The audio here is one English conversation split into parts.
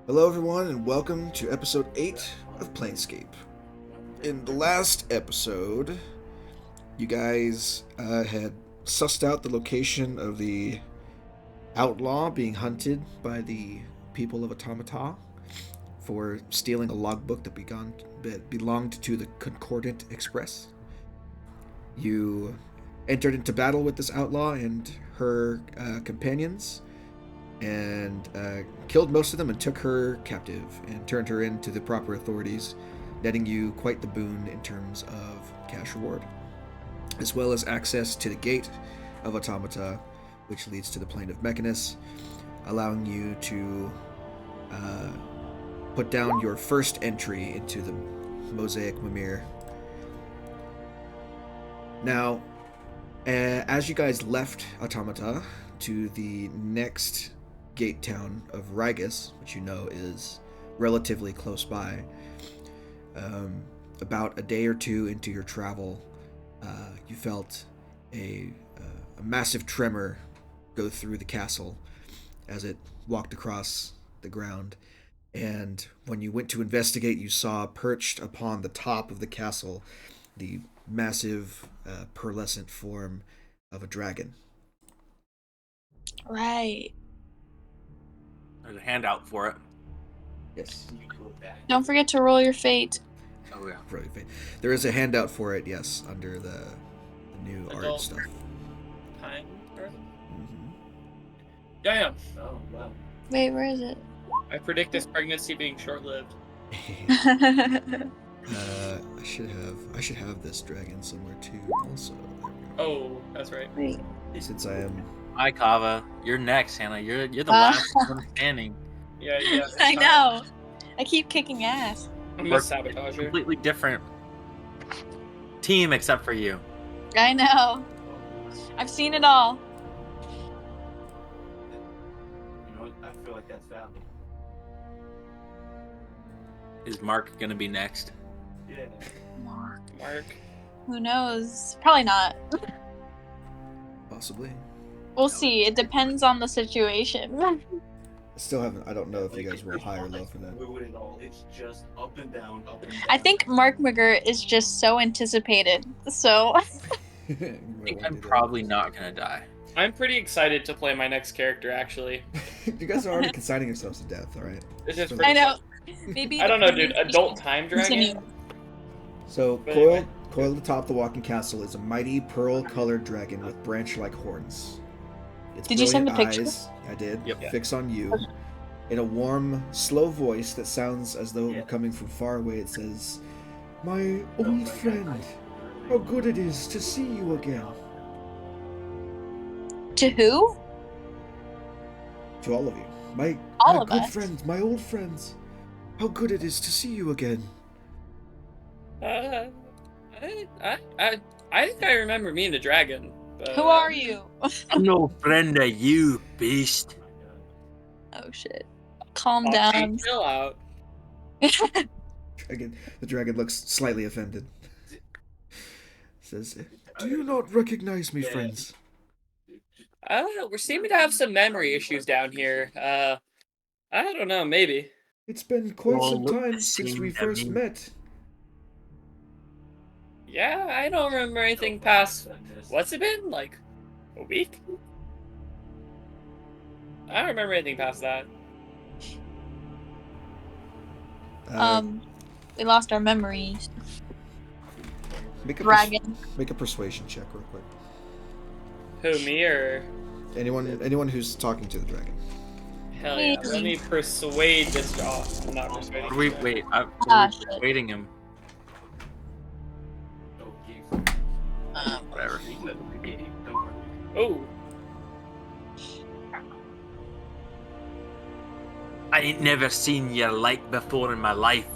Hello, everyone, and welcome to episode 8 of Planescape. In the last episode, you guys had sussed out the location of the outlaw being hunted by the people of Automata for stealing a logbook that belonged to the Concordant Express. You entered into battle with this outlaw and her companions and killed most of them and took her captive and turned her into the proper authorities, netting you quite the boon in terms of cash reward, as well as access to the gate of Automata, which leads to the plane of Mechanus, allowing you to put down your first entry into the Mosaic Mimir. Now, as you guys left Automata to the next gate town of Rigus, which you know is relatively close by, about a day or two into your travel, you felt a massive tremor go through the castle as it walked across the ground. And when you went to investigate, you saw perched upon the top of the castle the massive pearlescent form of a dragon. Right. There's a handout for it. Yes. Don't forget to roll your fate. Oh yeah. There is a handout for it, yes, under the new art Adult stuff. Time? Mm-hmm. Damn. Oh, wow. Wait, where is it? I predict this pregnancy being short-lived. I should have this dragon somewhere too. Also, Oh, that's right. Wait. since I am. Hi Kava, you're next, Hannah. You're the last one standing. Yeah. I know. I keep kicking ass. I'm a sabotager. Completely different team except for you. I know. I've seen it all. You know, I feel like that's valid. Is Mark gonna be next? Yeah. Mark. Who knows? Probably not. Possibly. We'll see. It depends on the situation. Still haven't. I don't know if you guys roll high or low for that. Fluid at all. It's just up and down, up and down. I think Mark McGirt is just so anticipated. So. I think I'm probably not gonna die. I'm pretty excited to play my next character, actually. You guys are already consigning yourselves to death. All right. It's just So- pretty I know. fun. Maybe. I don't know, dude. Adult Time Continue. Dragon? So But anyway. coiled atop the walking castle is a mighty pearl-colored dragon with branch-like horns. Its Did you send brilliant the picture? eyes, I did. Yep. Fix on you. In a warm, slow voice that sounds as though Yeah. coming from far away, it says, "My old friend, how good it is to see you again." To who? To all of you, my All my of good us. friends, my old friends, how good it is to see you again. I think I remember meeting the dragon. But, Who are you? I'm no friend of you, beast. Oh shit. Calm Foxy, down. chill out. Again, the dragon looks slightly offended. Says, "Do you not recognize me, friends?" I don't know. We're seeming to have some memory issues down here. I don't know. Maybe. It's been quite All some look time the since same we to first me. met. Yeah, I don't remember anything past. What's it been? Like a week? I don't remember anything past that. We lost our memories. Make a Dragon. make a persuasion check real quick. Who, me or? Anyone who's talking to the dragon. Hell yeah. Let me persuade this dog. I'm not persuading. Wait, I'm Ah, shit. waiting him. Um, Whatever. Oh, I ain't never seen your like before in my life.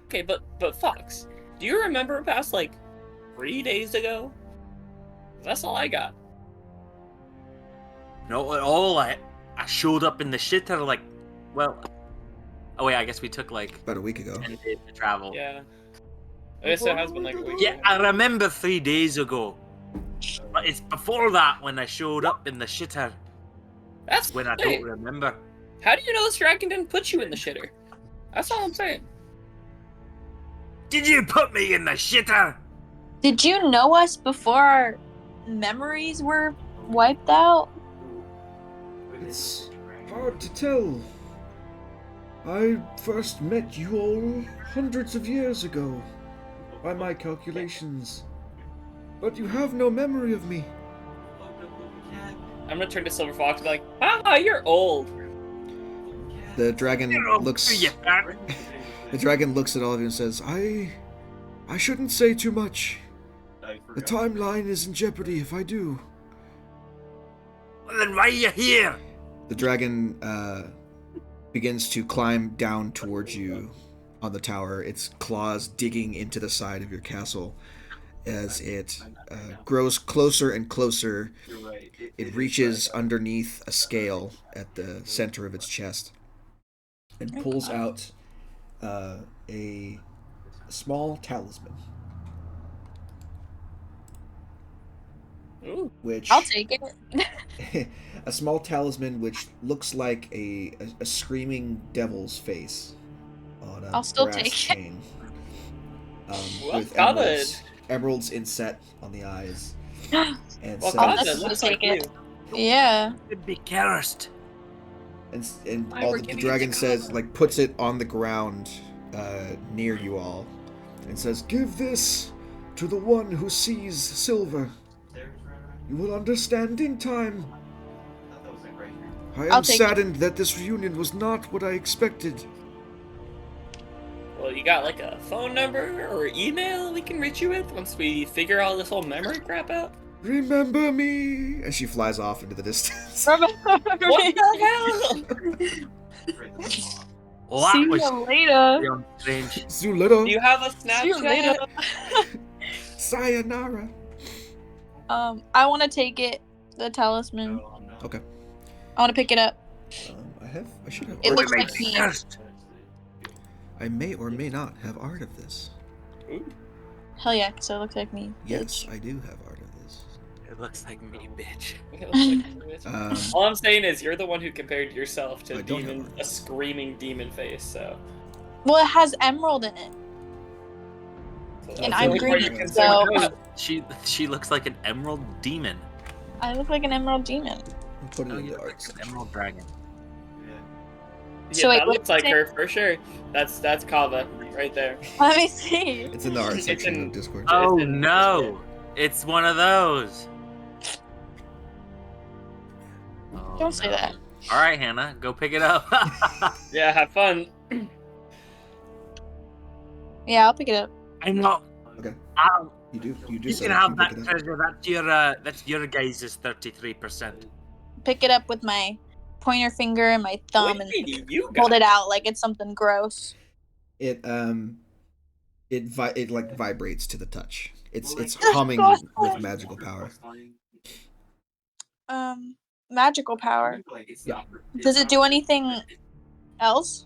okay, but Fox, do you remember past like 3 days ago? That's all I got. Not at all. I showed up in the shitter like, well. Oh wait, I guess we took like About a week ago. 10 days to travel. Yeah. I guess it has been like a week. Yeah, I remember 3 days ago. But it's before that when I showed up in the shitter. That's when I hey, don't remember. how do you know this dragon didn't put you in the shitter? That's all I'm saying. Did you put me in the shitter? Did you know us before our memories were wiped out? It's hard to tell. I first met you all hundreds of years ago, by my calculations. But you have no memory of me. I'm gonna turn to Silver Fox and be like, ah, you're old. The dragon You're looks. you fat. The dragon looks at all of you and says, "I shouldn't say too much. The timeline is in jeopardy if I do." Well, then why are you here? The dragon begins to climb down towards you on the tower, its claws digging into the side of your castle. As it grows closer and closer, it reaches underneath a scale at the center of its chest and pulls out a small talisman. Ooh. Which I'll take it. a small talisman which looks like a screaming devil's face on a I'll still brass take it. chain. Well With covered. emeralds inset on the eyes. And Well, says, covered. Let's Looks take like it. you. Yeah. It'd be cursed. and Why all we're the giving it dragon to says, Kava. like, puts it on the ground near you all, and says, "Give this to the one who sees silver. You will understand in time. I I'll am take saddened that this reunion was not what I expected." Well, you got like a phone number or email we can reach you with once we figure all this whole memory crap out? "Remember me," and she flies off into the distance. What the hell? Well, that See was you later. beyond strange. See you later. Do you have a See you later. Snapchat? Sayonara. I want to take it. The talisman. Okay. I want to pick it up. I should have. It art looks of It may like be me. cursed. I may or may not have art of this. Ooh. Hell yeah, because it looks like me. Yes, I do have art of this. It looks like me, bitch. All I'm saying is you're the one who compared yourself I to don't have demon, one. a screaming demon face. So, Well, it has emerald in it. so And that's I'm the only part you're green, concerned so- about. She looks like an emerald demon. I look like an emerald demon. I'll put it Oh, in you the look art like an section. emerald dragon. Yeah, So wait, that what looks like did you her for sure. That's Kava right there. Let me see. It's in the art It's section in- of Discord. Oh in- no! It's one of those. Oh, Don't say that. All right, Hannah, go pick it up. Yeah, have fun. Yeah, I'll pick it up. I'm not. Okay. I'll, You do. You do. you so can you have pick that it up. treasure. That's your guys' 33%. Pick it up with my pointer finger and my thumb What and do you hold got? it out like it's something gross. It like vibrates to the touch. It's That's humming awesome. with magical power. Magical power. Yeah. Does it do anything else?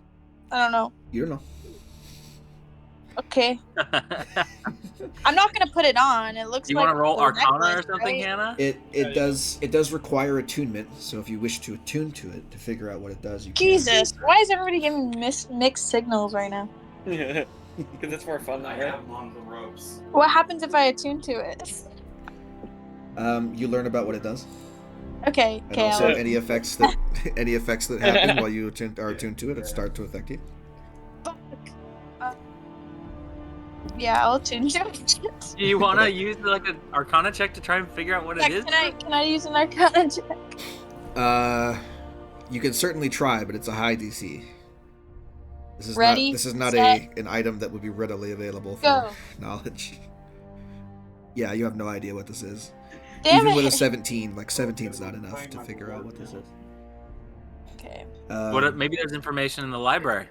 I don't know. You don't know. Okay. I'm not gonna put it on. It looks you like want to roll a Arcana or necklace, something, right? Hannah? It does require attunement. So if you wish to attune to it to figure out what it does, you can. Jesus, why is everybody giving mixed signals right now? Because it's more fun, I right? have him on the ropes. What happens if I attune to it? You learn about what it does, Okay, and okay. also I'll, any effects that happen while you are attuned to it, start to affect you. yeah, I'll attune to it. Do you want to use like an Arcana check to try and figure out what it is? Can I use an Arcana check? You can certainly try, but it's a high DC. Ready, This is not set, an item that would be readily available for go. knowledge. Yeah, you have no idea what this is. Damn Even it. with a 17, like 17 is not enough to figure out what this is. Okay. Maybe there's information in the library.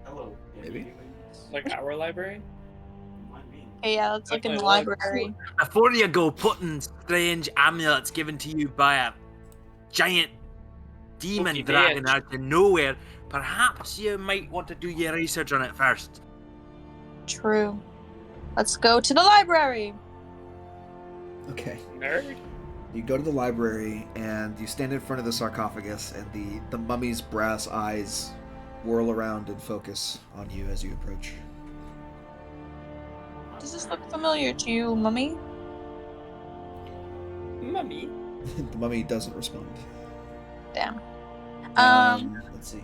Hello. Maybe. Like our library? Okay, yeah, let's look in the Definitely like- library. Before you go putting strange amulets given to you by a giant demon Spooky dragon bitch. out of nowhere, perhaps you might want to do your research on it first. True. Let's go to the library. Okay. Nerd? You go to the library and you stand in front of the sarcophagus, and the mummy's brass eyes whirl around and focus on you as you approach. Does this look familiar to you, Mummy? Mummy. The mummy doesn't respond. Damn. Let's see.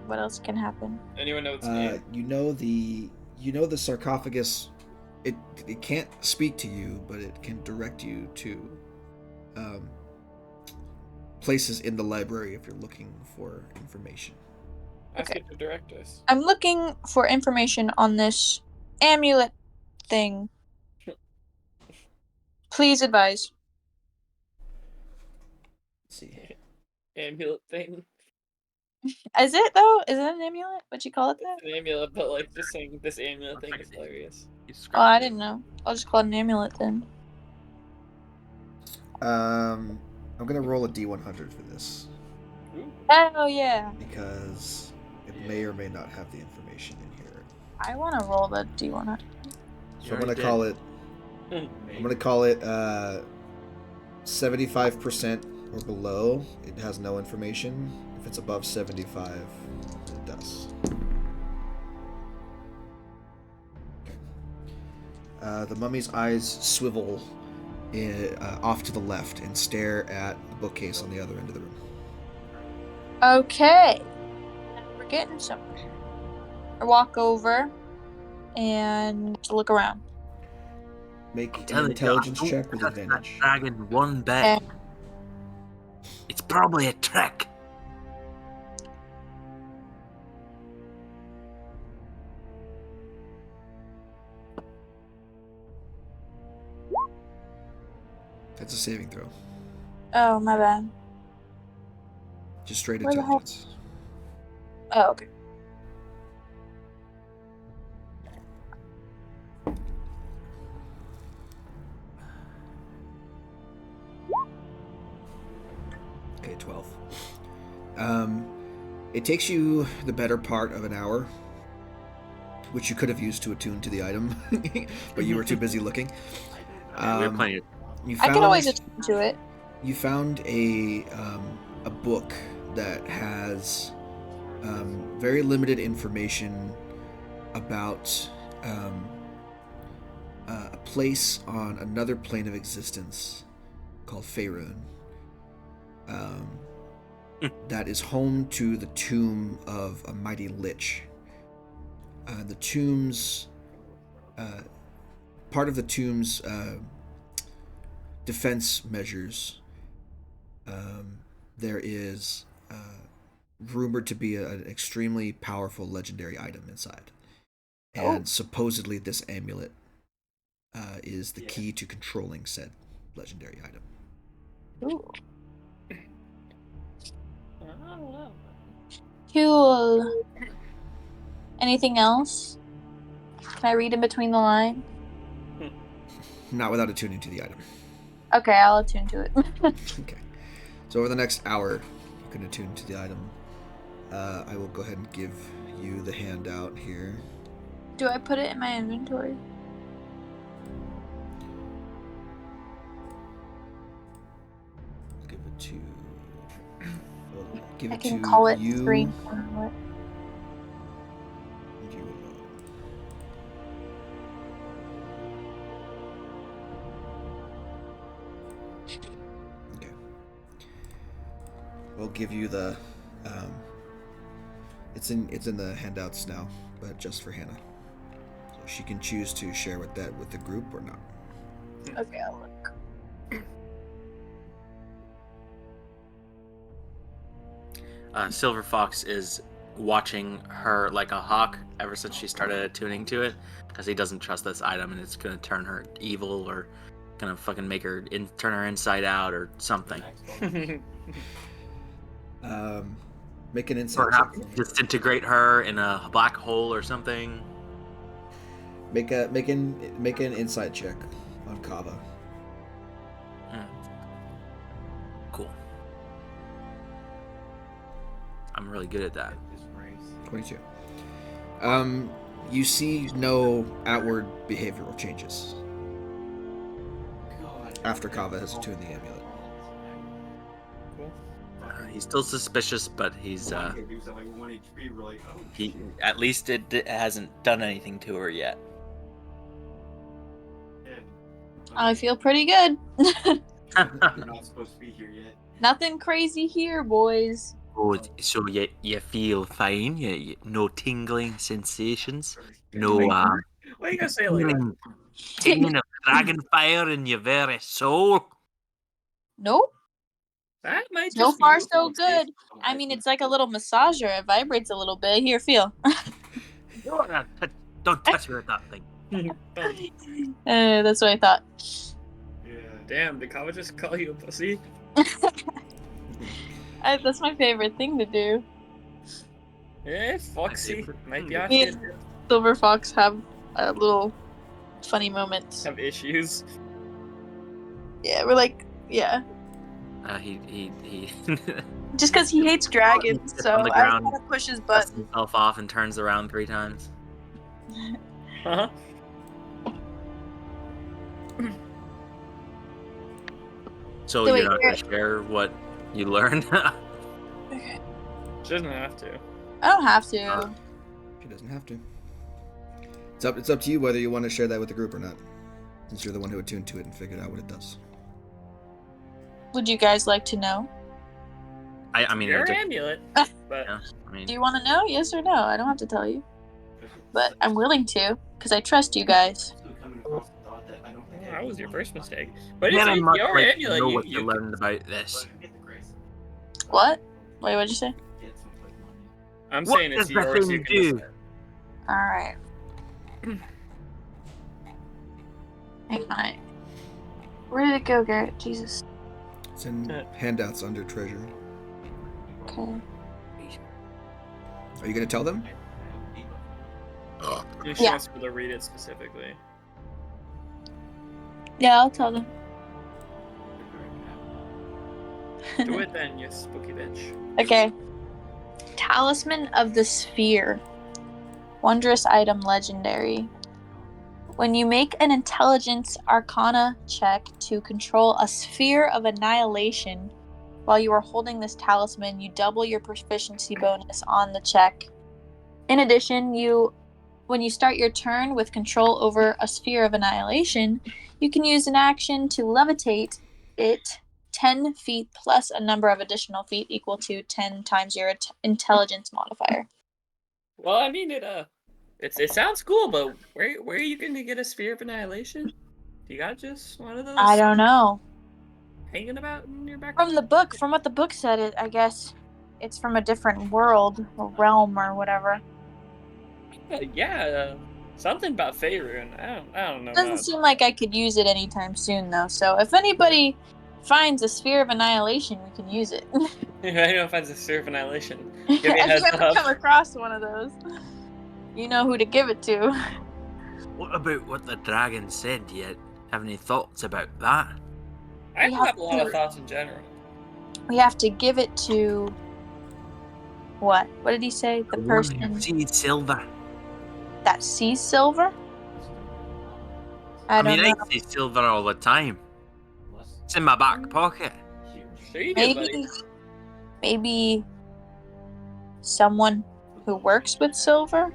What else can happen? Anyone know its name? You know the sarcophagus. It can't speak to you, but it can direct you to places in the library if you're looking for information. Ask it to direct us. I'm looking for information on this amulet thing. Please advise. Let's see. Amulet thing. Is it though? Is it an amulet? Would you call it that? It's an amulet, but like just saying this amulet thing is hilarious. Oh, I didn't know. I'll just call it an amulet then. I'm gonna roll a D100 for this Oh yeah. because it may or may not have the information in here. I want to roll the D100. So I'm gonna call it. I'm gonna call it 75% or below. It has no information. If it's above 75, it does. Okay. The mummy's eyes swivel off to the left and stare at the bookcase on the other end of the room. Okay. We're getting somewhere. I walk over and look around. Make an intelligence check with advantage. Dragon one bit. Okay. It's probably a trick. That's a saving throw. Oh, my bad. Just straight Where the hell- intelligence. Oh, okay. Okay, 12. It takes you the better part of an hour, which you could have used to attune to the item, but you were too busy looking. We have plenty of... You I can always attune to it. You found a book that has very limited information about a place on another plane of existence called Faerun. That is home to the tomb of a mighty lich. The tomb's part of the tomb's defense measures. There is rumored to be an extremely powerful legendary item inside, and supposedly this amulet is the key to controlling said legendary item. Ooh. Cool. Anything else? Can I read in between the lines? Not without attuning to the item. Okay, I'll attune to it. Okay. So over the next hour, you can attune to the item. I will go ahead and give you the handout here. Do I put it in my inventory? Give it to. Well, give I it can to call it you. screen. and you alone. Okay. We'll give you the. It's in the handouts now, but just for Hannah. So she can choose to share with the group or not. Okay, I'll look. Silver Fox is watching her like a hawk ever since she started attuning to it, because he doesn't trust this item and it's gonna turn her evil or gonna fucking make her turn her inside out or something. Make an insight Perhaps check. disintegrate her in a black hole or something. Make an insight check on Kava. Cool. I'm really good at that. 22. You see no outward behavioral changes after Kava has attuned the amulet. cool. He's still suspicious, but he's Okay, dude, so like 1 HP, we're like, oh, he at least it hasn't done anything to her yet. shit. I feel pretty good. You're not supposed to be here yet. Nothing crazy here, boys. Good. So you feel fine? No tingling sensations? No Why you gotta say it like that? tingling of dragon fire in your very soul? Nope. That might So just be far, you, so Planescape. good. I mean, it's like a little massager. It vibrates a little bit. Here, feel. Don't touch me with that thing. That's what I thought. Yeah. Damn, did Kava just call you a pussy? That's my favorite thing to do. Yeah, Foxy. Might be Me actually and Silver Fox have a little funny moments. have issues. Yeah, we're like, yeah. He Just because he hates dragons, Sits so on the I ground. gotta push his dusts button. himself off and turns around 3 times. Uh-huh. So So you're wait, not gonna share what you learned? Okay. She doesn't have to. I don't have to. She doesn't have to. It's up to you whether you want to share that with the group or not, since you're the one who attuned to it and figured out what it does. Would you guys like to know? I mean, Your it just, amulet. But yeah, I mean, Do you want to know? Yes or no? I don't have to tell you, but I'm willing to because I trust you guys. So coming across the thought that I don't think that was your anyone- first mistake. But very it's much your like to amulet. know You, what you you learned about this. But get the grace. What? Wait, what'd you say? Get some quick money. I'm What saying it's does the yours. thing You can do? decide. All right. Hang on. Where did it go, Garrett? Jesus. It's in handouts under treasure. Okay. Are you gonna tell them? She Yeah. wants me to read it specifically. Yeah, I'll tell them. Do it then, you spooky bitch. Okay. Talisman of the Sphere. Wondrous item legendary. When you make an intelligence arcana check to control a sphere of annihilation, while you are holding this talisman, you double your proficiency bonus on the check. In addition, when you start your turn with control over a sphere of annihilation, you can use an action to levitate it 10 feet plus a number of additional feet equal to 10 times your intelligence modifier. Well, I mean it sounds cool, but where are you gonna get a sphere of annihilation? You got just one of those I don't know. hanging about in your back? From what the book said, I guess it's from a different world or realm or whatever. Yeah, something about Faerun. I don't know. Doesn't seem like I could use it anytime soon, though. So if anybody finds a sphere of annihilation, we can use it. If anyone finds a sphere of annihilation, If give me a you heads ever up. come across one of those, you know who to give it to. What about what the dragon said? Do you have any thoughts about that? I We have have a lot of to- thoughts in general. We have to give it to what? What did he say? The one person who sees silver. that sees silver? I I don't mean, know. I see silver all the time. It's in my back pocket. Sure you do, buddy. Maybe someone who works with silver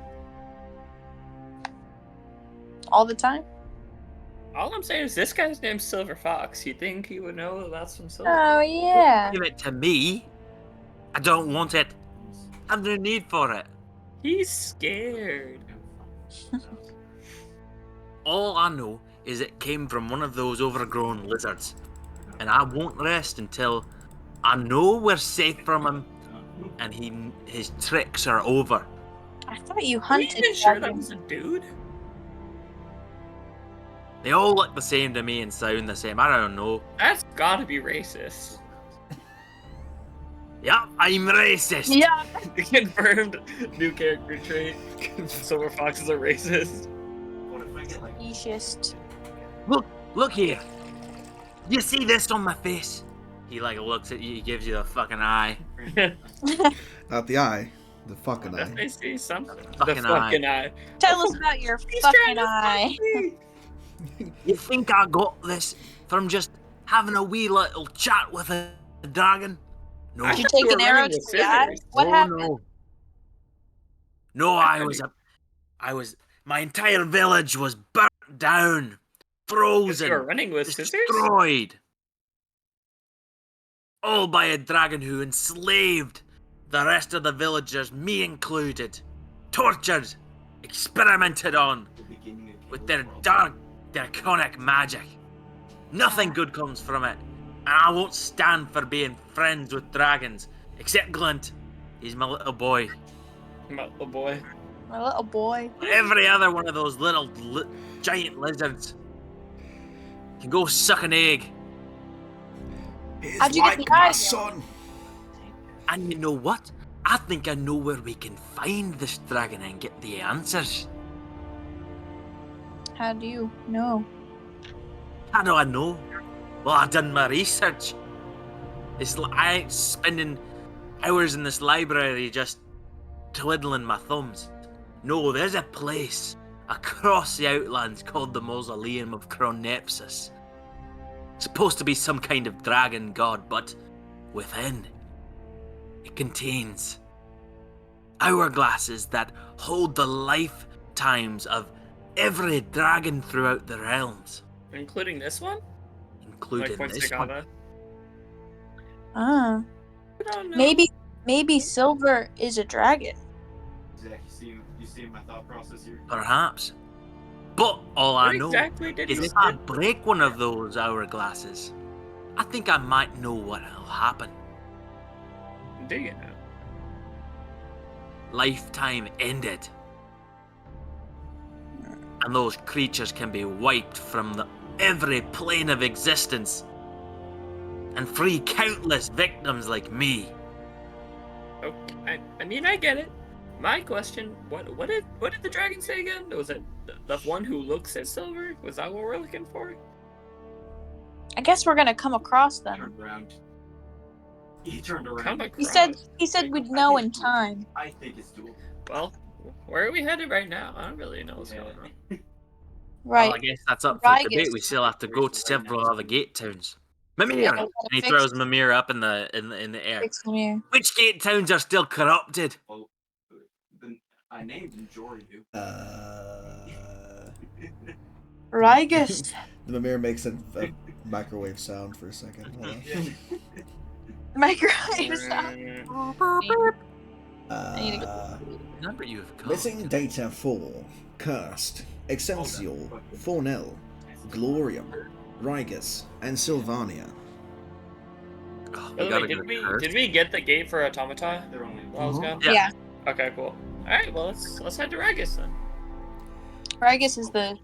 all the time. All I'm saying is this guy's name's Silver Fox. You think he would know that that's some silver? Oh yeah. Give it to me. I don't want it. I have no need for it. He's scared. All I know is it came from one of those overgrown lizards. And I won't rest until I know we're safe from him and his tricks are over. I thought you Are you hunted even sure that dragons. was a dude? They all look the same to me and sound the same. I don't know. That's gotta be racist. Yep, I'm racist. Yeah. Confirmed new character trait. Silver Fox is a racist. What if I get like Speciest. Look here. You see this on my face? He like looks at you, he gives you the fucking eye. Not the eye, the fucking eye. Definitely see something. Fucking the fucking eye. Tell us about your He's trying fucking to eye. fuck me. You think I got this from just having a wee little chat with a dragon? No. I Did you thought take you an were arrow running to with the eye? scissors. What Oh, happened? no. No, my entire village was burnt down, Because you were frozen, running with scissors? destroyed. All by a dragon who enslaved the rest of the villagers, me included. Tortured, experimented on The beginning of with Halo their 12. dark, draconic magic. Nothing good comes from it, and I won't stand for being friends with dragons, except Glint. He's my little boy. My little boy. My little boy. Every other one of those little giant lizards can go suck an egg. He's How'd you get like the my eye, son. And you know what? I think I know where we can find this dragon and get the answers. How do you know? How do I know? Well, I've done my research. I ain't spending hours in this library just twiddling my thumbs. No, there's a place across the Outlands called the Mausoleum of Chronepsis. Supposed to be some kind of dragon god, but within, it contains hourglasses that hold the lifetimes of every dragon throughout the realms, Including this one? including Like this one. Poinsettia? Ah, I don't know. maybe Silver is a dragon. Zach, you see my thought process here? Perhaps. But all I What know exactly did is he if I say? break one of those hourglasses, I think I might know what'll happen. Do you know? Lifetime ended. And those creatures can be wiped from every plane of existence and free countless victims like me. Okay. I mean, I get it. My question: what did the dragon say again? Was it the one who looks at Silver? Was that what we're looking for? I guess we're gonna come across them. Turned around. He turned around. Come He across. said we'd know in time. I think it's doable. Well, where are we headed right now? I don't really know what's going on. Right. Well, I guess that's up for debate. Rigus. We still have to go to several other gate towns. Mimir! Yeah, And he throws Mimir up in the air. Fix them here. Which gate towns are still corrupted? Well, then I named Joryu. Rigus. The Mimir makes a microwave sound for a second. Hold on. Microwave sound. I need to go. Number you have called. Missing data for Cursed, Excelsior, Fornell, Glorium, Rigus, and Sylvania. Oh, By we the gotta way, get a curse. did we get the gate for Automata They're only while I was gone? Yeah. Yeah. Okay, cool. All right, well let's head to Rigus then. Rigus is the.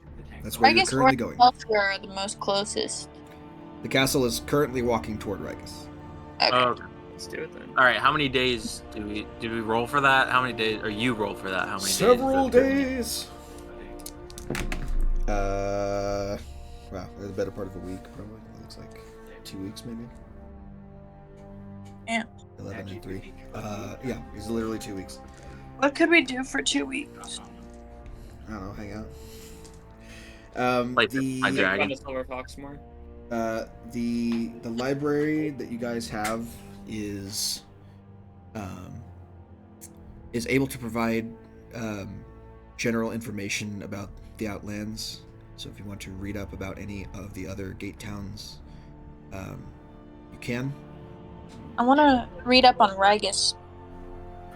That's where you're Rigus currently or going. Elfir are the most closest. The castle is currently walking toward Rigus. Okay. Okay. Let's do it then. All right. How many days did we roll for that? How many days? Or you roll for that? How many Several days? days. Wow, there's a better part of a week, probably. It looks like 2 weeks, maybe. Yeah. 11 and 3. Yeah, it's literally 2 weeks. What could we do for 2 weeks? I don't know, hang out. Play The Dragon. Find a silver fox more. the library that you guys have is able to provide general information about the Outlands. So if you want to read up about any of the other gate towns, you can. I want to read up on Rigus.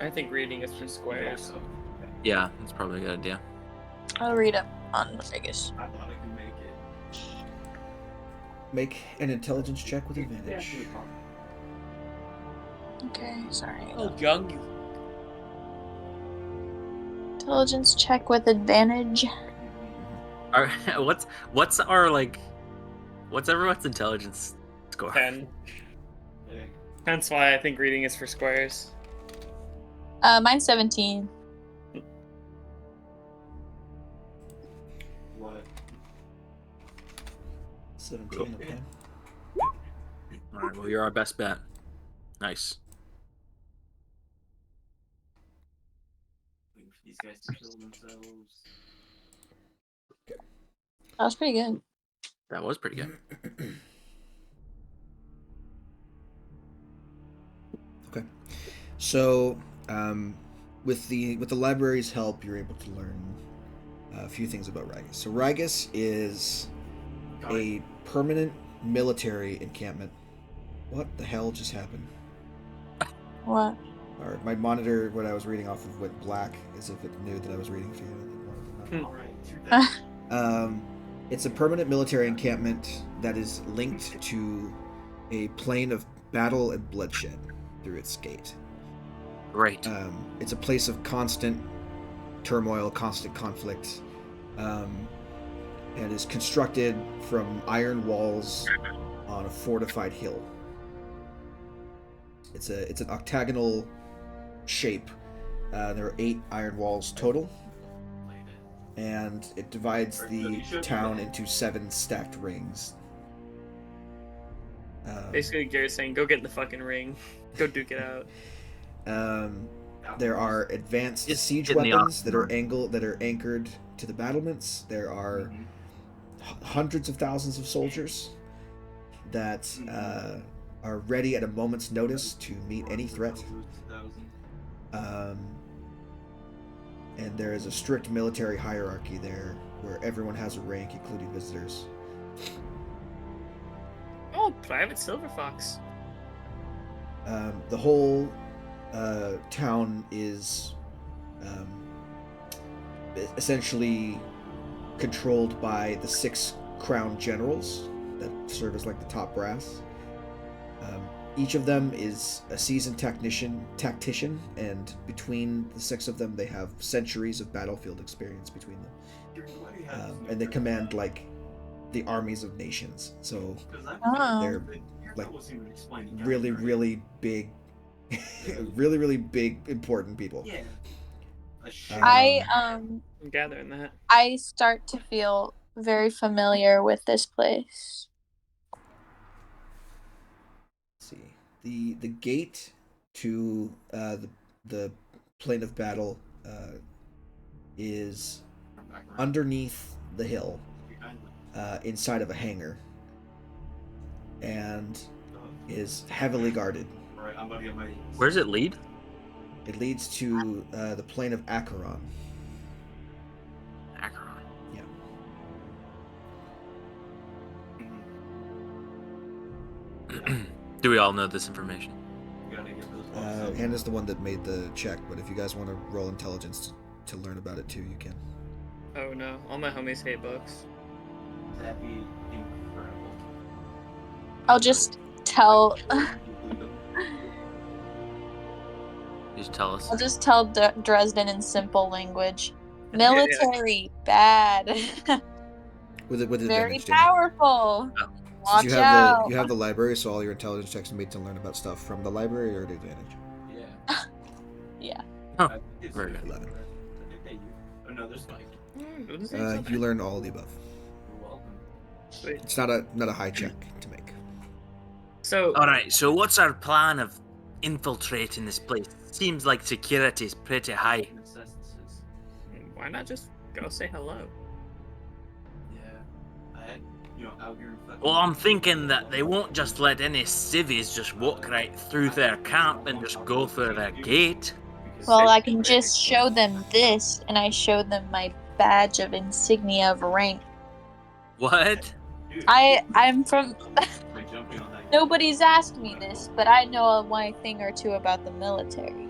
I think reading is for squares. Yeah, that's probably a good idea. I'll read up on Rigus. I thought I could make it. Make an intelligence check with advantage. Okay, sorry. Oh, young. Intelligence check with advantage. Our, what's our like? What's everyone's intelligence score? 10. That's why I think reading is for squares. Mine's 17. What? 17, okay. All right. Well, you're our best bet. Nice. Waiting for these guys to kill themselves. That was pretty good. That was pretty good. Okay. So, with the library's help, you're able to learn a few things about Rigus. So Rigus is a permanent military encampment. What the hell just happened? What? Or my monitor, what I was reading off of, went black, as if it knew that I was reading for you. Alright, It's a permanent military encampment that is linked to a plane of battle and bloodshed through its gate. Great. It's a place of constant turmoil, constant conflict, and is constructed from iron walls on a fortified hill. It's an octagonal shape. There are 8 iron walls total, and it divides the town into 7 stacked rings. Basically, Garrett's saying, "Go get in the fucking ring, go duke it out." There are advanced It's siege in the weapons that are armor. anchored to the battlements. There are hundreds of thousands of soldiers that are ready at a moment's notice to meet any threat. And there is a strict military hierarchy there, where everyone has a rank, including visitors. Oh, Private Silver Fox. The whole town is essentially controlled by the 6 crown generals that serve as like the top brass. Each of them is a seasoned tactician, and between the 6 of them, they have centuries of battlefield experience between them. And they command like the armies of nations. So they're like really, really big, really, really big, important people. Yeah. I'm gathering that. I start to feel very familiar with this place. Let's see, the gate to the plane of battle is underneath the hill, inside of a hangar, and is heavily guarded. Where does it lead? It leads to the plane of Acheron. Acheron. Yeah. Do we all know this information? Hannah's the one that made the check, but if you guys want to roll intelligence to learn about it too, you can. Oh no, all my homies hate books. That'd be incredible. I'll just tell. Just tell us. I'll just tell Dresden in simple language. Military bad. With Very advantage, Danny. powerful. Oh. Watch you out. have the library, so all your intelligence checks are made to learn about stuff from the library or at advantage. Yeah. Yeah. Huh. It's Very good. 11. Another spike. You learn all of the above. You're welcome. Sweet. It's not a high check to make. So, All right. So what's our plan of infiltrating this place? Seems like security's pretty high. Necessities. why not just go say hello? Yeah. Out here in fucking- Well, I'm thinking that they won't just let any civvies just walk right through their camp and just go through their gate. Well, I can just show them this, and I show them my badge of insignia of rank. What? I'm from. Like jumping on that- Nobody's asked me this, but I know one thing or two about the military.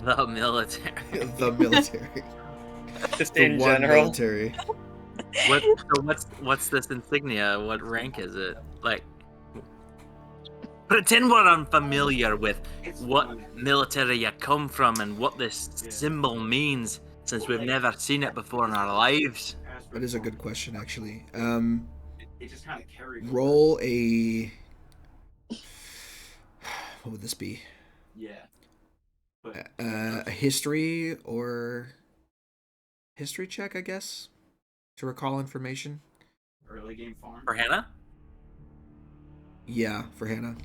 The military. The military. Just The in one general. military. What's this insignia? What rank is it? Like, pretend we're unfamiliar with what military you come from and what this symbol means, since we've never seen it before in our lives. That is a good question, actually. It just kind of carried. Roll a. What would this be? Yeah. But A history check, I guess, to recall information. early game farm. For Hannah? Yeah, for Hannah,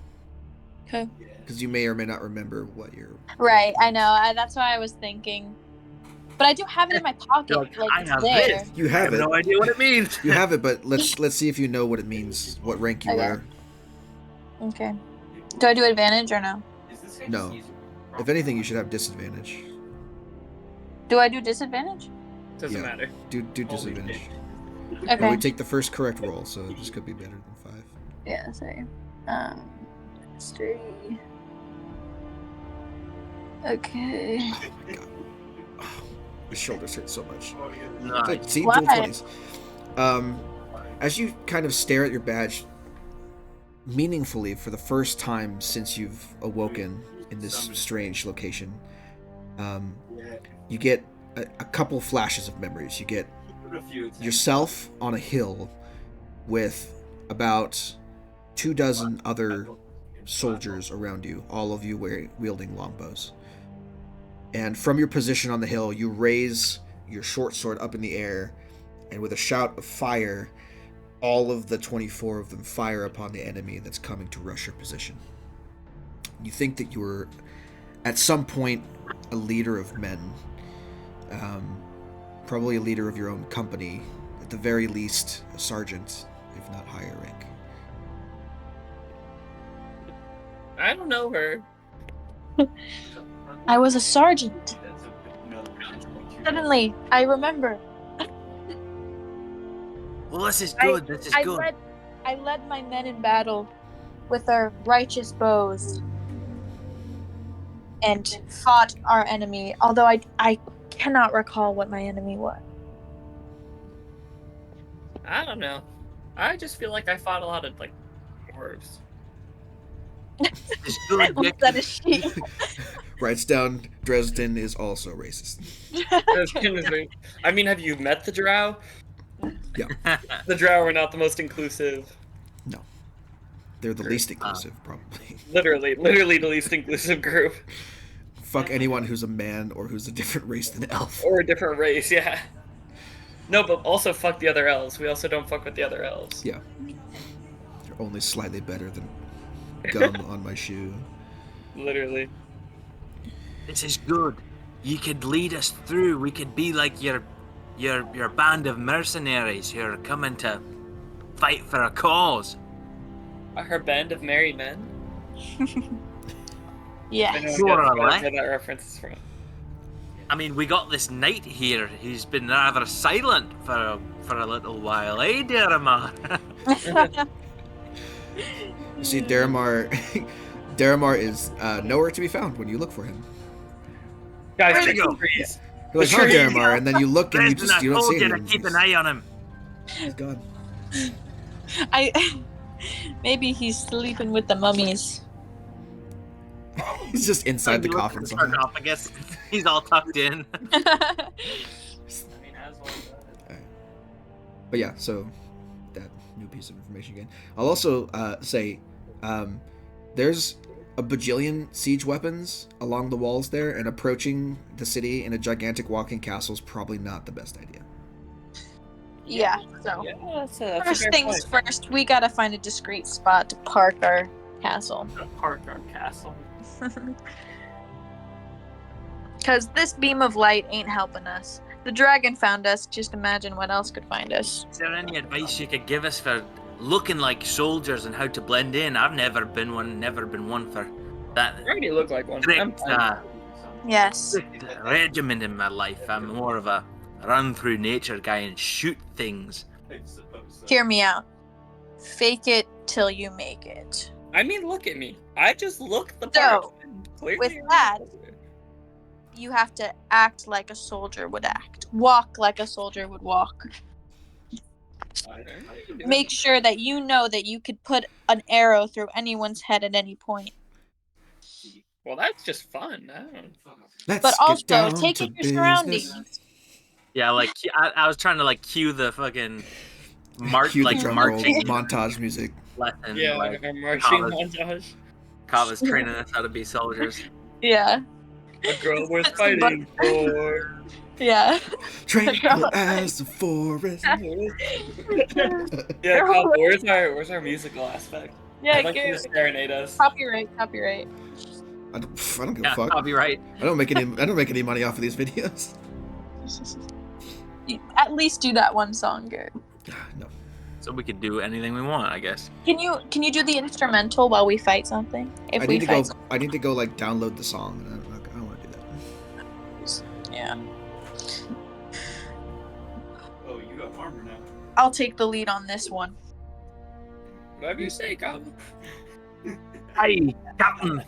Okay. Yeah. because you may or may not remember what you're. Right, I know. That's why I was thinking. But I do have it in my pocket. Like, Like, I it's have there. this. You I have have it. no idea what it means. You have it, but let's see if you know what it means. What rank you Okay. are. Okay. Do I do advantage or no? Is this No. If anything, you should have disadvantage. Do I do disadvantage? Doesn't Yeah. matter. Do disadvantage. Okay. Well, we take the first correct roll, so this could be better than 5. Yeah, sorry. History. Okay. Oh my god. Oh, my shoulders hurt so much. Nice. See, Why? dual 20s. As you kind of stare at your badge, meaningfully for the first time since you've awoken in this strange location, you get a couple flashes of memories. You get yourself on a hill with about 24 other soldiers around you, all of you wielding longbows. And from your position on the hill, you raise your short sword up in the air, and with a shout of fire, all of the 24 of them fire upon the enemy that's coming to rush your position. You think that you were, at some point, a leader of men. Probably a leader of your own company. At the very least, a sergeant, if not higher rank. I don't know her. I was a sergeant. Suddenly, I remember. Well, this is good. This is good. I led my men in battle with our righteous bows and fought our enemy, although I cannot recall what my enemy was. I don't know. I just feel like I fought a lot of like dwarves. It's good. Was that a she? Writes down Dresden is also racist. I mean, have you met the drow? Yeah. The drow are not the most inclusive. No. They're the least inclusive, probably. Literally the least inclusive group. Fuck anyone who's a man or who's a different race than elf. Or a different race, yeah. No, but also fuck the other elves. We also don't fuck with the other elves. Yeah. They're only slightly better than gum on my shoe. Literally. This is good. You could lead us through. We could be like your band of mercenaries who are coming to fight for a cause. Her band of merry men? Yeah. I know Sure, where right? that reference is from. I mean, we got this knight here who's been rather silent for a little while, eh, Deramar? You see, Deramar is nowhere to be found when you look for him. Guys, Where'd he take go? the trees. You're like, huh, Trees. Deramar, and then you look and you Dresden, I don't told see you him. to keep an eye on him. He's gone. Maybe he's sleeping with the mummies. He's just inside the You look coffin at the somehow. sarcophagus. He's all tucked in. I mean, as well. But yeah, so that new piece of information again. I'll also say there's a bajillion siege weapons along the walls there, and approaching the city in a gigantic walking castle is probably not the best idea. Yeah, so Yeah, that's a first fair things point. first, we gotta find a discreet spot to park our castle. Park our castle. Because this beam of light ain't helping us. The dragon found us, just imagine what else could find us. Is there any advice you could give us for looking like soldiers and how to blend in? I've never been one for that I already look like one. strict, Yes. strict regimen in my life. I'm more of a run through nature guy and shoot things. I suppose so. Hear me out. Fake it till you make it. I mean, look at me. I just look the So, part. Clearly, with I'm that- not. You have to act like a soldier would act. Walk like a soldier would walk. Make sure that you know that you could put an arrow through anyone's head at any point. Well, that's just fun. I don't. Let's But get also, down take to in your business. surroundings. Yeah, like I was trying to like cue the fucking Cue the like drum roll marching montage music. lesson. Yeah, like our marching college. montage. Kava's training us how to be soldiers. Yeah. A girl worth That's the fighting for. Yeah. Tranquil as the forest. Yeah, Kyle, where's our musical aspect? Yeah, I'd like you to serenade us. Copyright. I don't give Yeah, a fuck. copyright. I don't make any money off of these videos. You at least do that one song, Garrett. No. So we could do anything we want, I guess. Can you do the instrumental while we fight something? If I we need to fight go something. I need to go like download the song, and I don't want to do that. Yeah. Oh, you got armor now. I'll take the lead on this one. Whatever you say, Goblin. Aye, Captain.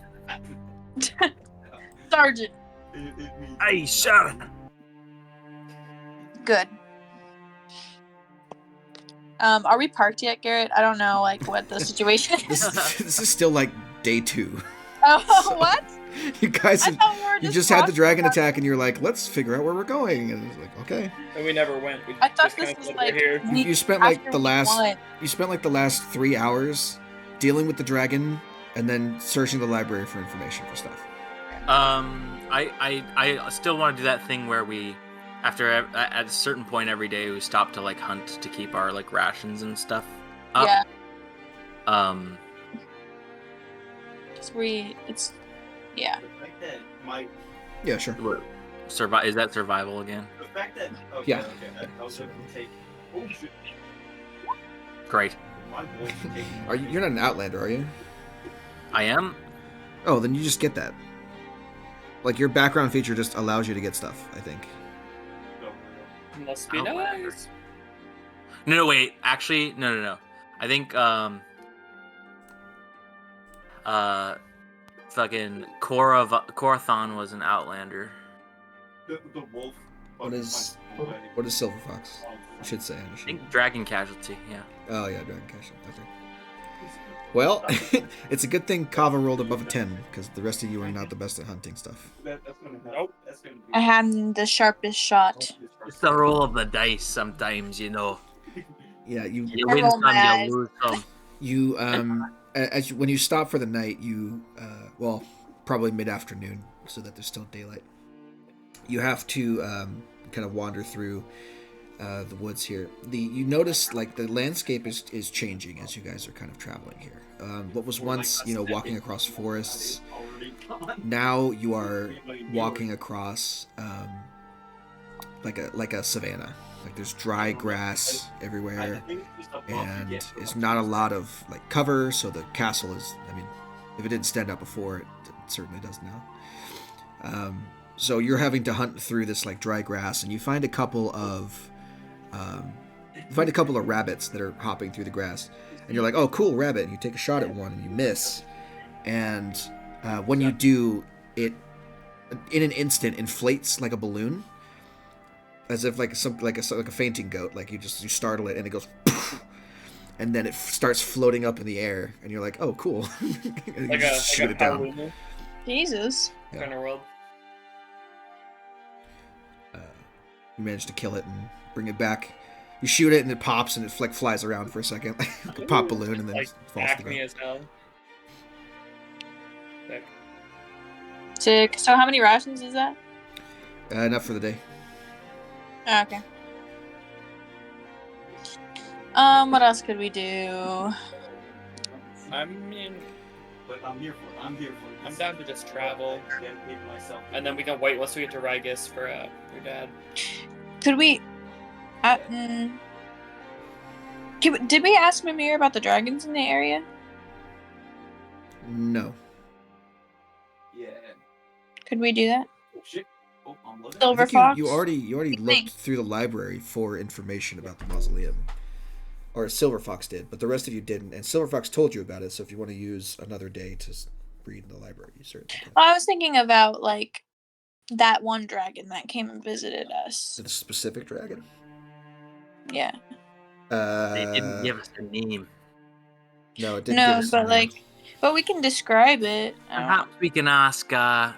Sergeant. It means Aye, sir. Good. Are we parked yet, Garrett? I don't know, like, what the situation is. This is still like day 2. Oh, So, what? You guys, I thought we were you just just had the talking dragon about attack, it. and you're like, let's figure out where we're going, and it's like, okay. And we never went. We I thought just this kinda was said like we're here. You spent like after the we last won. you spent like the last 3 hours dealing with the dragon, and then searching the library for information for stuff. I still want to do that thing where we, after at a certain point every day, we stop to like hunt to keep our like rations and stuff up. Yeah, yeah. the fact that my Yeah, sure. Is that survival again? the fact that okay, Yeah. okay, I was able to take oh shit, Great. my voice is taking Are you? You're not an outlander, are you? I am. Oh, then you just get that. Like your background feature just allows you to get stuff. I think. Must be Outlander. nice. No, wait. Actually, no. I think fucking Korathon was an outlander. The wolf. What is Silver Fox? I should say. I think Dragon Casualty. Yeah. Oh yeah, Dragon Cash. Okay. Well, it's a good thing Kava rolled above a 10, because the rest of you are not the best at hunting stuff. That's gonna help. Nope. That's gonna be I had the sharpest shot. It's the roll of the dice. Sometimes, you know, Yeah, you you I win roll some, mad. you lose some. when you stop for the night, you well, probably mid-afternoon, so that there's still daylight. You have to kind of wander through the woods here. You notice like the landscape is changing as you guys are kind of traveling here. What was once walking across forests, now you are walking across like a savanna. Like there's dry grass everywhere, and it's not a lot of like cover. So the castle is, I mean, if it didn't stand up before, it certainly does now. So you're having to hunt through this like dry grass, and you find a couple of rabbits that are hopping through the grass, and you're like, oh cool, rabbit, and you take a shot at one and you miss, and when you do, it in an instant inflates like a balloon, as if like a fainting goat. Like you startle it and it goes poof, and then it starts floating up in the air, and you're like, oh cool. And you just shoot it down. Halloween Jesus. Yeah. kind of world. You manage to kill it and bring it back. You shoot it and it pops and it flies around for a second, like a pop balloon, and then Like falls to the Acme ground. as hell. Sick. Sick. So how many rations is that? Enough for the day. Oh, okay. What else could we do? I mean, But I'm here for it. I'm down to just travel, Dedicate myself. and then we can wait once we get to Rigus for your dad. Could we? Did we ask Mimir about the dragons in the area? No. Yeah. Could we do that? Oh shit. Oh, I'm looking. Silver I think Fox? you already Big looked thing. through the library for information about the mausoleum, or Silver Fox did, but the rest of you didn't. And Silver Fox told you about it, so if you want to use another day to read in the library, you certainly can. Well, I was thinking about like that one dragon that came and visited us. The specific dragon. Yeah. They didn't give us a name. No, it didn't. No, give us but a like, name. but we can describe it. I don't know. Perhaps we can ask the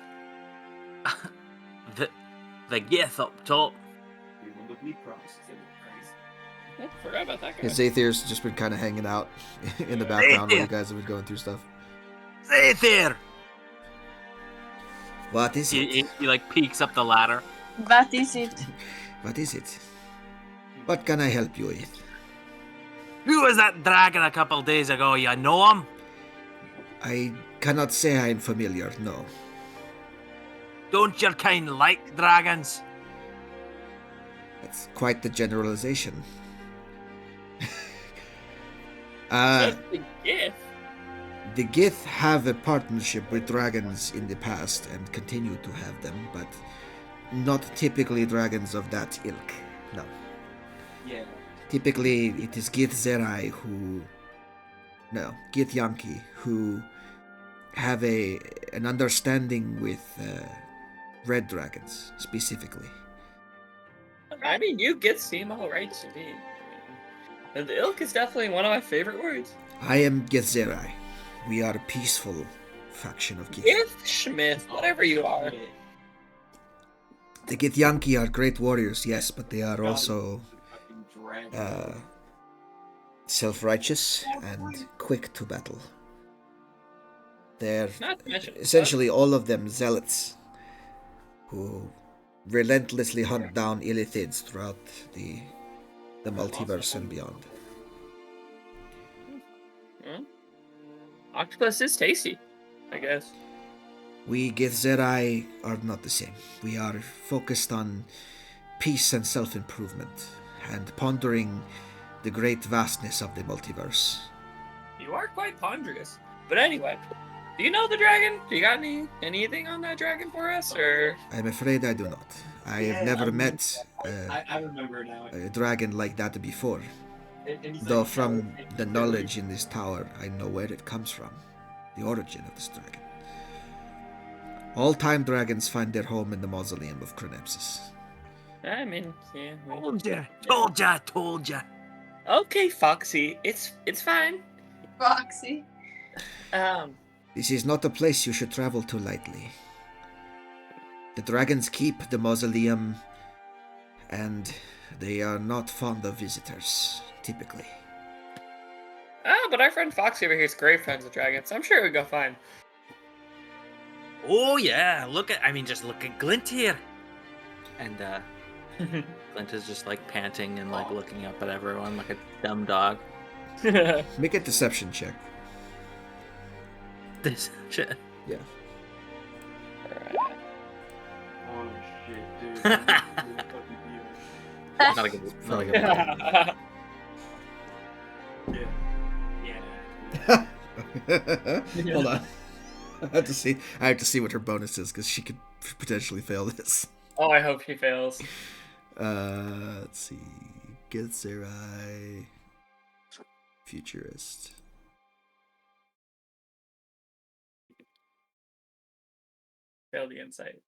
Gith up top. You will look me promises. It was crazy. I forgot about that guy. And Zathir's just been kind of hanging out in the background while you guys have been going through stuff. Stay there. What is it? He like peeks up the ladder. That is it. What is it? What can I help you with? Who was that dragon a couple days ago? You know him? I cannot say I'm familiar, no. Don't your kind like dragons? That's quite the generalization. That's the gift. The Gith have a partnership with dragons in the past and continue to have them, but not typically dragons of that ilk. No. Yeah. Typically, it is Gith Zerai Gith Yankee who have an understanding with red dragons specifically. I mean, you get seem alright to me. And the ilk is definitely one of my favorite words. I am Gith Zerai. We are a peaceful faction of Gith. If Schmidt, whatever you are. The Githyanki are great warriors, yes, but they are also self-righteous and quick to battle. They're essentially all of them zealots who relentlessly hunt down illithids throughout the multiverse and beyond. Octopus is tasty, I guess. We Githzerai are not the same. We are focused on peace and self-improvement, and pondering the great vastness of the multiverse. You are quite ponderous. But anyway, do you know the dragon? Do you got anything on that dragon for us, or? I'm afraid I do not. I have never met I remember now. a dragon like that before. Though from the knowledge in this tower, I know where it comes from. The origin of this dragon. All time dragons find their home in the mausoleum of Chronepsis. I mean, yeah. Told ya. Okay, Foxy, it's fine. Roxy. This is not a place you should travel to lightly. The dragons keep the mausoleum, and they are not fond of visitors, typically. But our friend Foxy over here is great friends with dragons. I'm sure we'll go fine. Oh yeah, just look at Glint here. And Glint is just like panting and like looking up at everyone like a dumb dog. Make a deception check. Deception. Yeah. Oh shit, dude. Not a good Yeah. Hold on. I have to see what her bonus is, because she could potentially fail this. Oh, I hope he fails. Let's see. Githzerai. Futurist. Fail the insight.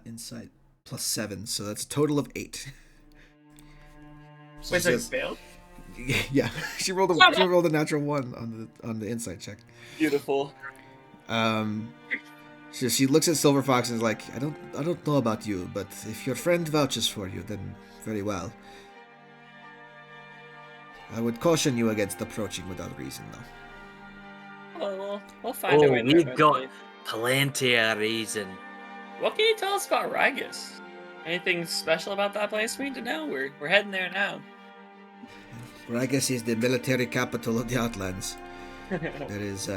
Insight +7, so that's a total of 8. Wait, so he failed? Yeah, she rolled a natural 1 on the insight check. Beautiful. She looks at Silver Fox and is like, I don't know about you, but if your friend vouches for you, then very well. I would caution you against approaching without reason, though. Well, we'll find a way. We've got plenty of reason. What can you tell us about Rigus? Anything special about that place we need to know? We're heading there now. Rigus is the military capital of the Outlands. There is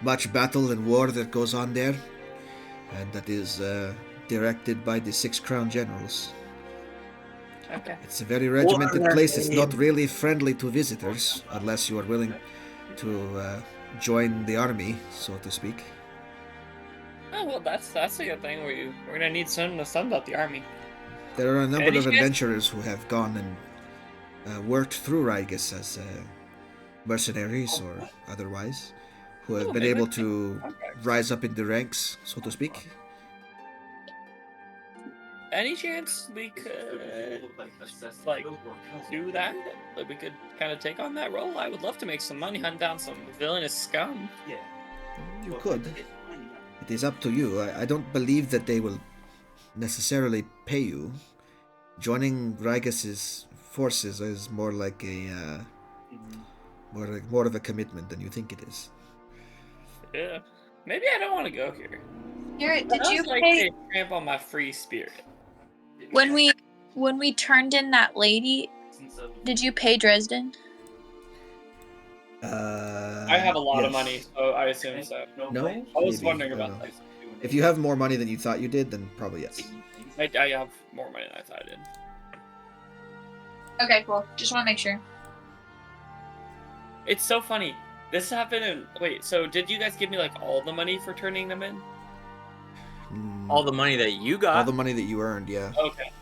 much battle and war that goes on there, and that is directed by the 6 Crown Generals. Okay. It's a very regimented place. It's not really friendly to visitors, unless you are willing to join the army, so to speak. Oh, well, that's a good thing. We're gonna need someone to sum up the army. There are a number Any of chance- adventurers who have gone and worked through Rigus as mercenaries or otherwise, who have been able to rise up in the ranks, so to speak. Any chance we could like do that? Like we could kind of take on that role. I would love to make some money, hunt down some villainous scum. You could. It is up to you. I don't believe that they will necessarily pay you. Joining Rigus's forces is more like a more of a commitment than you think it is. Yeah. Maybe I don't want to go here. Garrett, That did you was like pay a tramp on my free spirit. when we turned in that lady? Did you pay Dresden? I have a lot of yes. money, so I assume so. No? I was Maybe, wondering I don't about know. that. If you have more money than you thought you did, then probably yes. I have more money than I thought I did. Okay, cool. Just want to make sure. It's so funny. This happened in... Wait, so did you guys give me, like, all the money for turning them in? All the money that you got. All the money that you earned, yeah.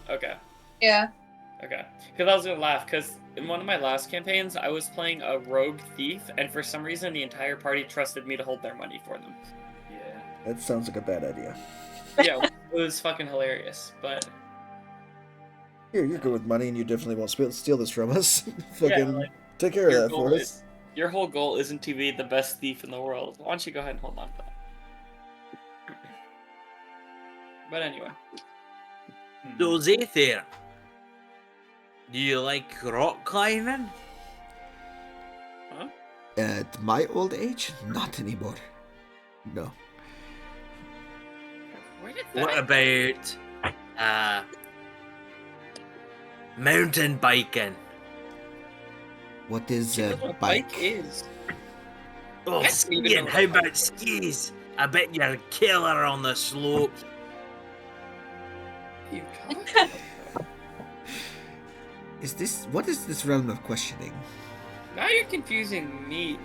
Okay. Yeah. Okay. Because I was going to laugh, because in one of my last campaigns, I was playing a rogue thief, and for some reason, the entire party trusted me to hold their money for them. Yeah. That sounds like a bad idea. Yeah, it was fucking hilarious, but... You're good with money, and you definitely won't steal this from us. Fucking like, take care of your that goal for is- us. Your whole goal isn't to be the best thief in the world. Why don't you go ahead and hold on to that? But anyway. So Zathir, do you like rock climbing? At my old age, not anymore. No. Where did What that... about mountain biking? What is Do you know a what a bike? is? Oh, I don't even know skiing. what How a bike about is. skis? I bet you're killer on the slope. You can't. What is this realm of questioning? Now you're confusing me.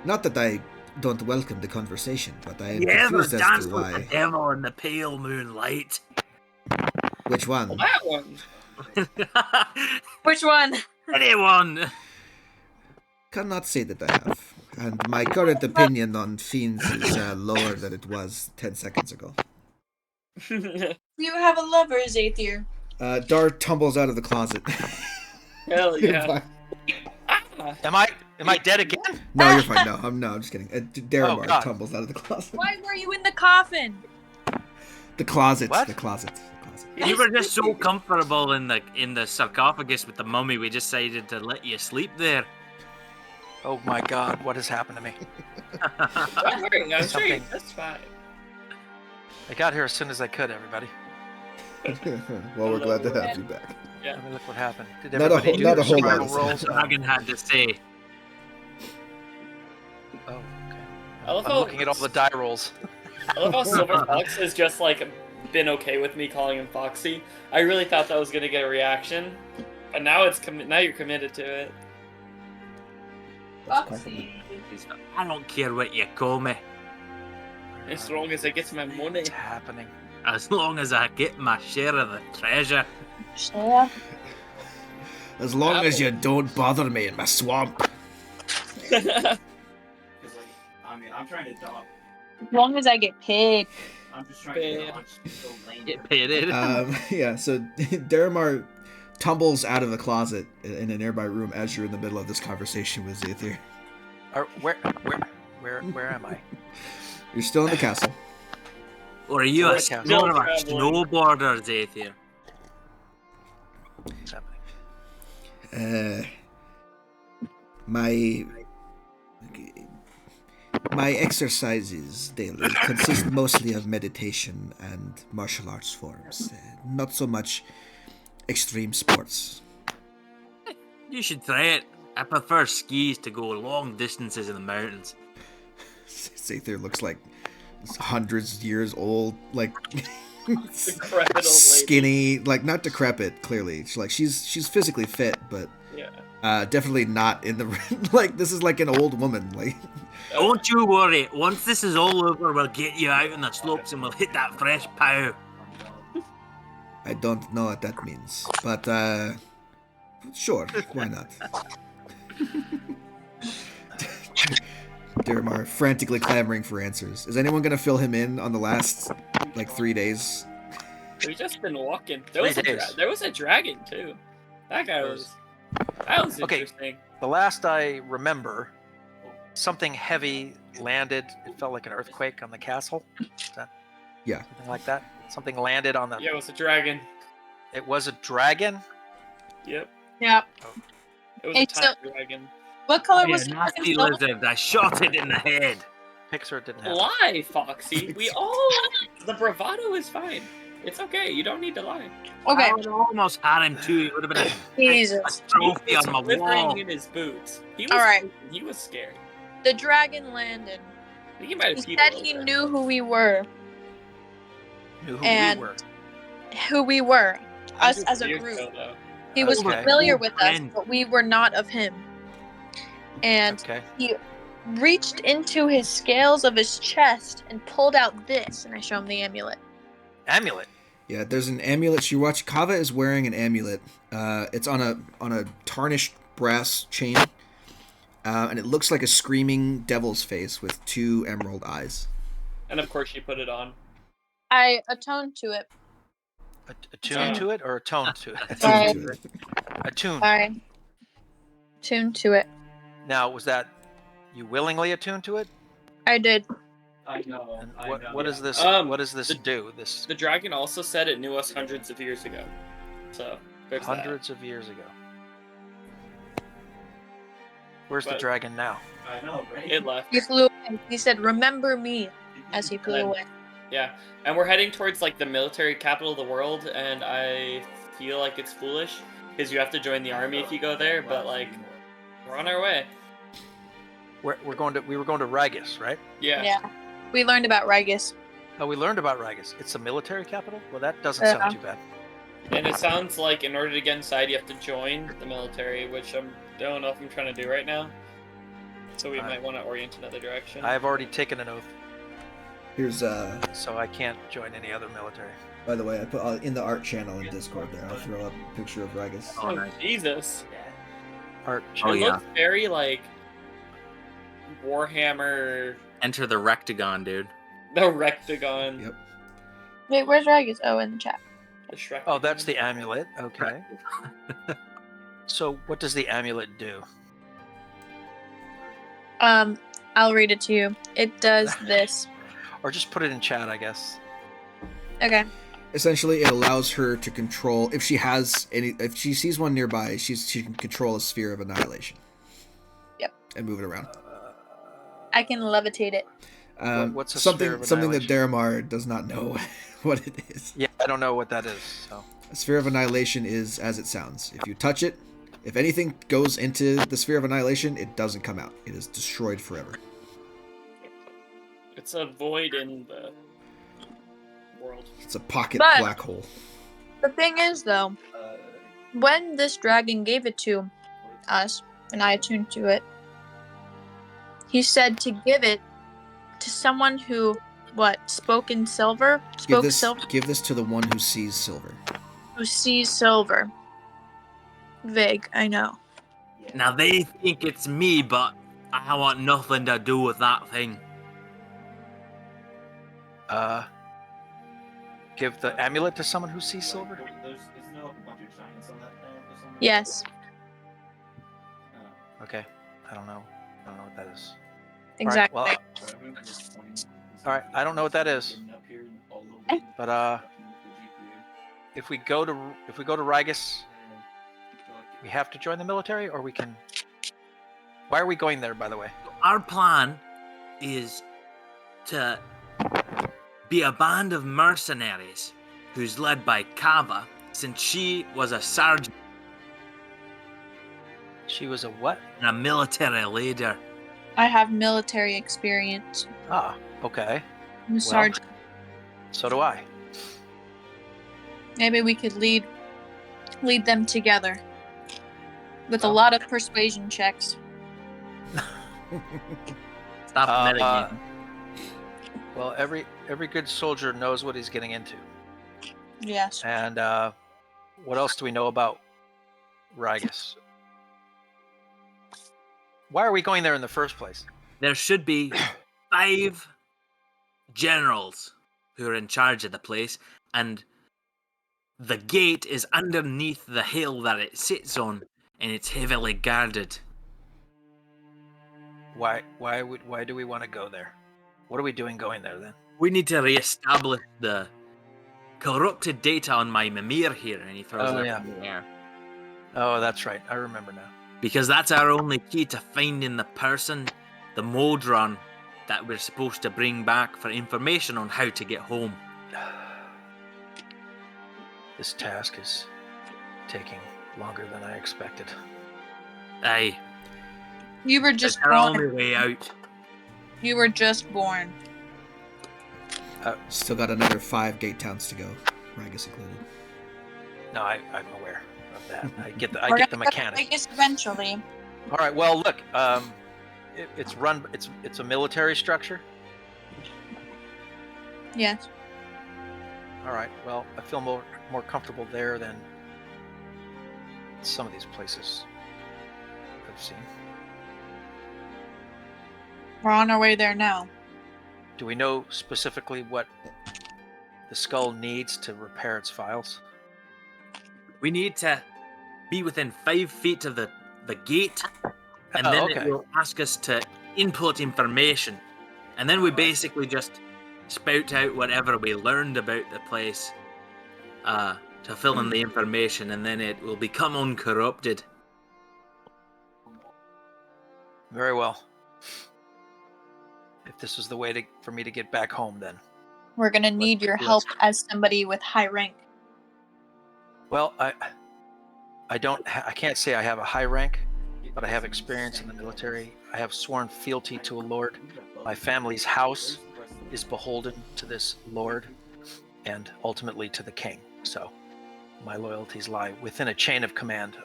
Not that I don't welcome the conversation, but I am You ever confused as danced to with the why. devil in the pale moonlight? Which one? Well, that one. Which one? Anyone? Cannot say that I have. And my current opinion on fiends is lower than it was 10 seconds ago. Do you have a lover, Zathir? Dar tumbles out of the closet. Hell yeah. Ah, Am I dead again? No, you're fine. No, I'm just kidding. Daramar God. tumbles out of the closet. Why were you in the coffin? The closet. What? The closet. You were just so comfortable in the sarcophagus with the mummy, we decided to let you sleep there. Oh my God, what has happened to me? don't worry, I'm sure Something. that's fine. I got here as soon as I could, everybody. Well, we're glad to have you back. Yeah. I mean, look what happened. Did Not a everybody whole- do not their a whole lot survival of rolls? stuff. Dragon had to say. Oh, okay. I love I'm how looking at all the die rolls. I love how Silver Fox has just like been okay with me calling him Foxy. I really thought that was gonna get a reaction, but now now you're committed to it. Foxy. I don't care what you call me, As long as I get my money. What's happening? as long as I get my share of the treasure. Yeah. As long as you don't bother me in my swamp. Because, like, I mean, I'm trying to dodge. As long as I get paid. I'm just trying to Bad. dodge so lame. Get paid. Yeah, so Daramar tumbles out of the closet in a nearby room as you're in the middle of this conversation with Zathir. Where am I? You're still in the castle. Or are you a Still sort of a traveling. snowboarder, Zathir? What's happening? My exercises daily consist mostly of meditation and martial arts forms. Not so much extreme sports. You should try it. I prefer skis to go long distances in the mountains. Zathir looks like hundreds of years old, like Decrepit old lady. skinny, like not decrepit. Clearly, she's physically fit, but Yeah. definitely not in the like. This is like an old woman. Like Don't you worry. Once this is all over, we'll get you out on the slopes and we'll hit that fresh pow. I don't know what that means, but sure, why not? Daramar frantically clamoring for answers. Is anyone gonna fill him in on the last like 3 days? We've just been walking. 3 days. There was a dragon too. That guy was. That was Okay. interesting. The last I remember, something heavy landed. It felt like an earthquake on the castle. Is that Yeah. something like that? Something landed on the. Yeah, it was a dragon. It was a dragon. Yep. Yeah. It was Hey, a tiny dragon. What color Yeah, was the nasty dragon's lizard. I shot it in the head. Pixar didn't have. Lie, Foxy. We all. The bravado is fine. It's okay. You don't need to lie. Okay. I would almost had him too. It would have been a Jesus. trophy He was on my quivering wall. in his boots. He was. All right. He was scared. The dragon landed. I think he might have He peed said a little he bit. knew who we were. Knew who And- we were. Who we were. Us Just as a weird, group. though. He was Okay. familiar with us, Friend. but we were not of him. And Okay. reached into his scales of his chest and pulled out this, and I show him the amulet. Amulet. Yeah, there's an amulet. You watch. Kava is wearing an amulet. It's on a tarnished brass chain, and it looks like a screaming devil's face with 2 emerald eyes. And of course, she put it on. I atone to it. Attune to it or atone to it? Sorry. Attune. Sorry. Tune to it. Now, was that you willingly attuned to it? I did. I know. And I what know. what does this what does this do? This The dragon also said it knew us hundreds of years ago. So there's hundreds of years ago. Where's the But- dragon now? I know, that. right? It left. He flew away. He said, "Remember me," as he flew And then- away. Yeah, and we're heading towards like the military capital of the world, and I feel like it's foolish because you have to join the army if you go there. But like, we're on our way. We were going to Rigus, right? Yeah. We learned about Rigus. Oh, we learned about Rigus. It's a military capital? Well, that doesn't Yeah. sound too bad. And it sounds like in order to get inside, you have to join the military, which I don't know if I'm trying to do right now. So we might want to orient another direction. I have already taken an oath, Here's so I can't join any other military. by the way, I put in the art channel in Discord there. I'll throw up a picture of Rigus. Oh, nice. Jesus. Art. Oh, It yeah. looks very like Warhammer, Enter the Rectagon, dude. the Rectagon, Yep. Wait, where's Rigus? Oh, in the chat. the Shrek. Oh, that's the amulet. Okay. So, what does the amulet do? I'll read it to you. It does this. Or just put it in chat, I guess. Okay. Essentially, it allows her to control if she sees one nearby, she can control a sphere of annihilation. Yep. And move it around. I can levitate it. What's a something sphere of something that annihilation? Daramar does not know what it is. Yeah, I don't know what that is. So, A sphere of annihilation is as it sounds. If you touch it, if anything goes into the sphere of annihilation, it doesn't come out. It is destroyed forever. It's a void in the world. It's a pocket But- black hole. The thing is, though, when this dragon gave it to us, and I attuned to it, he said to give it to someone who, spoke in silver? Spoke silver? Give this to the one who sees silver. Who sees silver. Vague, I know. Now they think it's me, but I want nothing to do with that thing. give the amulet to someone who sees silver? Isn't there like a bunch of giants on that for some reason? Yes, Okay. I don't know what that is. exactly. All right, All right, I don't know what that is. But if we go to Rigus, we have to join the military, or we can. Why are we going there, by the way? Our plan is to be a band of mercenaries who's led by Kava, since she was a sergeant She was a what? and a military leader. I have military experience. Ah, okay. I'm a sergeant. So do I. Maybe we could lead them together with a Oh. lot of persuasion checks. Stop metagaming. Well, every good soldier knows what he's getting into. Yes. And what else do we know about Rigus? Why are we going there in the first place? There should be 5 generals who are in charge of the place, and the gate is underneath the hill that it sits on, and it's heavily guarded. Why do we want to go there? What are we doing going there then? We need to re-establish the corrupted data on my Mimir here, and he throws Oh, it yeah. up in the air. Oh, that's right. I remember now. Because that's our only key to finding the person, the Modron, that we're supposed to bring back for information on how to get home. This task is taking longer than I expected. Aye, You were it's just our only born. way out. You were just born. Still got another 5 gate towns to go, Rigus included. No, I'm aware of that. I get the We're I get the gonna go to mechanics. Vegas eventually. All right. Well, look. it's run. It's a military structure. Yes. All right. Well, I feel more comfortable there than some of these places I've seen. We're on our way there now. Do we know specifically what the skull needs to repair its files? We need to be within 5 feet of the gate, and then okay. it will ask us to input information, and then we basically just spout out whatever we learned about the place to fill in the information, and then it will become uncorrupted. Very well. If this is the way for me to get back home, then. We're gonna need your help as somebody with high rank. Well, I can't say I have a high rank, but I have experience in the military. I have sworn fealty to a lord. My family's house is beholden to this lord, and ultimately to the king. So, my loyalties lie within a chain of command.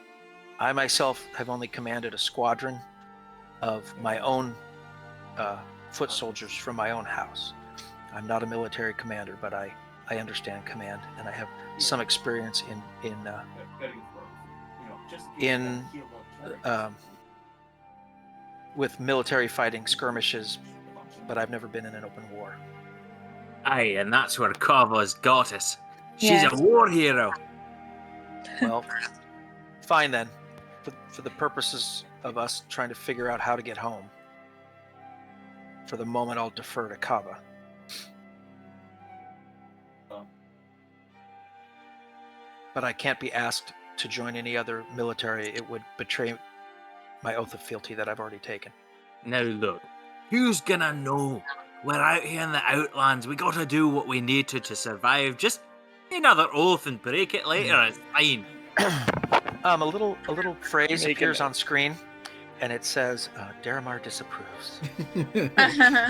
I myself have only commanded a squadron of my own foot soldiers from my own house. I'm not a military commander, but I understand command, and I have some experience with military fighting skirmishes, but I've never been in an open war. Aye, and that's where Kava's got us. She's Yes. a war hero. Well, fine then. For the purposes of us trying to figure out how to get home, for the moment I'll defer to Kava. But I can't be asked to join any other military. It would betray my oath of fealty that I've already taken. Now look, who's gonna know? We're out here in the Outlands. We gotta do what we need to survive. Just another oath and break it later. It's fine. A little phrase Make appears it- on screen, and it says, Daramar disapproves.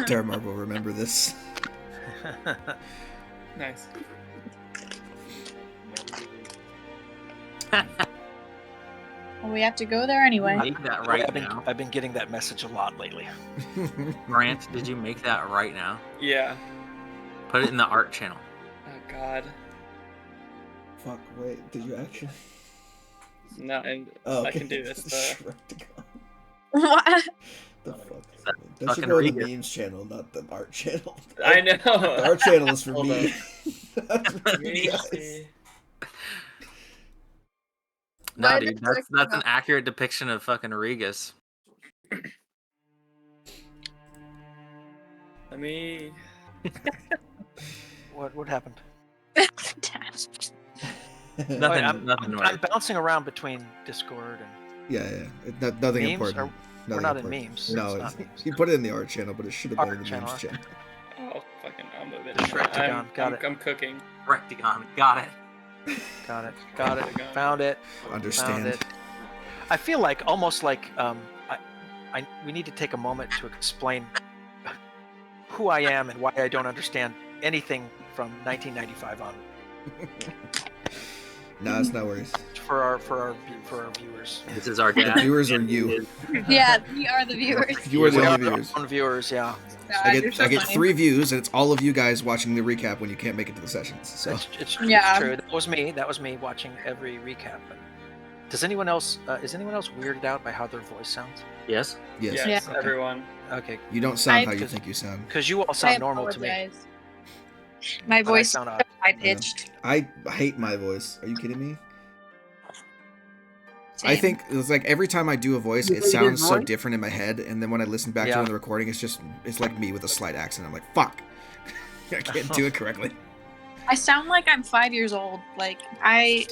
Daramar will remember this. Nice. Well, we have to go there anyway. Make that right now. I've been getting that message a lot lately. Grant, did you make that right now? Yeah. Put it in the art channel. Oh God. Fuck, wait, did you actually? No, and Oh, I can do this. What? The fuck? That That should fucking go to the Rigus. memes channel, not the art channel. I know. The art channel is for Hold me. on. That's for Let you me guys. see. No, Why dude, did that's an accurate depiction of fucking Rigus. Let me. What happened? Nothing, nothing. I'm bouncing around between Discord and Yeah. Nothing memes. important. We're Nothing not in important. memes. No, It's not memes. you put it in the art channel, but it should have been Art in the channel, memes okay. channel. Oh, fucking, I'll move it. Rectagon, got it. I'm cooking. Rectagon, got it. Got it. Rectagon. Found it. Understand. Found it. I feel like almost like we need to take a moment to explain who I am and why I don't understand anything from 1995 on No, it's no worries. for our viewers. This is our The dad. viewers are you. Yeah, we are the viewers. You are the We only our viewers. own viewers, yeah. I You're get so I get funny. 3 views, and it's all of you guys watching the recap when you can't make it to the sessions. So It's Yeah. true. That was me watching every recap. But does anyone else is anyone else weirded out by how their voice sounds? Yes. yes, Yes, Yeah. everyone. Okay, you don't sound how you Because- think you sound. because you all I sound normal to me. apologize. My but I voice is sound odd. high pitched. I hate my voice. Are you kidding me? I think it's like every time I do a voice, You it hate his sounds so voice? different in my head, and then when I listen back to it Yeah. on the recording, it's like me with a slight accent. I'm like, fuck, I can't do it correctly. I sound like I'm 5 years old. Like I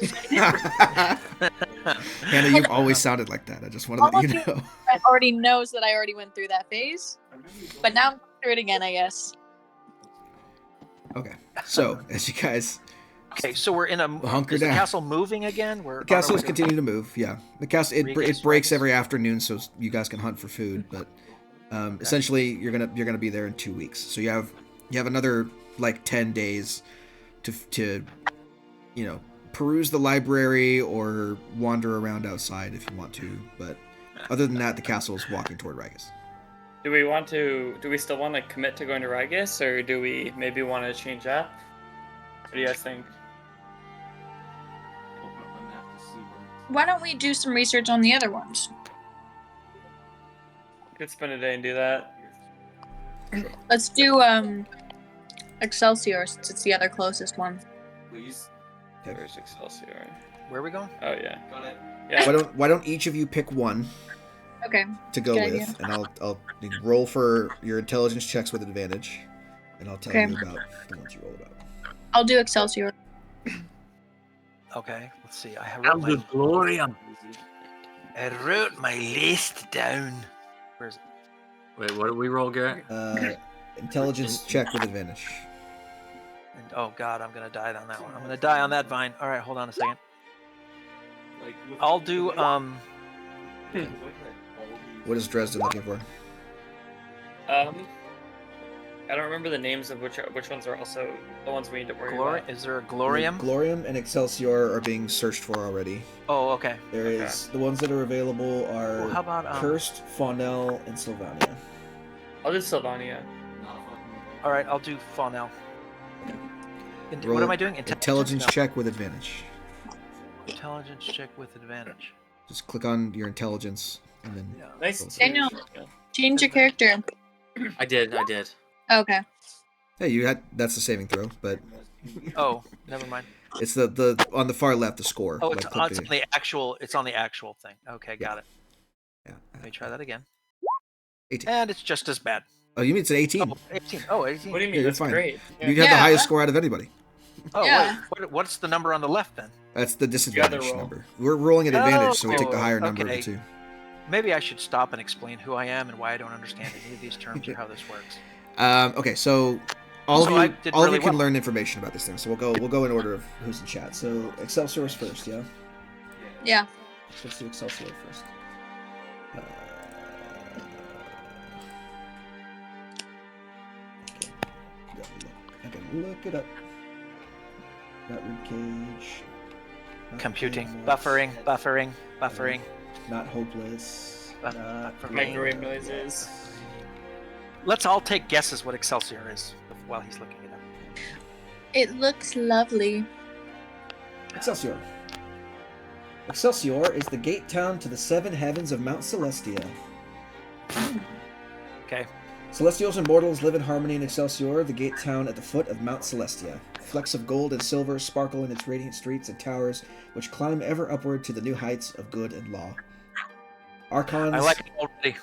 Hannah, you've always sounded like that. I just want to let you know. already knows that I already went through that phase. But now I'm going through it again, I guess. Okay, so as you guys, Okay, so we're in a Hunker is the down. castle moving again? We're the castle on is our way to- continuing to move. Yeah, the castle it Rigus, breaks Rigus. every afternoon, so you guys can hunt for food. But essentially, you're gonna be there in 2 weeks. So you have another like 10 days to peruse the library or wander around outside if you want to. But other than that, the castle is walking toward Rigus. Do we still want to commit to going to Rigus, or do we maybe want to change up? What do you guys think? Open up a map to see where. Why don't we do some research on the other ones? Could spend a day and do that. Let's do Excelsior since it's the other closest one. Please. Where's Excelsior? Where are we going? Oh yeah. Got it. Yeah. Why don't each of you pick one Okay. to go Good with, idea. and I'll roll for your intelligence checks with advantage, and I'll tell Okay. you about the ones you roll about. I'll do Excelsior. Okay, let's see. I Glorium. wrote my list down. Where is it? Wait, what did we roll, Garrett? Intelligence check with advantage. And, oh God, I'm gonna die on that one. I'm gonna die on that vine. All right, hold on a second. Like, with- I'll do What is Dresden looking for? I don't remember the names of which ones are also the ones we need to worry Glory. about. Is there a Glorium? Glorium and Excelsior are being searched for already. Oh, okay. There is the ones that are available are Well, how about Cursed, Faunel, and Sylvania. I'll do Sylvania. All right, I'll do Faunel. Roll What am I doing? Intelligence No. check with advantage. Intelligence check with advantage. Just click on your intelligence and then. Yeah. Nice. Roll. Daniel, change your character. I did. Okay. Hey, you had that's the saving throw, but Oh, never mind. it's the on the far left the score. Oh, Like, it's click on the- the actual. It's on the actual thing. Okay, got it. yeah. Let me try that again. 18. And it's just as bad. Oh, you mean it's an 18? Oh, 18. Oh, 18. What do you Yeah, mean? you're That's fine. great. You had the Yeah. highest score out of anybody. Oh, Yeah. wait. What's the number on the left then? That's the disadvantage roll. number. We're rolling at advantage, so we take the Oh, higher number of the okay. two. Maybe I should stop and explain who I am and why I don't understand any of these terms or how this works. Okay, so all So of I you, did all of really you can well. learn information about this thing. So we'll go in order of who's in chat. So Excelsior's first, yeah. Yeah. Let's do Excelsior first. I can look it up. Not ribcage. not Computing. Animals, Buffering. Not hopeless. Buff- Not buffering. Microwave noises. Let's all take guesses what Excelsior is while he's looking it up. It looks lovely. Excelsior. Excelsior is the gate town to the seven heavens of Mount Celestia. Okay. Celestials and mortals live in harmony in Excelsior, the gate town at the foot of Mount Celestia. Flecks of gold and silver sparkle in its radiant streets and towers, which climb ever upward to the new heights of good and law. Archons, I like it already.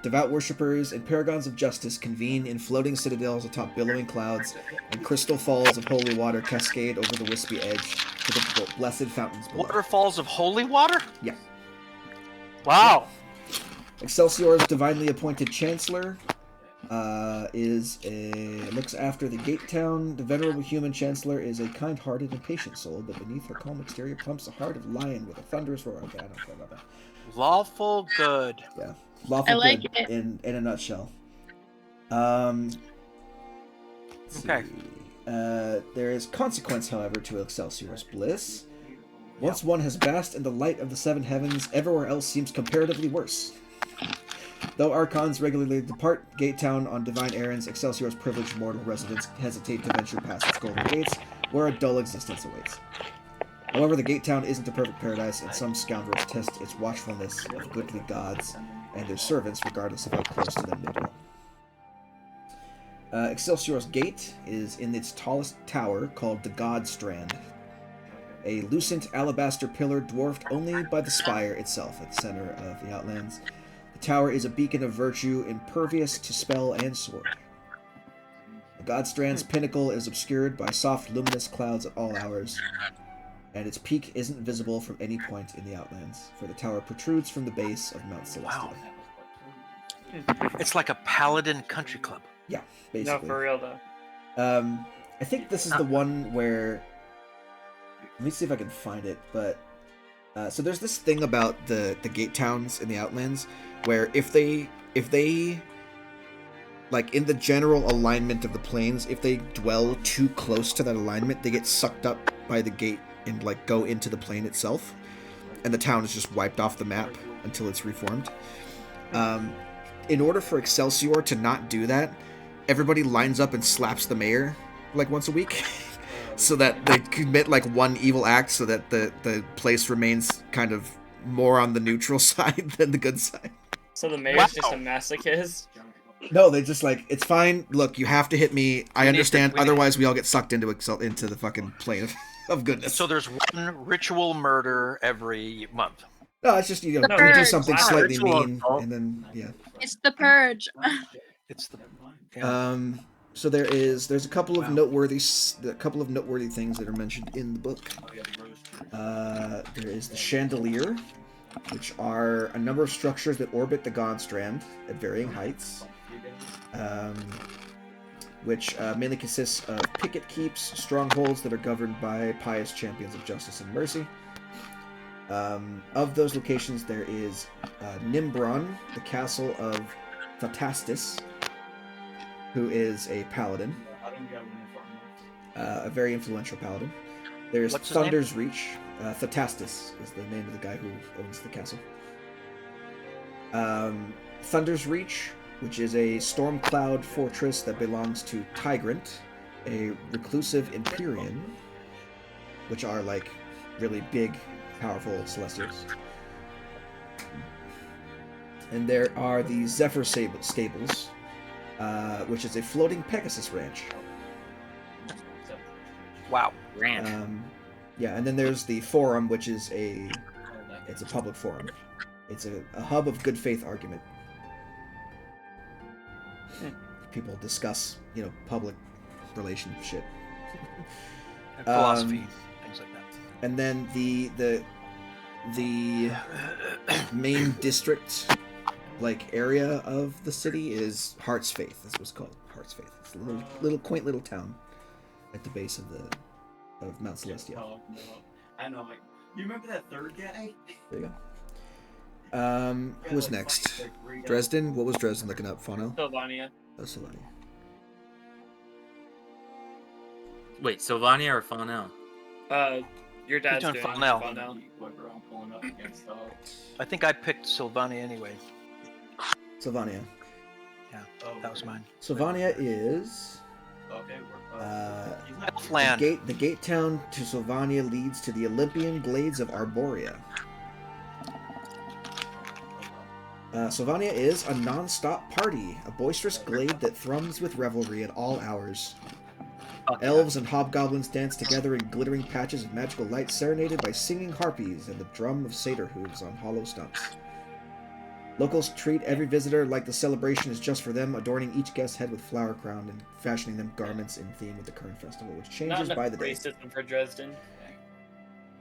devout worshippers, and paragons of justice convene in floating citadels atop billowing clouds, and crystal falls of holy water cascade over the wispy edge to the blessed fountains below. Waterfalls of holy water? Yeah. Wow. Excelsior's divinely appointed chancellor looks after the gate town. The venerable human chancellor is a kind-hearted and patient soul, but beneath her calm exterior pumps a heart of lion with a thunderous roar. Okay, I don't care about that. Lawful good. Yeah, lawful I like good it. in a nutshell. Okay. There is consequence, however, to Excelsior's bliss. Once one has basked in the light of the seven heavens, everywhere else seems comparatively worse. Though Archons regularly depart Gate Town on divine errands, Excelsior's privileged mortal residents hesitate to venture past its golden gates, where a dull existence awaits. However, the Gate Town isn't a perfect paradise, and some scoundrels test its watchfulness of goodly gods and their servants, regardless of how close to them they dwell. Excelsior's Gate is in its tallest tower, called the God Strand, a lucent alabaster pillar dwarfed only by the spire itself at the center of the Outlands. The tower is a beacon of virtue, impervious to spell and sword. The God Strand's pinnacle is obscured by soft, luminous clouds at all hours, and its peak isn't visible from any point in the Outlands, for the tower protrudes from the base of Mount Celestia. Wow. It's like a paladin country club. Yeah, No, basically. for real though. I think this is the one where... Let me see if I can find it, but... so there's this thing about the gate towns in the Outlands, where if they... Like, in the general alignment of the planes, if they dwell too close to that alignment, they get sucked up by the gate and, like, go into the plane itself. And the town is just wiped off the map until it's reformed. in order for Excelsior to not do that, everybody lines up and slaps the mayor like once a week, so that they commit like one evil act, so that the place remains kind of more on the neutral side than the good side. So the mayor's just a masochist? No, they just like, it's fine. Look, you have to hit me. I understand. we need- Otherwise, we all get sucked into the fucking plane of goodness. So there's one ritual murder every month. No, it's just, you know, The you do purge. something Wow. slightly Ritual mean, assault. and then yeah. It's the purge. It's the yeah. So there's a couple of noteworthy things that are mentioned in the book. There is the chandelier, which are a number of structures that orbit the God Strand at varying heights, which mainly consists of picket keeps, strongholds that are governed by pious champions of justice and mercy. Of those locations, there is Nimbron, the castle of Phatastus, who is a paladin, a very influential paladin. There's What's his name? Thunder's Reach. Phatastus is the name of the guy who owns the castle. Thunder's Reach, which is a storm cloud fortress that belongs to Tigrant, a reclusive Empyrean, which are like really big, powerful Celestials. And there are the Zephyr Stables, which is a floating Pegasus ranch. Wow. Ranch. Yeah, and then there's the Forum, which is it's a public forum. It's a hub of good faith argument. People discuss, you know, public relation shit. And philosophy, things like that. And then the main district, like, area of the city is Heart's Faith. That's what's called, Heart's Faith. It's a little quaint little town at the base of Mount Celestia. I know, like, you remember that third guy? There you go. Who was next? Dresden? What was Dresden looking up? Fauno? Sylvania. Oh, Sylvania. Wait, Sylvania or Faunel? Your dad's doing doing Faunel. I think I picked Sylvania anyway. Sylvania. Yeah, that was mine. Sylvania is Land. the gate town to Sylvania leads to the Olympian Glades of Arborea. Sylvania is a non-stop party, a boisterous glade that thrums with revelry at all hours. Elves and hobgoblins dance together in glittering patches of magical light, serenaded by singing harpies and the drum of satyr hooves on hollow stumps. Locals treat every visitor like the celebration is just for them, adorning each guest's head with flower crown and fashioning them garments in theme with the current festival, which changes Not by enough the day. racism for Dresden.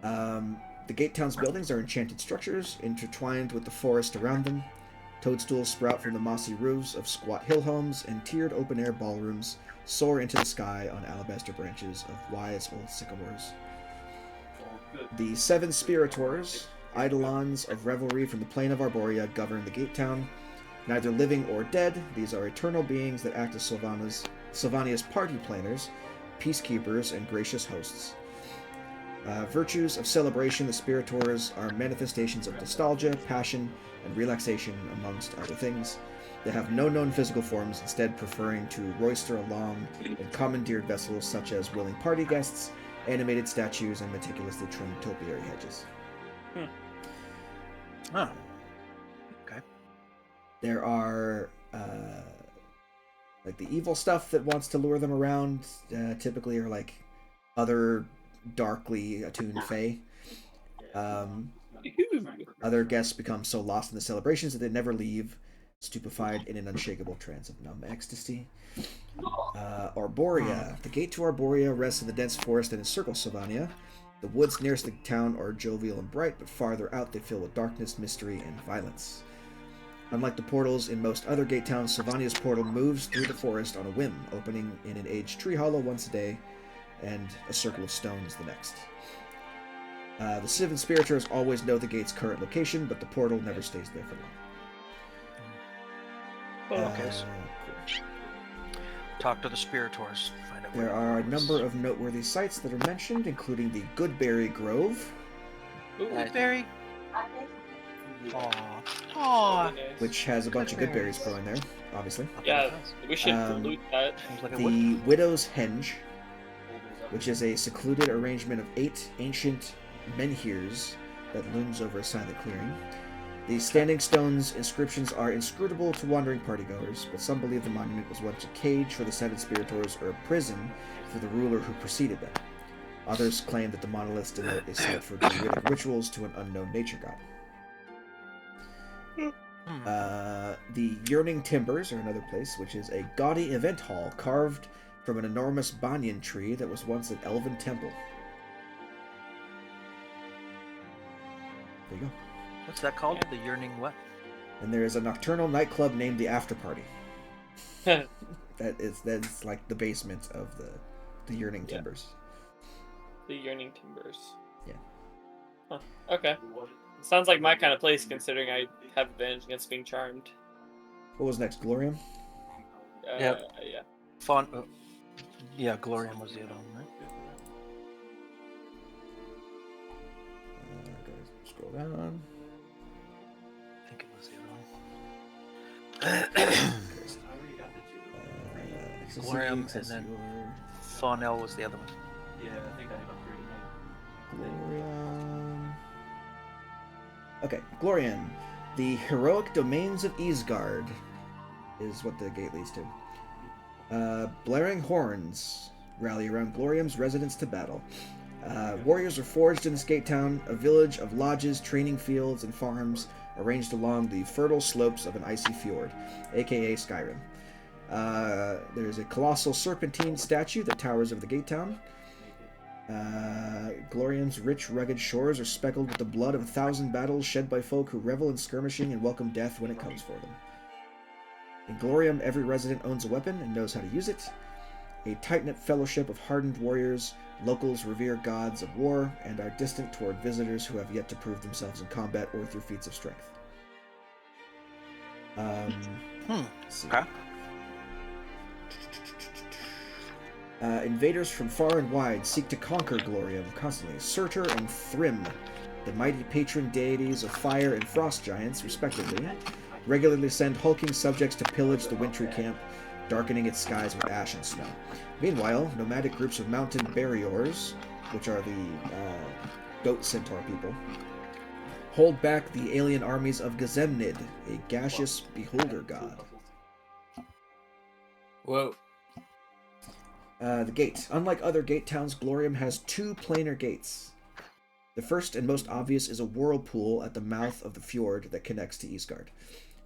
The gate town's buildings are enchanted structures, intertwined with the forest around them. Toadstools sprout from the mossy roofs of squat hill homes, and tiered open-air ballrooms soar into the sky on alabaster branches of wise old sycamores. The 7 spiritors, eidolons of revelry from the plain of Arborea, govern the gate town. Neither living or dead, these are eternal beings that act as Sylvania's party planners, peacekeepers, and gracious hosts. Virtues of celebration, the spiritors are manifestations of nostalgia, passion, and relaxation, amongst other things. They have no known physical forms, instead preferring to roister along in commandeered vessels such as willing party guests, animated statues, and meticulously trimmed topiary hedges. Oh. Okay. There are like the evil stuff that wants to lure them around, typically are like other darkly attuned fae. Other guests become so lost in the celebrations that they never leave, stupefied in an unshakable trance of numb ecstasy. Arborea. The gate to Arborea rests in the dense forest that encircles Sylvania. The woods nearest the town are jovial and bright, but farther out they fill with darkness, mystery, and violence. Unlike the portals in most other gate towns, Sylvania's portal moves through the forest on a whim, opening in an aged tree hollow once a day, and a circle of stones the next. The 7 spiritors always know the gate's current location, but the portal never stays there for long. Okay. Cool. Talk to the spiritors. Find out There where are a it is. number of noteworthy sites that are mentioned, including the Goodberry Grove, Berry. Aw. Aw. Really nice. which has a bunch of good Berries. berries growing there, obviously. Yeah, we should Um, loot that. Seems like it would. The Widow's Henge, which is a secluded arrangement of 8 ancient menhirs that looms over a silent clearing. The standing stone's inscriptions are inscrutable to wandering partygoers, but some believe the monument was once a cage for the 7 spiritors or a prison for the ruler who preceded them. Others claim that the monoliths denote a site for druidic rituals to an unknown nature god. The Yearning Timbers are another place, which is a gaudy event hall carved from an enormous banyan tree that was once an elven temple. There you go. What's that called? The Yearning what? And there is a nocturnal nightclub named the After Party. That's like the basement of the Yearning Timbers. The Yearning Timbers. Yeah. Huh. Okay. Sounds like my kind of place, considering I have advantage against being charmed. What was next? Glorium? Yep. Yeah. Yeah, Glorium was the other one, right? Gotta scroll down. I think it was the other one. Glorium, and then Faunel was the other one. Yeah, I think I upgraded my. Glorium. Okay, Glorian. The heroic domains of Isgard is what the gate leads to. Blaring horns rally around Glorium's residents to battle. Warriors are forged in this gate town, a village of lodges, training fields, and farms arranged along the fertile slopes of an icy fjord, aka Skyrim. There's a colossal serpentine statue that towers over the gate town. Glorium's rich, rugged shores are speckled with the blood of 1,000 battles shed by folk who revel in skirmishing and welcome death when it comes for them. In Glorium, every resident owns a weapon and knows how to use it. A tight-knit fellowship of hardened warriors, locals revere gods of war and are distant toward visitors who have yet to prove themselves in combat or through feats of strength. Let's see. Okay. Invaders from far and wide seek to conquer Glorium constantly. Surtur and Thrym, the mighty patron deities of fire and frost giants, respectively, regularly send hulking subjects to pillage the wintry camp, darkening its skies with ash and snow. Meanwhile, nomadic groups of mountain barriors, which are the goat centaur people, hold back the alien armies of Gazemnid, a gaseous beholder god. Whoa. The gate. Unlike other gate towns, Glorium has 2 planar gates. The first and most obvious is a whirlpool at the mouth of the fjord that connects to Isgard.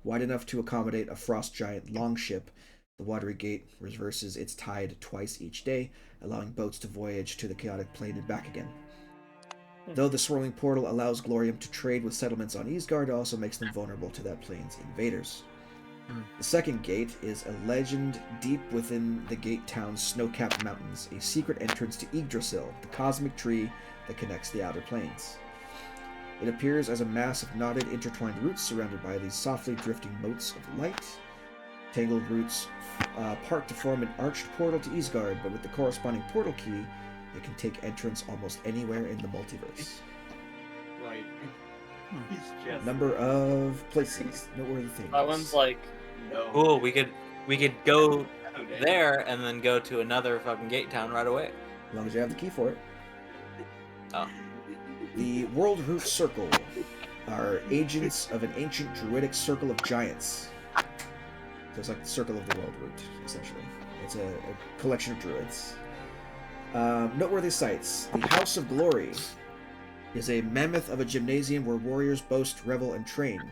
Wide enough to accommodate a frost giant longship, the watery gate reverses its tide twice each day, allowing boats to voyage to the chaotic plain and back again. Though the swirling portal allows Glorium to trade with settlements on Isgard, it also makes them vulnerable to that plane's invaders. The second gate is a legend deep within the gate town's snow-capped mountains, a secret entrance to Yggdrasil, the cosmic tree that connects the outer planes. It appears as a mass of knotted, intertwined roots surrounded by these softly drifting motes of light. Tangled roots part to form an arched portal to Isgard, but with the corresponding portal key, it can take entrance almost anywhere in the multiverse. Like, he's just. Number of places, noteworthy things. That one's like, No. Cool. We could go there and then go to another fucking gate town right away. As long as you have the key for it. Oh. The World Root Circle are agents of an ancient druidic circle of giants. So it's like the Circle of the World Root, essentially. It's a collection of druids. Noteworthy sites. The House of Glory is a mammoth of a gymnasium where warriors boast, revel, and train.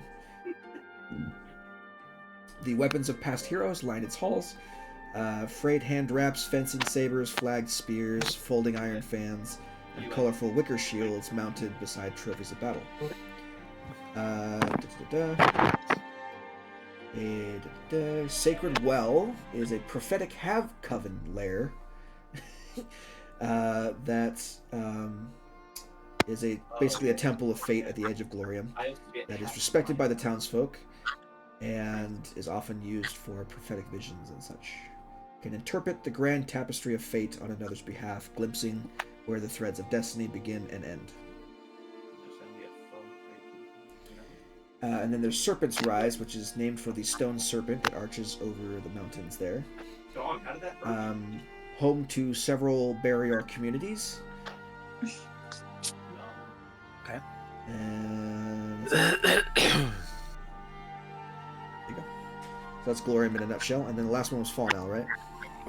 The weapons of past heroes line its halls. Frayed hand wraps, fencing sabers, flagged spears, folding iron fans, and colorful wicker shields mounted beside trophies of battle. Sacred Well is a prophetic have-coven lair that is basically a temple of fate at the edge of Glorium that is respected by the townsfolk and is often used for prophetic visions and such. Can interpret the grand tapestry of fate on another's behalf, glimpsing where the threads of destiny begin and end. And then there's Serpent's Rise, which is named for the stone serpent that arches over the mountains there. Dog, how did that bird Home to several burial communities. Okay. And there you go. So that's Glorium in a nutshell. And then the last one was Faunel, right?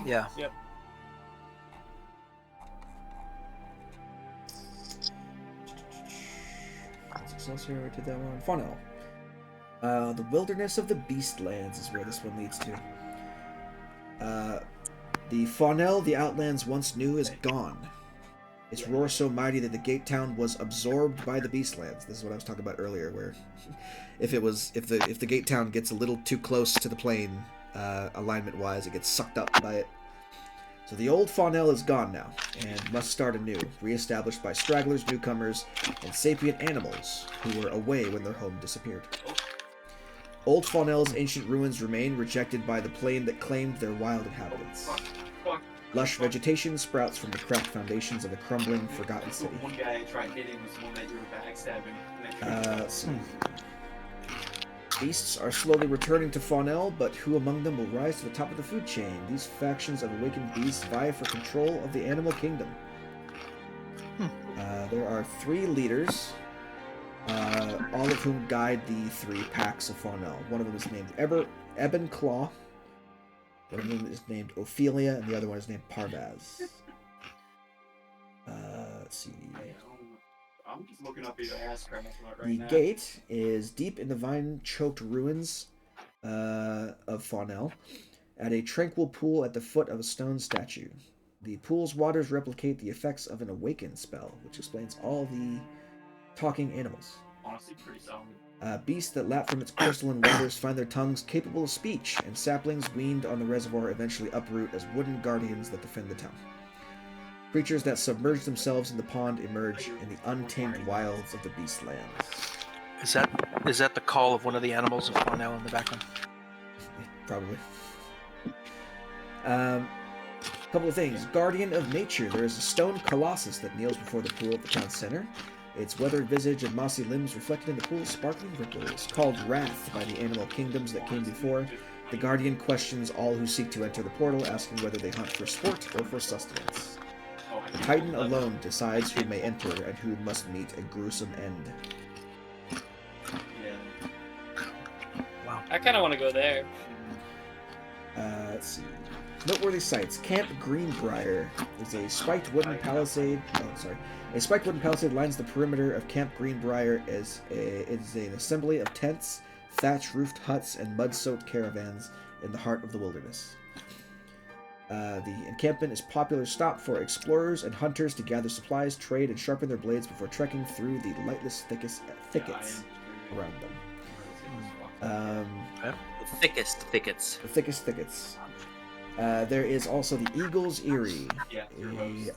Yeah. Yep. Excelsior, I did that one. Faunel. The wilderness of the Beastlands is where this one leads to. The Faunel the Outlands once knew is gone. Its roar so mighty that the gate town was absorbed by the Beastlands. This is what I was talking about earlier, where if the gate town gets a little too close to the plane, alignment wise, it gets sucked up by it. So the old Faunel is gone now, and must start anew, re-established by stragglers, newcomers, and sapient animals who were away when their home disappeared. Old Faunel's ancient ruins remain, rejected by the plane that claimed their wild inhabitants. Lush vegetation sprouts from the cracked foundations of a crumbling, forgotten city. One guy I tried hitting was the one that you were backstabbing. Let's see. Beasts are slowly returning to Faunel, but who among them will rise to the top of the food chain? These factions of awakened beasts vie for control of the animal kingdom. There are 3 leaders, all of whom guide the 3 packs of Faunel. One of them is named Ebon Claw, one of them is named Ophelia, and the other one is named Parvaz. Let's see. I'm just looking up your ass crack right The now. gate is deep in the vine-choked ruins of Faunel, at a tranquil pool at the foot of a stone statue. The pool's waters replicate the effects of an awakened spell, which explains all the talking animals. Honestly, pretty solid. Beasts that lap from its crystalline waters find their tongues capable of speech, and saplings weaned on the reservoir eventually uproot as wooden guardians that defend the town. Creatures that submerge themselves in the pond emerge in the untamed wilds of the Beastlands. Is that the call of one of the animals of Faunel in the background? Probably. Couple of things. Guardian of Nature. There is a stone colossus that kneels before the pool at the town center. Its weathered visage and mossy limbs reflected in the pool's sparkling ripples. Called Wrath by the animal kingdoms that came before, the Guardian questions all who seek to enter the portal, asking whether they hunt for sport or for sustenance. The Titan alone decides who may enter and who must meet a gruesome end. Yeah. Wow. I kind of want to go there. Let's see. Noteworthy sites. Camp Greenbrier is a spiked wooden palisade. A spiked wooden palisade lines the perimeter of Camp Greenbrier. It is an assembly of tents, thatch-roofed huts, and mud-soaked caravans in the heart of the wilderness. The encampment is a popular stop for explorers and hunters to gather supplies, trade, and sharpen their blades before trekking through the lightless thickets around them. The thickest thickets. The thickest thickets. There is also the Eagle's Eyrie,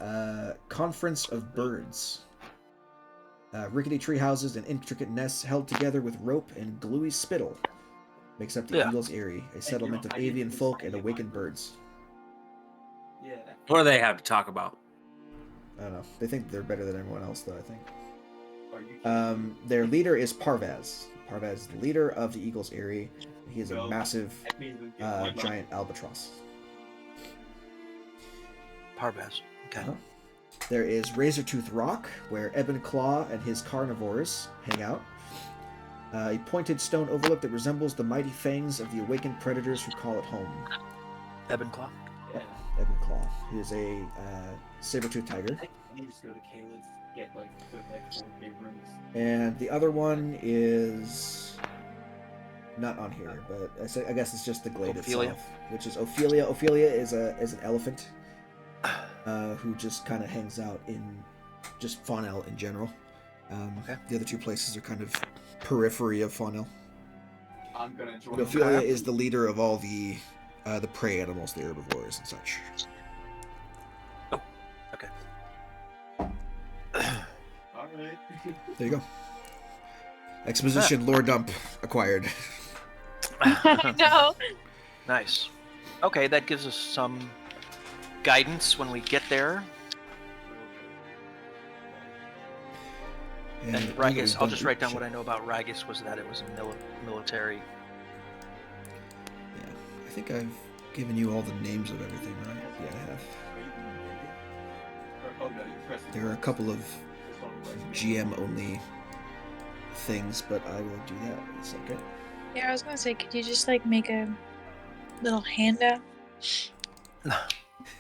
a conference of birds. Rickety tree houses and intricate nests held together with rope and gluey spittle makes up the Eagle's Eyrie, a settlement of avian folk and awakened birds. Yeah. What do they have to talk about? I don't know. They think they're better than everyone else, though, I think. Are you kidding? Their leader is Parvaz. Parvaz is the leader of the Eagle's Eyrie. He is a massive, That means we get one giant albatross. Parvaz. Okay. Uh-huh. There is Razortooth Rock, where Ebon Claw and his carnivores hang out. A pointed stone overlook that resembles the mighty fangs of the awakened predators who call it home. Ebon Claw. Yeah. Ebon Claw. He is a saber-toothed tiger. I need to just go to Caleb's, get like 4 big rooms. And the other one is not on here, but I guess it's just the glade Ophelia. itself, which is Ophelia. Ophelia is an elephant who just kind of hangs out in just Faunel in general. Okay. The other 2 places are kind of periphery of Faunel. I'm gonna join. But Ophelia is the leader of all the prey animals, the herbivores and such. Okay. Alright. There you go. Exposition lore dump acquired. No. Nice. Okay, that gives us some guidance when we get there. And Rigus, I'll just write down what I know about Rigus was that it was a military. Yeah, I think I've given you all the names of everything, right? Yeah, I have. There are a couple of GM-only things, but I will do that in a second. Yeah, I was gonna say, could you just like make a little handout?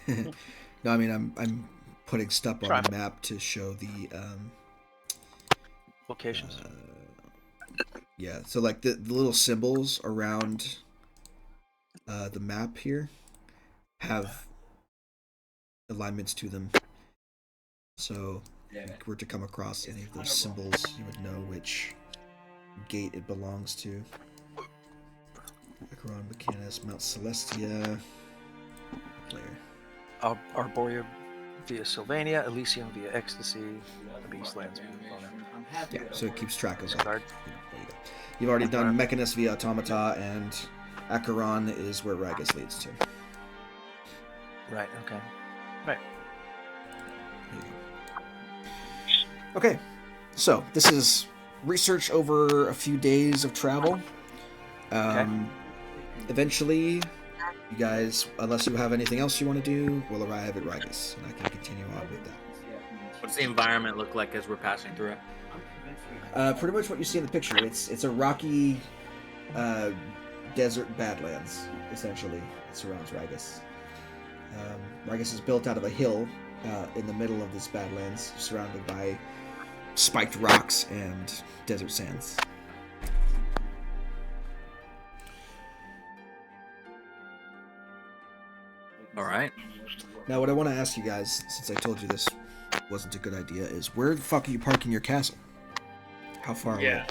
No, I mean I'm putting stuff on the map to show the locations. Yeah, so like the little symbols around the map here have alignments to them. So if you were to come across any of those symbols, you would know which gate it belongs to. Acheron, Mechanus, Mount Celestia, player. Arborea via Sylvania, Elysium via Ecstasy, the Beastlands via Fauna. Yeah, so it keeps track of that. Guard. There you go. You've already done Mechanus via Automata, and Acheron is where Rigus leads to. Right, okay. Right. Okay, so this is research over a few days of travel. Eventually, you guys, unless you have anything else you want to do, will arrive at Rigus, and I can continue on with that. What's the environment look like as we're passing through it? Pretty much what you see in the picture. It's a rocky desert badlands, essentially. It surrounds Rigus. Rigus is built out of a hill in the middle of this badlands, surrounded by spiked rocks and desert sands. All right. Now, what I want to ask you guys, since I told you this wasn't a good idea, is where the fuck are you parking your castle? How far away? Yeah.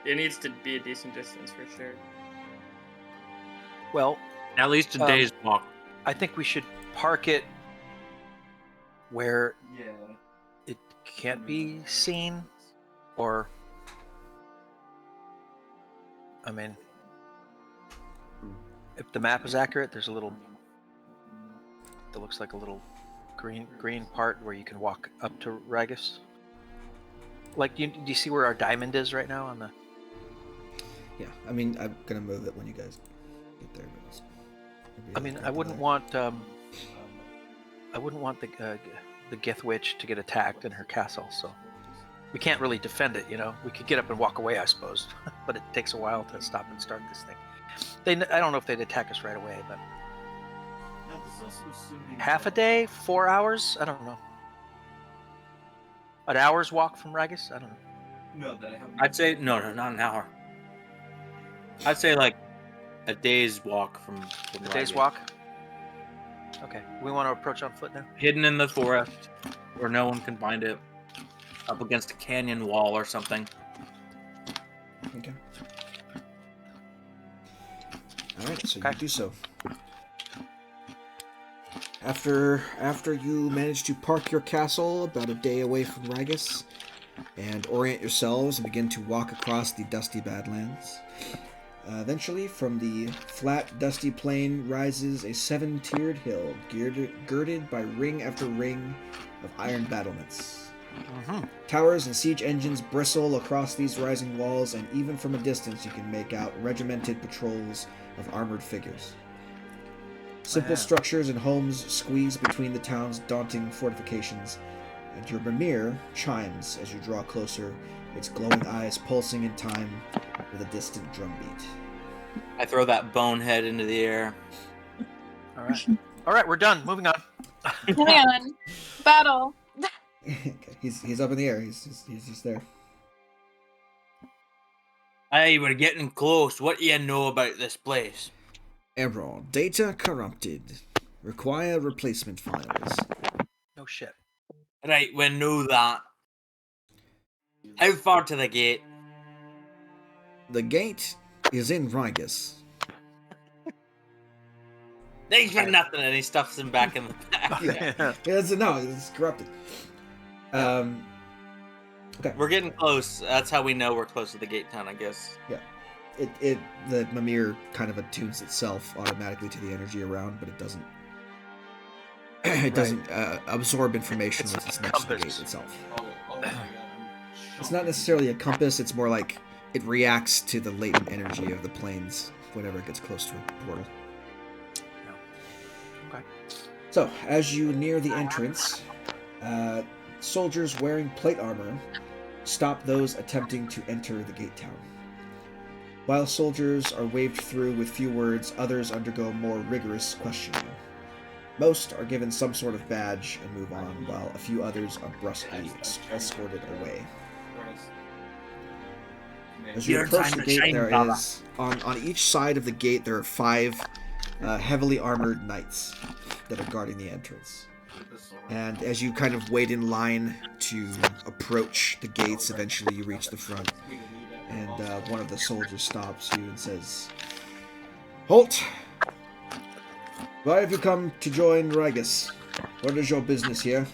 It needs to be a decent distance for sure. Well, at least a day's walk. I think we should park it where it can't be seen, or I mean, if the map is accurate, there's a little that looks like a little green part where you can walk up to Rigus. Like, do you see where our diamond is right now on the? Yeah, I mean, I'm gonna move it when you guys get there. I mean, I wouldn't want the Gith Witch to get attacked in her castle, so we can't really defend it. You know, we could get up and walk away, I suppose, but it takes a while to stop and start this thing. I don't know if they'd attack us right away, but half a day, 4 hours, I don't know. An hour's walk from Rigus, I don't know. I'd say no, not an hour. I'd say like a day's walk from a day's walk. Okay, we want to approach on foot now. Hidden in the forest, where no one can find it, up against a canyon wall or something. Okay. All right, so you do so. After you manage to park your castle about a day away from Rigus, and orient yourselves and begin to walk across the dusty badlands, eventually from the flat, dusty plain rises a 7-tiered hill, girded by ring after ring of iron battlements. Towers and siege engines bristle across these rising walls, and even from a distance you can make out regimented patrols of armored figures. Simple structures and homes squeeze between the town's daunting fortifications, and your Mimir chimes as you draw closer, its glowing eyes pulsing in time with a distant drumbeat. I throw that bonehead into the air. All right, we're done. Moving on. Moving on. Battle. Okay, he's up in the air. He's just there. Hey, we're getting close. What do you know about this place? Error. Data corrupted. Require replacement files. No shit. Right, we know that. How far to the gate? The gate is in Rigus. Thanks for nothing, and he stuffs him back in the back. Yeah, it's corrupted. Okay. We're getting close. That's how we know we're close to the gate town, I guess. Yeah. The Mimir kind of attunes itself automatically to the energy around, but it doesn't. It doesn't absorb information once it's next to the gate itself. It's not necessarily a compass. It's more like it reacts to the latent energy of the planes whenever it gets close to a portal. Okay. So, as you near the entrance, soldiers wearing plate armor stop those attempting to enter the gate town. While soldiers are waved through with few words, others undergo more rigorous questioning. Most are given some sort of badge and move on, while a few others are brusquely escorted away. As you Your approach time the to gate, shine, there brother. is on each side of the gate there are 5 heavily armored knights that are guarding the entrance. And as you kind of wait in line to approach the gates, eventually you reach the front, and one of the soldiers stops you and says, "Halt! Why have you come to join Rigus? What is your business here?"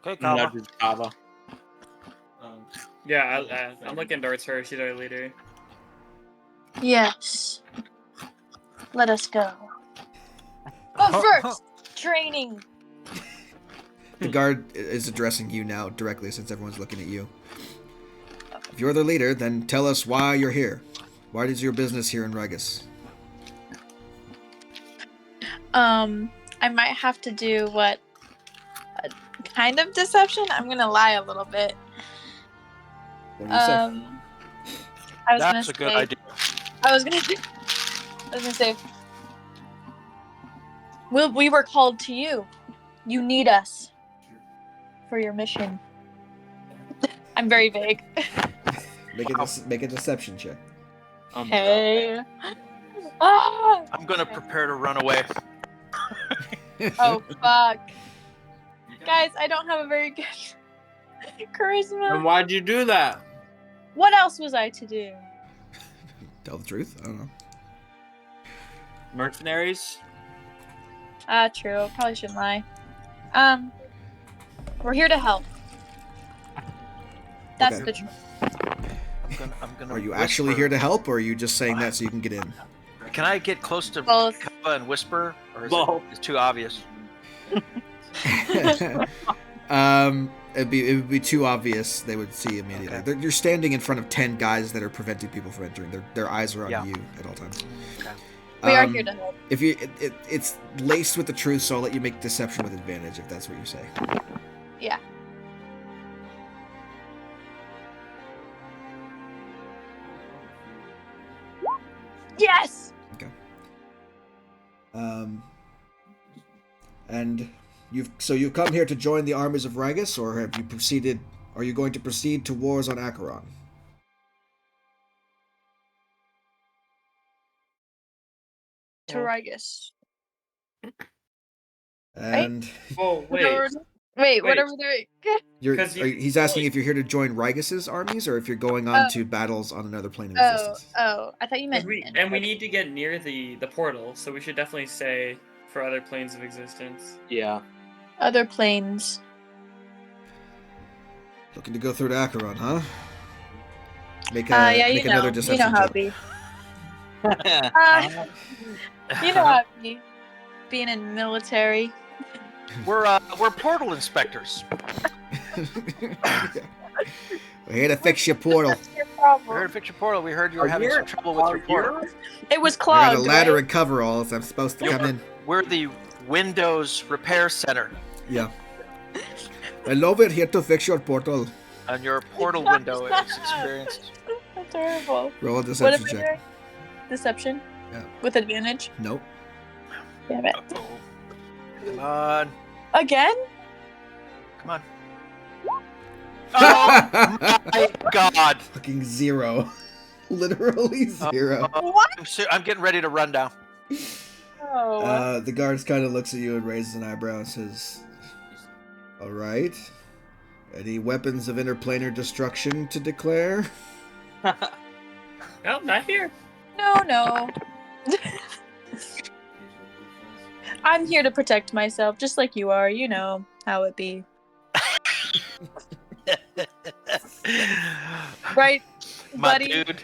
Okay, Kava. Nudges Kava. Yeah, I'm looking towards her. She's our leader. Yes. Let us go. But first, training. The guard is addressing you now directly since everyone's looking at you. If you're the leader, then tell us why you're here. What is your business here in Rigus? I might have to do what kind of deception. I'm gonna lie a little bit. What do you say? I was That's a gonna good say. idea. I was gonna say. We were called to you. You need us for your mission. I'm very vague. Make a deception check. Hey. Ah! I'm gonna prepare to run away. Oh fuck. Guys, I don't have a very good charisma. And why'd you do that? What else was I to do? Tell the truth? I don't know. Mercenaries? True. Probably shouldn't lie. We're here to help. That's Okay. the truth. I'm gonna Are you whisper. actually here to help, or are you just saying that so you can get in? Can I get close to Both. Kava and whisper, or is Both. it's too obvious? It would be too obvious. They would see immediately. Okay. You're standing in front of 10 guys that are preventing people from entering. Their eyes are on Yeah. you at all times. Okay. We are here to help. If you, it's laced with the truth, so I'll let you make deception with advantage if that's what you say. Yeah. Yes. And you've come here to join the armies of Rigus, or have you proceeded? Are you going to proceed to wars on Acheron? To Rigus. And Oh wait. Wait, what are we doing? 'Cause he's asking if you're here to join Rigus's armies, or if you're going on to battles on another plane of existence. I thought you meant. We need to get near the portal, so we should definitely say for other planes of existence. Yeah. Other planes. Looking to go through to Acheron, huh? Make Yeah, make another you deception know how check. it be. You know how it be. Being in military. We're portal inspectors. We're here to fix your portal. That's your We're here to problem. fix your portal. We heard you were having some trouble with your portal. It was I got clogged. a ladder right? and coveralls. I'm supposed to come in. We're the Windows Repair Center, Yeah. Hello, we're here to fix your portal. and your portal window is experienced. That's terrible. Roll a What deception am I check. doing? Deception? Yeah. With advantage? Nope. Damn it. Come on, Again? come on. Oh my God! Fucking 0. Literally 0. What? I'm getting ready to run down. Oh. The guard kind of looks at you and raises an eyebrow and says, "All right. Any weapons of interplanar destruction to declare?" No, not here. No. I'm here to protect myself, just like you are. You know how it be. Right, My buddy? dude.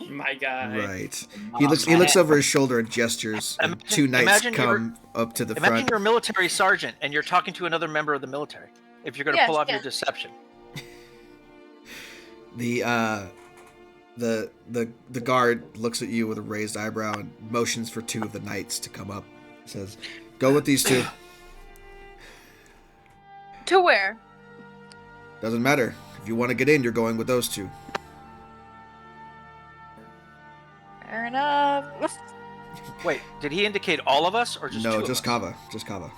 My guy. Right. He looks over his shoulder and gestures, and two knights come up to the Imagine front. you're a military sergeant and you're talking to another member of the military. If you're going to pull off your deception. The guard looks at you with a raised eyebrow and motions for two of the knights to come up. Says, "Go with these two." To where? Doesn't matter. If you want to get in, you're going with those two. Fair enough. Wait, did he indicate all of us or just two No, of just us? Kava. Just Kava.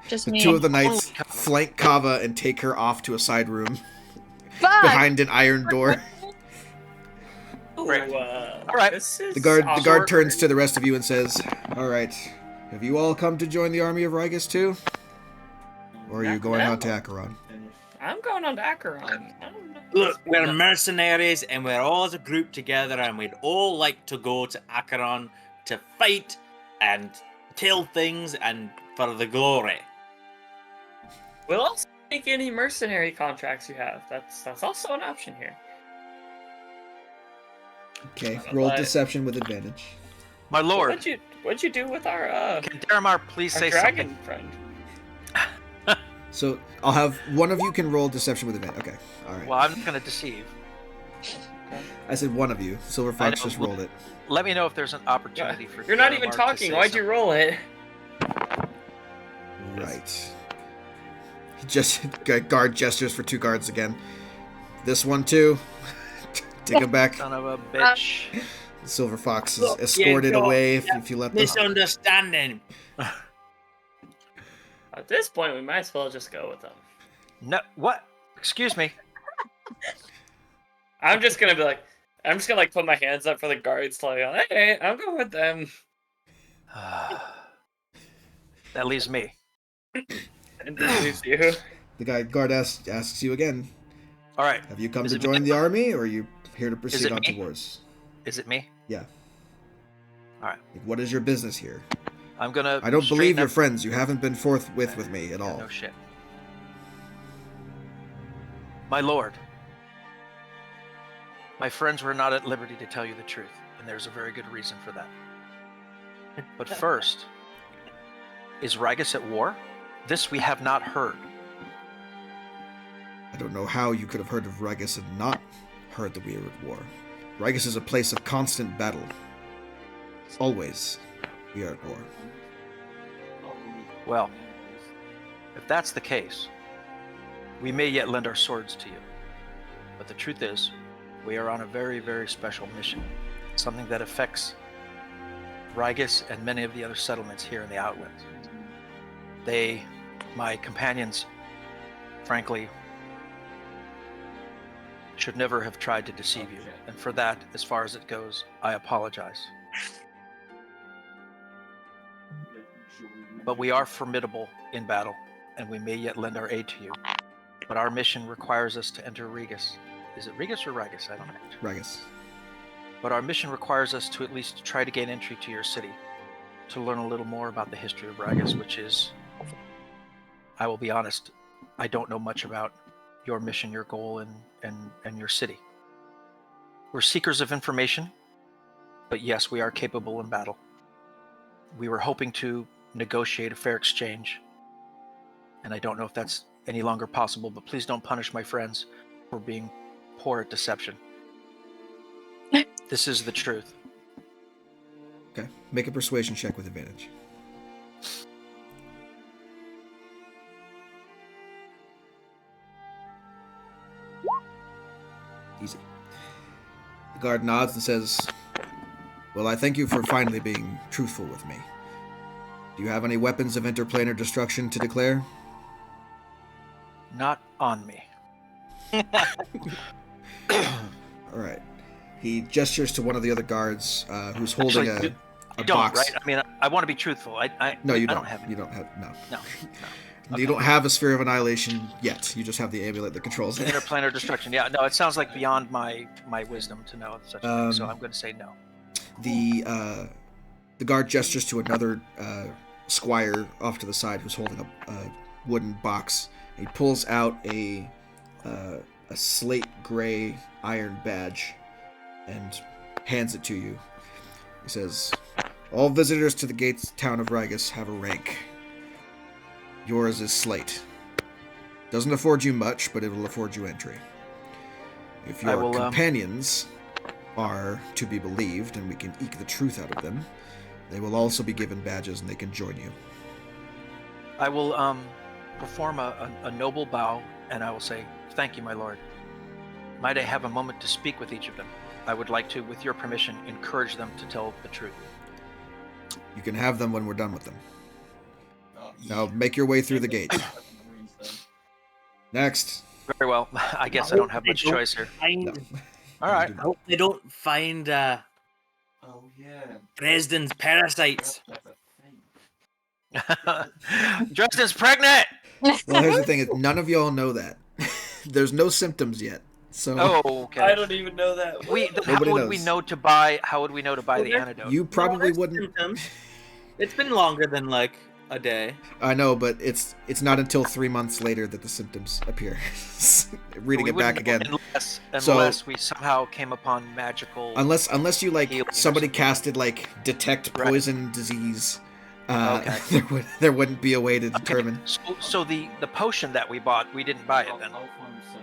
Just The me. two of the knights flank Kava and take her off to a side room Fuck! behind an iron door. Right. All right. The guard turns to the rest of you and says, "All right, have you all come to join the army of Rigus too? Or are you going out to Acheron?" I'm going on to Acheron. I don't know. Look, we're mercenaries and we're all as a group together and we'd all like to go to Acheron to fight and kill things and for the glory. We'll also take any mercenary contracts you have. That's also an option here. Okay, roll deception with advantage. My lord. What'd you do with our Can Daramar please our say dragon something? friend? So I'll have one of you can roll deception with advantage. Okay, all right. Well, I'm not going to deceive. I said one of you. Silver Fox just rolled it. Let me know if there's an opportunity for You're not even Daramar to talking. say Why'd you roll it? Right. Guard gestures for two guards again. This one too. Take him back. Son of a bitch. Silver Fox is escorted away if you let them. Misunderstanding. At this point, we might as well just go with them. No, what? Excuse me. I'm just gonna put my hands up for the guards to like, hey, I'm going with them. That leaves me. And this leaves you. The guard asks you again. All right. Have you come Is to it join me? the army, or are you here to proceed it on to me? wars? Is it me? Yeah. All right. What is your business here? I'm gonna. I don't believe straighten you're up- friends. You haven't been forthwith with me at all. No shit. My lord. My friends were not at liberty to tell you the truth, and there's a very good reason for that. But first, is Rigus at war? This we have not heard. I don't know how you could have heard of Rigus and not heard that we are at war. Rigus is a place of constant battle. Always, we are at war. Well, if that's the case, we may yet lend our swords to you. But the truth is, we are on a very, very special mission. Something that affects Rigus and many of the other settlements here in the Outlands. My companions, frankly, should never have tried to deceive you. And for that, as far as it goes, I apologize. But we are formidable in battle, and we may yet lend our aid to you. But our mission requires us to enter Rigus. Is it Rigus or Rigus? I don't know. Rigus. But our mission requires us to at least try to gain entry to your city, to learn a little more about the history of Rigus, which is, I will be honest, I don't know much about your mission, your goal, and your city. We're seekers of information, but yes, we are capable in battle. We were hoping to negotiate a fair exchange, and I don't know if that's any longer possible, but please don't punish my friends for being poor at deception. This is the truth. Okay. Make a persuasion check with advantage. Easy. The guard nods and says, "Well, I thank you for finally being truthful with me. Do you have any weapons of interplanar destruction to declare?" Not on me. All right. He gestures to one of the other guards who's holding Actually, a don't, box. right? I mean, I want to be truthful. No, you I don't. have. You don't have no. No. You don't have a sphere of annihilation yet. You just have the amulet that controls it. Interplanar destruction. Yeah, no, it sounds like beyond my wisdom to know such a thing. So I'm going to say no. The guard gestures to another squire off to the side who's holding a wooden box. He pulls out a slate gray iron badge and hands it to you. He says, "All visitors to the gates town of Rigus have a rank. Yours is Slate. Doesn't afford you much, but it will afford you entry. If your companions are to be believed, and we can eke the truth out of them, they will also be given badges and they can join you." I will perform a noble bow, and I will say, "Thank you, my lord. Might I have a moment to speak with each of them? I would like to, with your permission, encourage them to tell the truth." You can have them when we're done with them. Now make your way through the gate. Next. Very well. I guess I don't have much choice here. No. All right. I hope they don't find Oh yeah. Dresden's parasites. Dresden's pregnant! Well, here's the thing: is none of y'all know that. There's no symptoms yet. So Oh, okay. I don't even know that. How would we know to buy the antidote? you probably there's wouldn't. symptoms. It's been longer than like a day. I know, but it's not until 3 months later that the symptoms appear. Reading We it back wouldn't again. know unless we somehow came upon magical. Unless you like healing or somebody something. casted like detect Right. poison disease, Okay. there wouldn't be a way to determine. So the potion that we bought, we didn't buy it then.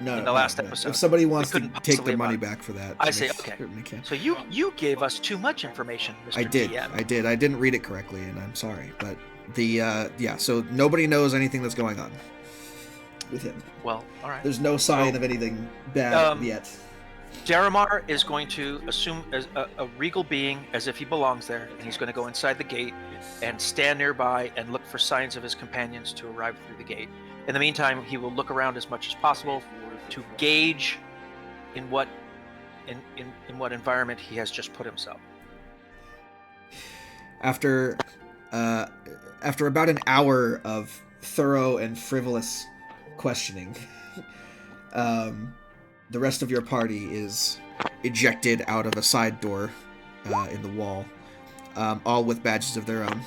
No, in the last episode. If somebody wants We to couldn't take possibly the money buy it. back for that, I they say, okay. certainly can. So you gave us too much information, Mr. I did. DM. I did. I didn't read it correctly, and I'm sorry. But yeah. So nobody knows anything that's going on with him. Well, all right. There's no sign of anything bad yet. Daramar is going to assume as a regal being as if he belongs there, and he's going to go inside the gate and stand nearby and look for signs of his companions to arrive through the gate. In the meantime, he will look around as much as possible to gauge in what environment he has just put himself. After about an hour of thorough and frivolous questioning, the rest of your party is ejected out of a side door in the wall, all with badges of their own,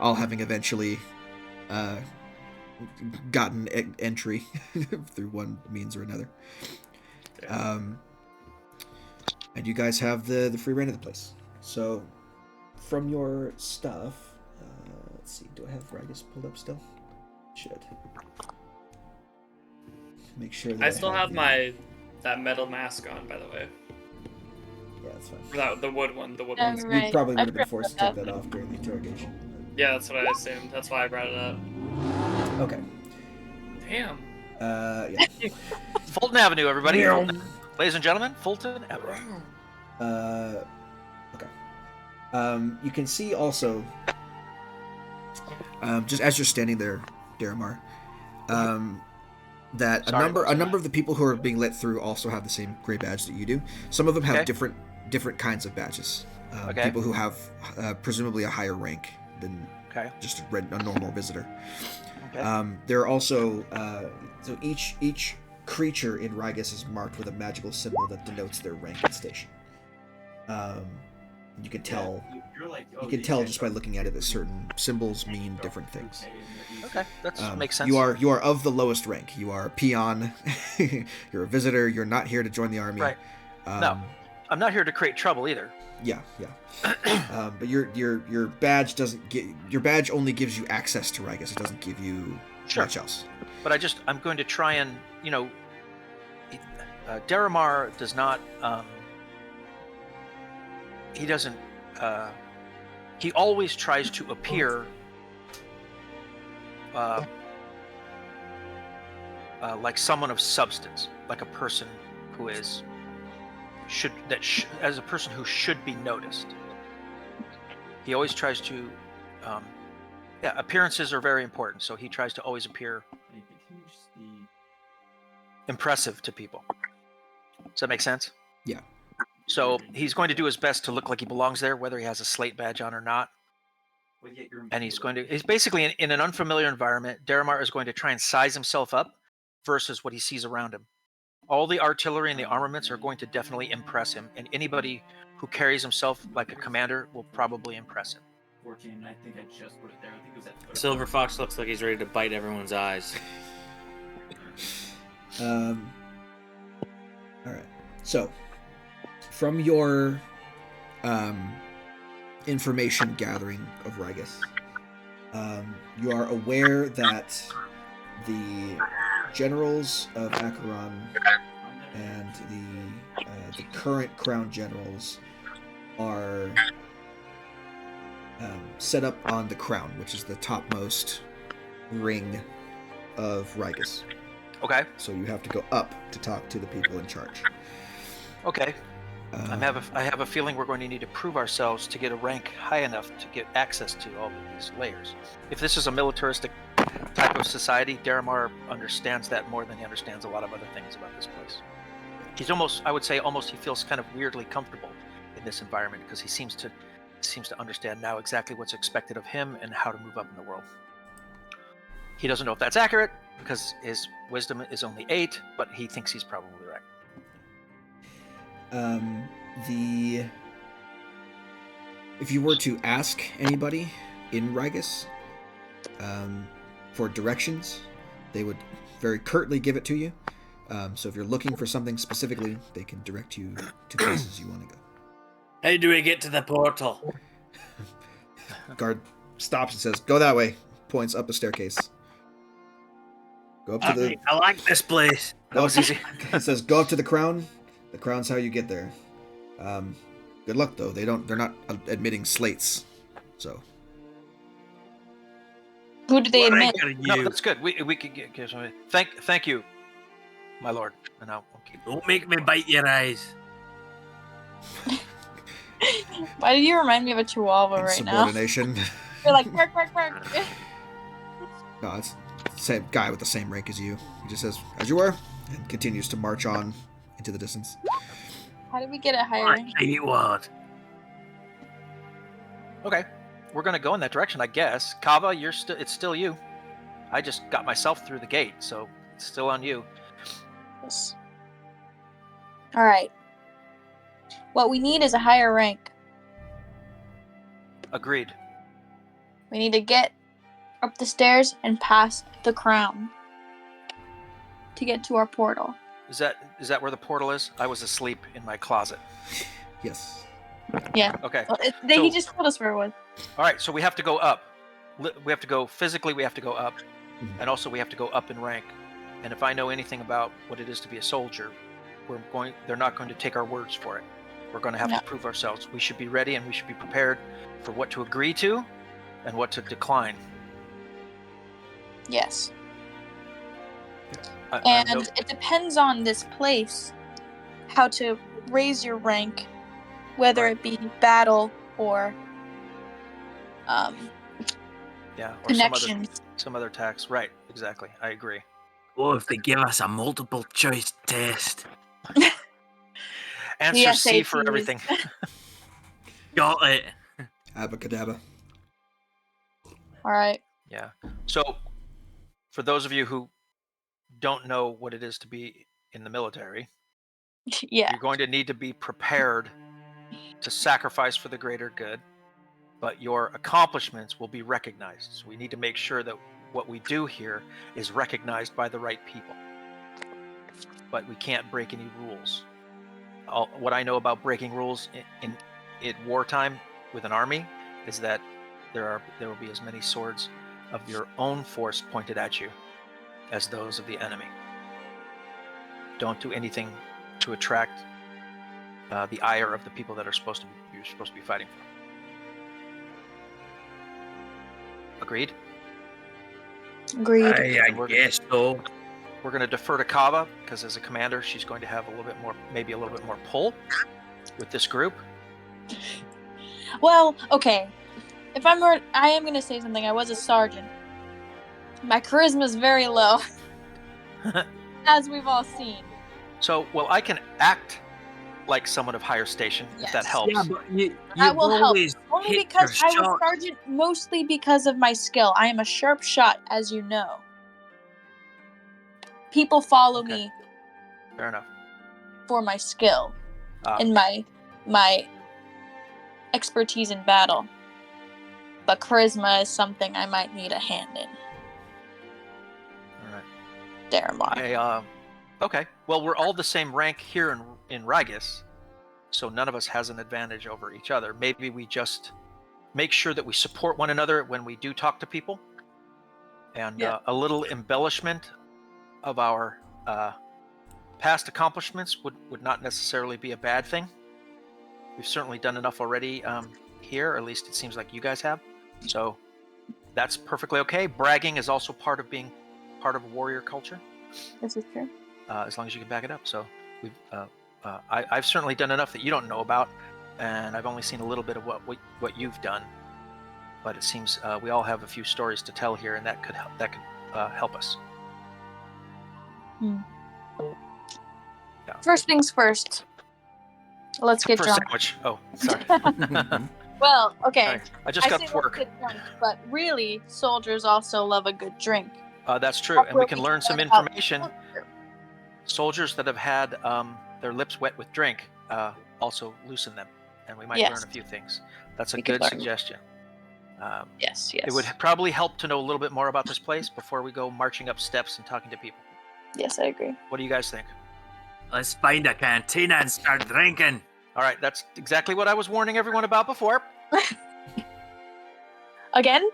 all having eventually gotten entry through one means or another. And you guys have the free reign of the place. So, from your stuff, let's see, do I have Rigus pulled up still? Should. Make sure that I still have the- that metal mask on, by the way. Yeah, that's fine. Or that, the wood one. The wood Yeah, one. right. You probably would have I been forced to forgot take that off during the interrogation. Yeah, that's what I assumed. That's why I brought it up. Okay. Damn. Yeah. Fulton Avenue, everybody. Ladies and gentlemen, Fulton Avenue. Okay. You can see also, just as you're standing there, Daramar, that Sorry, a number of the people who are being let through also have the same gray badge that you do. Some of them have Okay. different kinds of badges. Okay. People who have presumably a higher rank than Okay. just a normal visitor. Okay. There are also so each creature in Rigus is marked with a magical symbol that denotes their rank and station. You can tell. You can tell just by looking at it that certain symbols mean different things. Okay, that makes sense. You are of the lowest rank. You are a peon. You're a visitor. You're not here to join the army. Right. No, I'm not here to create trouble either. Yeah. But your badge doesn't get. Your badge only gives you access to Rigus. It doesn't give you much else. But I'm going to try and, Daramar does not, he doesn't, he always tries to appear like someone of substance, like a person who is, as a person who should be noticed. He always tries to, appearances are very important, so he tries to always appear impressive to people. Does that make sense? Yeah. So he's going to do his best to look like he belongs there, whether he has a slate badge on or not. And he's basically in an unfamiliar environment. Daramar is going to try and size himself up versus what he sees around him. All the artillery and the armaments are going to definitely impress him, and anybody who carries himself like a commander will probably impress him. 14, I think I just put it there. I think it was at 13. Silver Fox looks like he's ready to bite everyone's eyes. All right. So, from your information gathering of Rigus, you are aware that the generals of Acheron and the current crown generals are set up on the crown, which is the topmost ring of Rigus. Okay. So you have to go up to talk to the people in charge. Okay. I have a feeling we're going to need to prove ourselves to get a rank high enough to get access to all of these layers. If this is a militaristic type of society, Daramar understands that more than he understands a lot of other things about this place. He's almost, I would say, he feels kind of weirdly comfortable in this environment because he seems to understand now exactly what's expected of him and how to move up in the world. He doesn't know if that's accurate because his wisdom is only 8, but he thinks he's probably right. If you were to ask anybody in Rigus for directions, they would very curtly give it to you. So if you're looking for something specifically, they can direct you to places you want to go. How do we get to the portal? Guard stops and says, "Go that way." Points up the staircase. Go up to the. I like this place. That was easy. It says, "Go up to the crown. The crown's how you get there." Good luck, though. They're not admitting slates, so. Who do they admit? No, that's good. We could get somebody. Thank you, my lord. And I'll keep. Don't make me bite your eyes. Why do you remind me of a chihuahua right now? Subordination. You're like, bark, bark, bark. No, it's the same guy with the same rank as you. He just says, "As you were," and continues to march on into the distance. How did we get it higher rank? What? Okay, we're gonna go in that direction, I guess. Kava, it's still you. I just got myself through the gate, so it's still on you. Yes. All right. What we need is a higher rank. Agreed. We need to get up the stairs and past the crown to get to our portal. Is that where the portal is? I was asleep in my closet. Yes. Yeah. Okay. Well, he just told us where it was. All right, so we have to go up. We have to go physically. We have to go up, Mhm. and also we have to go up in rank. And if I know anything about what it is to be a soldier, they're not going to take our words for it. We're going to have to prove ourselves. We should be ready and we should be prepared for what to agree to and what to decline. Yes. I know- And it depends on this place how to raise your rank, whether it be battle or yeah, or connections. some other tax. Right, exactly. I agree. Or if they give us a multiple choice test. Answer C for SATs. everything. Got it. Abacadabra. All right. Yeah. So, for those of you who don't know what it is to be in the military, Yeah. you're going to need to be prepared to sacrifice for the greater good, but your accomplishments will be recognized. So we need to make sure that what we do here is recognized by the right people. But we can't break any rules. What I know about breaking rules in wartime with an army is that there will be as many swords of your own force pointed at you as those of the enemy. Don't do anything to attract the ire of the people that you're supposed to be fighting for. Agreed? Agreed. I guess so. We're going to defer to Kava because as a commander, she's going to have maybe a little bit more pull with this group. Well, okay. I am going to say something. I was a sergeant. My charisma is very low, as we've all seen. So, I can act like someone of higher station if that Yes. helps. Yeah, but That will help. always Only hit because your I was shot. sergeant, mostly because of my skill. I am a sharp shot, as you know. People follow Okay. me Fair enough. for my skill Ah. and my expertise in battle. But charisma is something I might need a hand in. All right. Daramar. Okay. Well, we're all the same rank here in Rigus, so none of us has an advantage over each other. Maybe we just make sure that we support one another when we do talk to people, and a little embellishment of our past accomplishments would not necessarily be a bad thing. We've certainly done enough already here, or at least it seems like you guys have. So that's perfectly okay. Bragging is also part of being part of a warrior culture. This is true. As long as you can back it up. So we've, I've certainly done enough that you don't know about, and I've only seen a little bit of what you've done. But it seems we all have a few stories to tell here, and that could help us. First things first. Let's get First drunk. sandwich. Oh, sorry. Well, okay. Sorry. I just got say to work. let's get drunk, but really, soldiers also love a good drink. That's true, That's and we where can we learn some learn about information. culture. Soldiers that have had their lips wet with drink also loosen them, and we might learn Yes. a few things. That's a We could good learn. suggestion. Yes. It would probably help to know a little bit more about this place before we go marching up steps and talking to people. Yes, I agree. What do you guys think? Let's find a cantina and start drinking. All right, that's exactly what I was warning everyone about before. Again,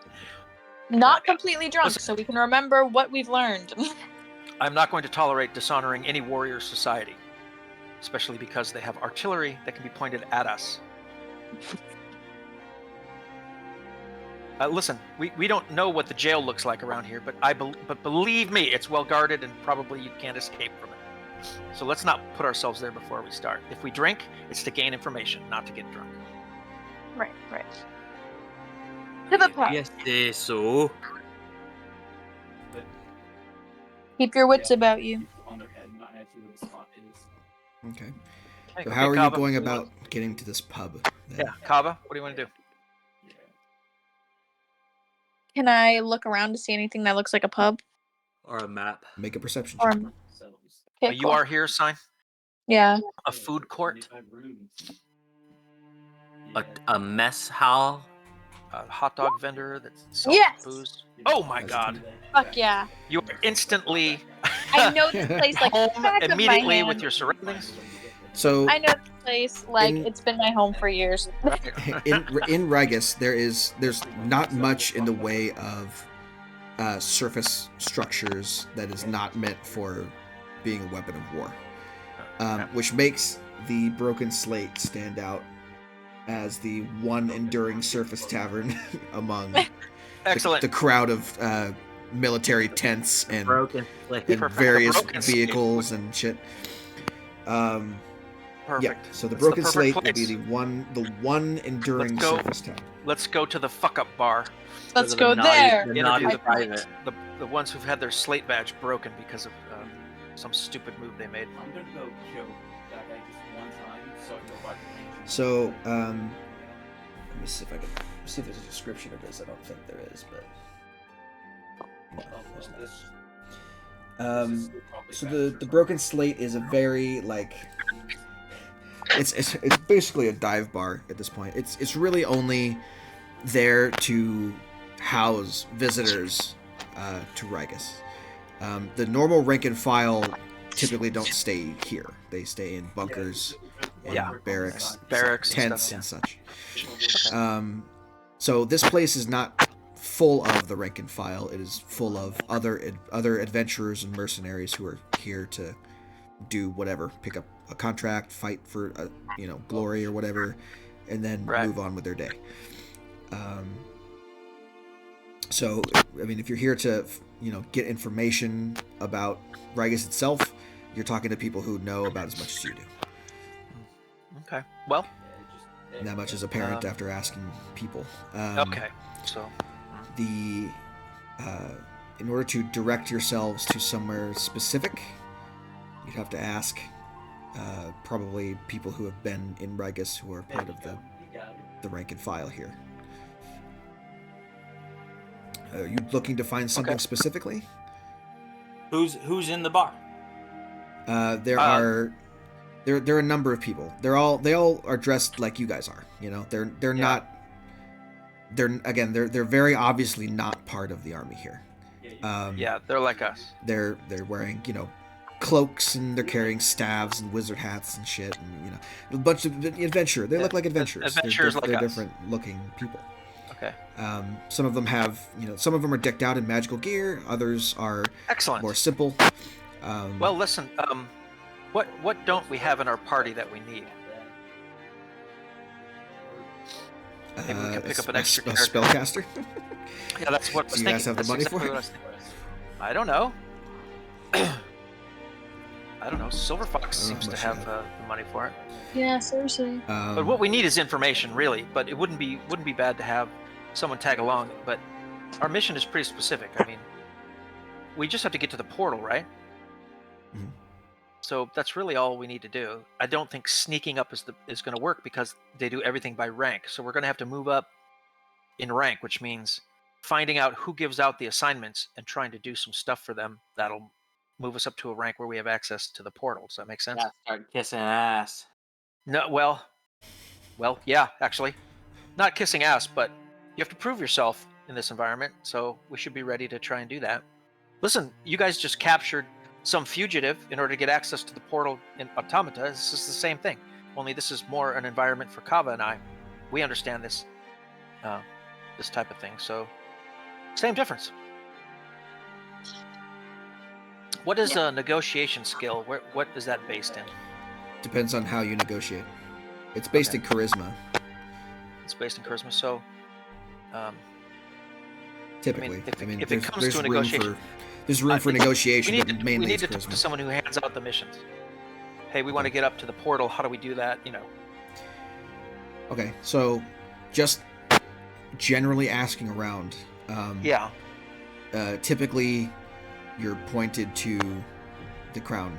not completely drunk, Listen. so we can remember what we've learned. I'm not going to tolerate dishonoring any warrior society, especially because they have artillery that can be pointed at us. Listen, we don't know what the jail looks like around here, but believe me, it's well guarded and probably you can't escape from it. So let's not put ourselves there before we start. If we drink, it's to gain information, not to get drunk. Right. To the pub. Yes, so. Keep your wits about you. On their head, not actually where the spot is. Okay. Hey, So okay, how are you Kava. going about getting to this pub? then? Yeah, Kava, what do you want to do? Can I look around to see anything that looks like a pub? Or a map. Make a perception Or check. okay, You cool. are here sign? Yeah. A food court? A mess hall. A hot dog vendor that sells Yes! booze? Oh my That's god. Fuck yeah. You are instantly I know this place like the home back of my immediately hand. with your surroundings. So I know this place like it's been my home for years. in Rigus, there's not much in the way of surface structures that is not meant for being a weapon of war, which makes the Broken Slate stand out as the one enduring surface tavern among Excellent. the crowd of military tents and Broken. and Perfect. various The Broken Slate. vehicles and shit. Yeah, Perfect. so the That's the Broken perfect Slate will place. be the one enduring Let's go. surface town. Let's go to the fuck up bar. Let's Those are go the naughty- there. The Interview naughty the- private. The ones who've had their slate badge broken because of some stupid move they made. I'm gonna go kill that guy just one time so I can go back to the So, let me see if I can see if there's a description of this. I don't think there is, but no, there's not. So the Broken Slate is a very like it's basically a dive bar at this point. It's really only there to house visitors to Rigus. The normal rank and file typically don't stay here. They stay in bunkers, and Yeah. barracks, Barracks and tents, stuff, and such. So this place is not full of the rank and file. It is full of other adventurers and mercenaries who are here to do whatever, pick up a contract, fight for glory or whatever, and then Right. move on with their day. So, I mean, if you're here to, get information about Rigus itself, you're talking to people who know about as much as you do. Okay. Well, And that much is apparent after asking people. okay. So, In order to direct yourselves to somewhere specific, you'd have to ask probably people who have been in Rigus who are part of the rank and file here. Are you looking to find something Okay. specifically? Who's in the bar? There are a number of people. They all are dressed like you guys are. They're not. They're very obviously not part of the army here. yeah, they're like us. They're wearing cloaks and they're carrying staves and wizard hats and shit, and a bunch of adventure. They look like adventurers. Adventurers they're, like they're us. different looking people. Okay. Some of them have, some of them are decked out in magical gear. Others are Excellent. more simple. Well, listen. What don't we have in our party that we need? Maybe we can pick up an extra a character. spellcaster. Yeah, that's what I was Do you thinking. guys have the That's money exactly for it? what I was thinking. I don't know. I don't know. Silver Fox I don't know seems to how have much the money for it. Yeah, seriously. But what we need is information, really. But it wouldn't be bad to have someone tag along. But our mission is pretty specific. I mean, we just have to get to the portal, right? Mhm. So that's really all we need to do. I don't think sneaking up is going to work because they do everything by rank. So we're going to have to move up in rank, which means finding out who gives out the assignments and trying to do some stuff for them that'll move us up to a rank where we have access to the portal. Does that make sense? Yeah, start kissing ass. No, well, yeah, actually. Not kissing ass, but you have to prove yourself in this environment, so we should be ready to try and do that. Listen, you guys just captured some fugitive in order to get access to the portal in Automata. This is the same thing, only this is more an environment for Kava and I. We understand this type of thing, so same difference. What is a negotiation skill? What is that based in? Depends on how you negotiate. It's based in charisma, It's based in charisma, so typically. if it comes to a negotiation, there's room for negotiation, we but need mainly to it's talk to charisma. someone who hands out the missions. Hey, we want to get up to the portal. How do we do that? Okay, so just generally asking around. Yeah. Typically, you're pointed to the crown.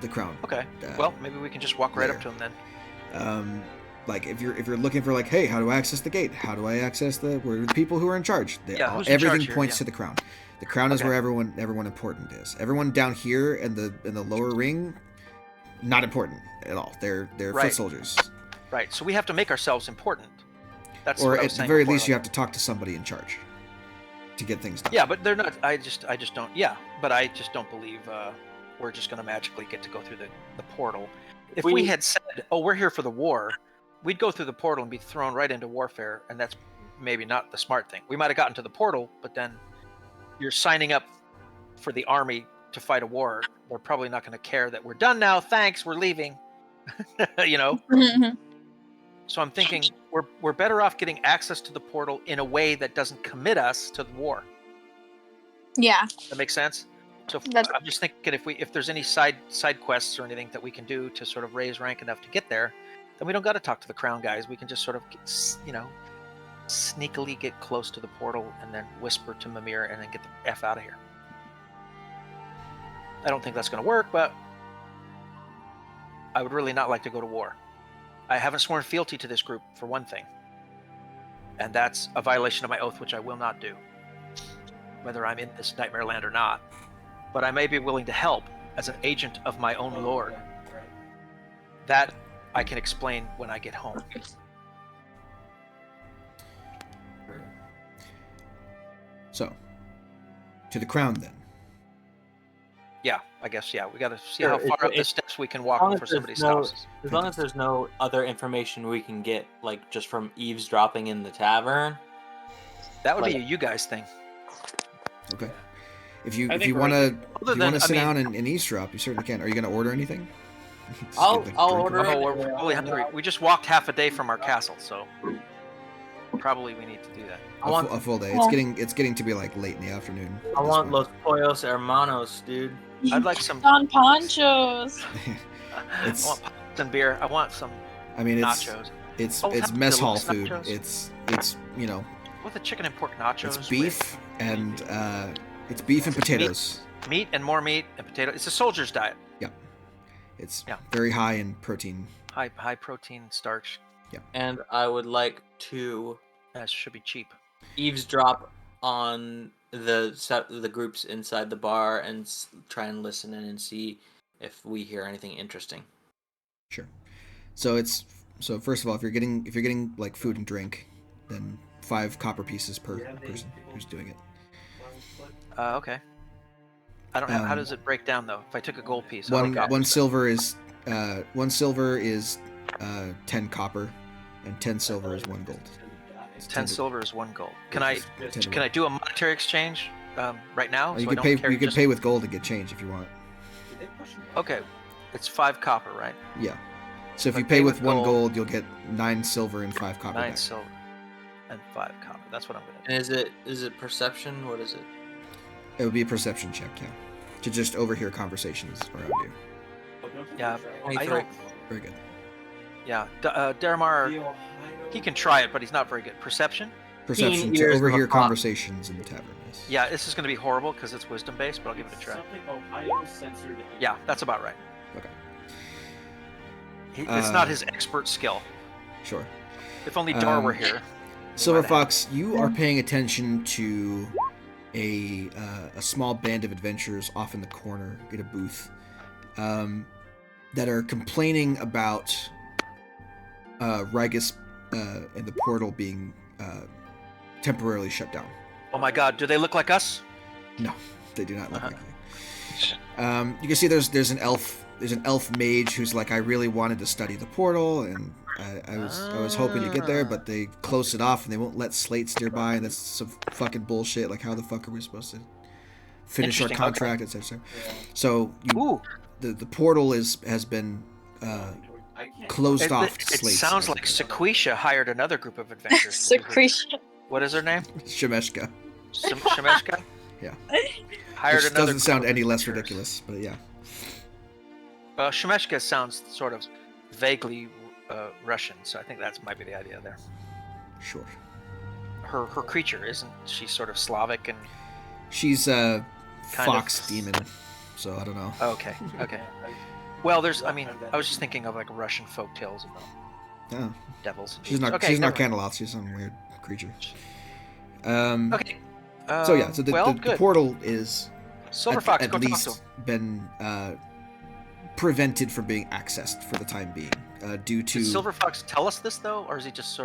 The crown. Okay. Well, maybe we can just walk right up to him then. Like if you're looking for like, hey, how do I access the gate? How do I access where are the people who are in charge? Who's in charge Everything here? points Yeah. to the crown. The crown is Okay. where everyone important is. Everyone down here in the lower ring, not important at all. They're Right. foot soldiers. Right. So we have to make ourselves important. That's Or what I at was the saying very before, least, you like- have to talk to somebody in charge to get things done. Yeah, but they're not. I just don't. Yeah, but I just don't believe we're just going to magically get to go through the portal. If we had said, "Oh, we're here for the war," we'd go through the portal and be thrown right into warfare, and that's maybe not the smart thing. We might have gotten to the portal, but then you're signing up for the army to fight a war. They're probably not going to care that we're done now. Thanks, we're leaving. So I'm thinking we're better off getting access to the portal in a way that doesn't commit us to the war. Yeah. That makes sense. So That's- I'm just thinking if there's any side quests or anything that we can do to sort of raise rank enough to get there, then we don't got to talk to the crown guys. We can just sort of sneakily get close to the portal and then whisper to Mimir and then get the F out of here. I don't think that's going to work, but I would really not like to go to war. I haven't sworn fealty to this group, for one thing. And that's a violation of my oath, which I will not do, whether I'm in this nightmare land or not. But I may be willing to help as an agent of my own lord. That I can explain when I get home. So, to the crown then. Yeah, I guess, yeah. We got to see Sure, how far up the it's- steps we can as walk long before as somebody there's no- stops us. As long as there's no other information we can get, like just from eavesdropping in the tavern. That would be like- a you guys thing. Okay. If you I think want to Other than, sit I mean- down and eavesdrop, you certainly can. Are you going to order anything? Just I'll get a drink order or- Oh, it. we're probably hungry. We just walked half a day from our castle, so probably we need to do that. I want a full day. Well- It's getting to be like late in the afternoon. at I this want point. los pollos hermanos, dude. I'd like some. Don Ponchos. I It's- want pops and beer. I want some I mean, nachos. it's Oh, have mess hall deluxe food. nachos? It's With the chicken and pork nachos. it's beef and potatoes. with meat and more meat and potato. It's a soldier's diet. It's Yeah. very high in protein. High protein starch. And I would like to That should be cheap. eavesdrop on the groups inside the bar and try and listen in and see if we hear anything interesting. Sure. So first of all, if you're getting like food and drink, then 5 copper pieces per person who's doing it. Okay. I don't have. How does it break down though? If I took a gold piece, how many One coppers? silver is 10 copper, and 10 silver is 1 gold. 10 silver is 1 gold. Can Yes, I 10 to can 1. I do a monetary exchange right now? You So I could don't pay. carry You could just- pay with gold and get change if you want. Okay, it's 5 copper, right? Yeah. So if If I you pay pay with with 1 gold- gold, you'll get 9 silver and 5 copper 9 back. silver and 5 copper. That's what I'm gonna do. And is it perception? What is it? It would be a perception check, yeah, to just overhear conversations around you. Yeah, I 23. don't. Very good. Yeah, Daramar, he can try it, but he's not very good. Perception? Perception to ears of a overhear fox. conversations in the tavern. Yes. Yeah, this is going to be horrible because it's wisdom based, but I'll give it a try. Yeah, that's about right. Okay. It's not his expert skill. Sure. If only Dar were here. Silver Fox, you are paying attention to a small band of adventurers off in the corner in a booth that are complaining about Rigus and the portal being temporarily shut down. Oh my god, do they look like us? No, they do not look like you. You can see there's an elf mage who's like, I really wanted to study the portal, and I was hoping to get there, but they closed it off and they won't let slates nearby, and that's some fucking bullshit. Like, how the fuck are we supposed to finish our Interesting, contract, etc. So Ooh, the portal has been closed it, off. it Slates. sounds like Sequisha hired another group of adventurers. Secretion. What is her name? Shemeshka. Shemeshka? Yeah. Hired Which another doesn't sound group of any less adventurers. ridiculous, but yeah. Shemeshka sounds sort of vaguely Russian, so I think that might be the idea there. Sure. Her creature, isn't she sort of Slavic and... She's a Kind fox of. demon, so I don't know. Okay. Well, I was just thinking of like Russian folk tales about Oh. devils. and She's demons. not. Okay, She's not never mind. Candleloth. She's some weird creature. Okay. So yeah. So the good. portal is Silver at, Fox, at go talk to him. least been prevented from being accessed for the time being, due to. Did Silver Fox tell us this though, or is he just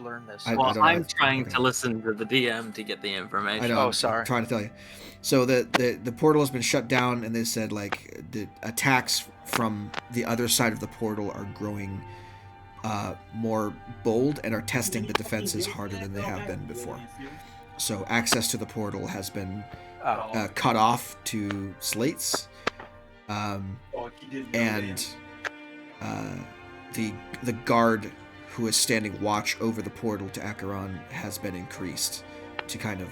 learned this? I Well, don't know. I'm trying Okay. to listen to the DM to get the information. I know. Oh, I'm sorry. trying to tell you. So the portal has been shut down, and they said like the attacks from the other side of the portal are growing more bold and are testing the defenses harder than they have been before. So access to the portal has been cut off to slates, and the guard who is standing watch over the portal to Acheron has been increased to kind of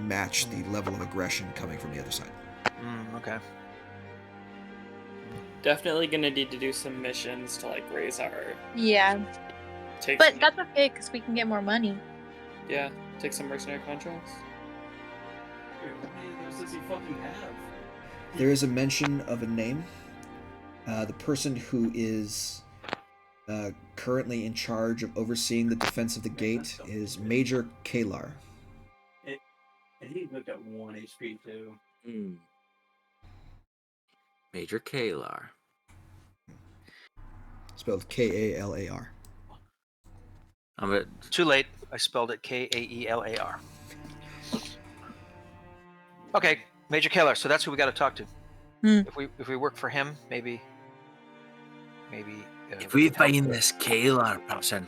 match the level of aggression coming from the other side. Okay. Definitely gonna need to do some missions to like raise our Yeah, take. but some, that's okay because we can get more money. yeah, take some mercenary contracts. There is a mention of a name. The person who is currently in charge of overseeing the defense of the gate is Major Kalar. And he lived at 1 HP too. Major Kalar. Spelled Kalar. I'm at Too late. I spelled it Kaelar. Okay, Major Kalar. So that's who we got to talk to. Hmm. If we work for him, maybe. If we can help. find this Kalar person,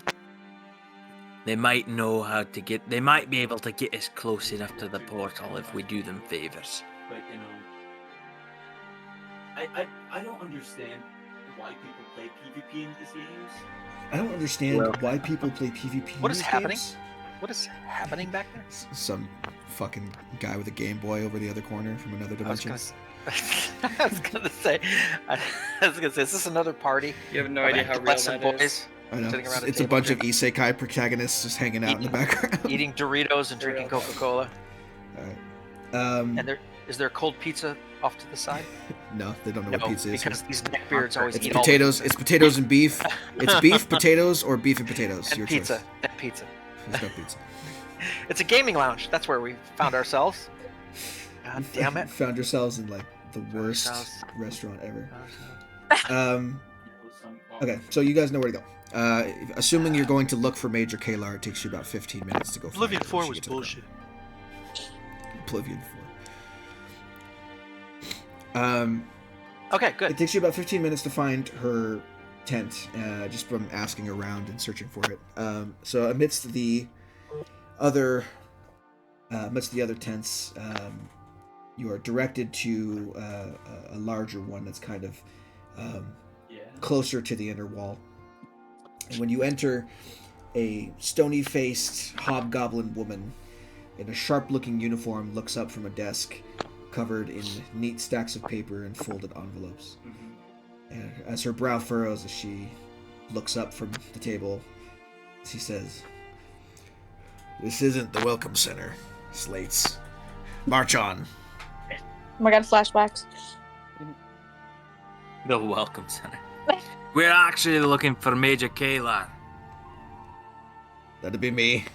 they might know how to get. They might be able to get us close enough to the portal if we do them favors. But I don't understand why people play PvP in these games. I don't understand Well- why people play PvP. What in is these happening? games. What is happening back there? Some fucking guy with a Game Boy over the other corner from another I was dimension. gonna say, is this another party? You have no of idea how real adolescent that is. boys I know. sitting around a It's a table bunch of isekai protagonists just hanging out in the background. eating Doritos and drinking Real. Coca-Cola? Alright. And is there cold pizza off to the side? No, they don't know No, what pizza is. because these neckbeards always It's eat all potatoes. It's potatoes and beef. It's beef, potatoes, or beef and potatoes. and Your pizza. choice. And pizza. There's no pizza. It's a gaming lounge. That's where we found ourselves. God damn it. Found yourselves in like the worst yourselves. restaurant ever. Okay, so you guys know where to go. Assuming you're going to look for Major Kalar, it takes you about 15 minutes to go find Oblivion her 4 once you was get to the bullshit. ground. Oblivion Okay, It good. takes you about 15 minutes to find her tent, just from asking around and searching for it. So amidst the other tents, you are directed to a larger one that's kind of closer to the inner wall. And when you enter, a stony-faced hobgoblin woman in a sharp-looking uniform looks up from a desk covered in neat stacks of paper and folded envelopes. And as her brow furrows as she looks up from the table, she says, "This isn't the Welcome Center, Slates. March on." Oh my god, flashbacks. The Welcome Center. We're actually looking for Major Kalar. That'd be me.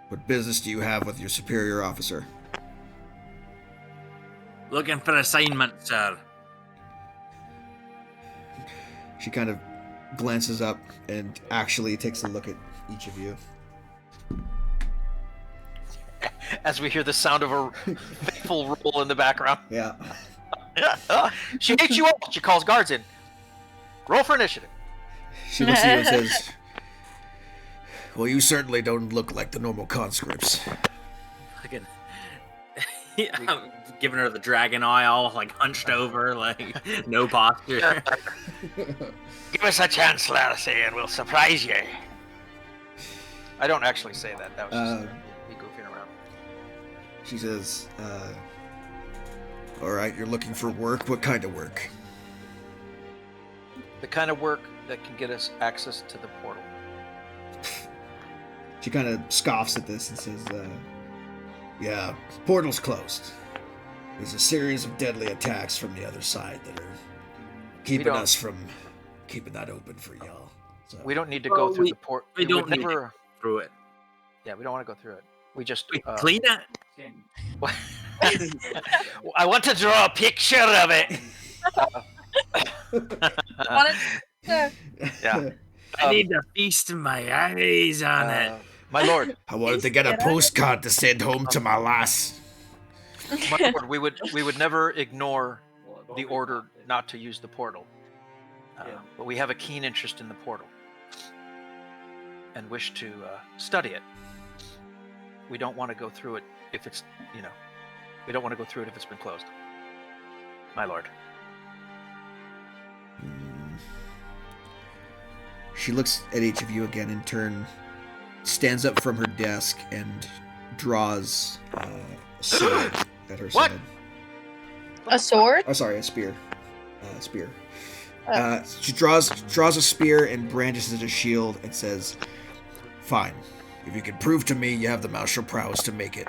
What business do you have with your superior officer? Looking for assignment, sir. She kind of glances up and actually takes a look at each of you. As we hear the sound of a faithful roll in the background. Yeah. She hates you all. She calls guards in. Roll for initiative. She looks at you and says, "Well, you certainly don't look like the normal conscripts." Fucking. I'm giving her the dragon eye, all like hunched over, like no posture. Give us a chance, Lassie, and we'll surprise you. I don't actually say that. That was just me goofing around. She says, "All right, you're looking for work. What kind of work?" The kind of work that can get us access to the portal. She kind of scoffs at this and says, "Yeah, portal's closed. There's a series of deadly attacks from the other side that are keeping us from keeping that open for y'all. So, We don't need to go through the port. We would don't need to never. go through it. Yeah, we don't want to go through it. We just. We clean it. I want to draw a picture of it. Yeah. I need to feast my eyes on it. My lord, I wanted to get a postcard to send home to my lass." my lord, we would never ignore the order not to use the portal. But we have a keen interest in the portal and wish to study it. We don't want to go through it if it's, we don't want to go through it if it's been closed. My lord. She looks at each of you again in turn, stands up from her desk, and draws a sword at her What? side. A sword? Oh, sorry, a spear. Spear. She draws a spear and brandishes it as a shield and says, "Fine. If you can prove to me you have the martial prowess to make it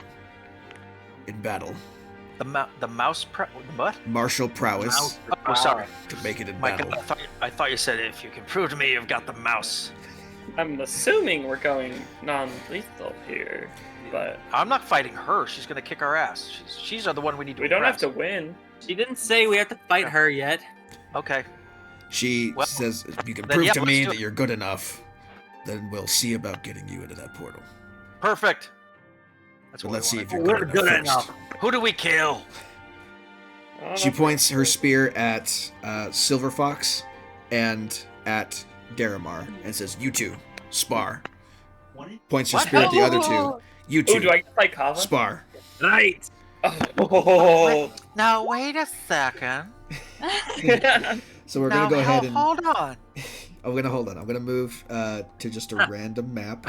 in battle." The mouse what? Martial prowess Oh, sorry. to make it in My battle. God, I thought you said if you can prove to me you've got the mouse. I'm assuming we're going non-lethal here, but I'm not fighting her. She's gonna kick our ass. She's the one we need to. we don't have impress. to win. She didn't say we have to fight her yet. Okay. She Well, says, "If you can then prove yeah, to let's me do that it." you're good enough, then we'll see about getting you into that portal. Perfect. That's But what let's we see if wanna you're do. good enough first." Who do we kill? I don't She know if points her spear at Silver Fox and at Daramar and says, "You two, spar." Points her What? spear at the other two. Oh. "You Oh, two, do I get like Kava? spar." Right. Oh. Now wait a second. So we're gonna go ahead and hold on. I'm gonna move to just a random map.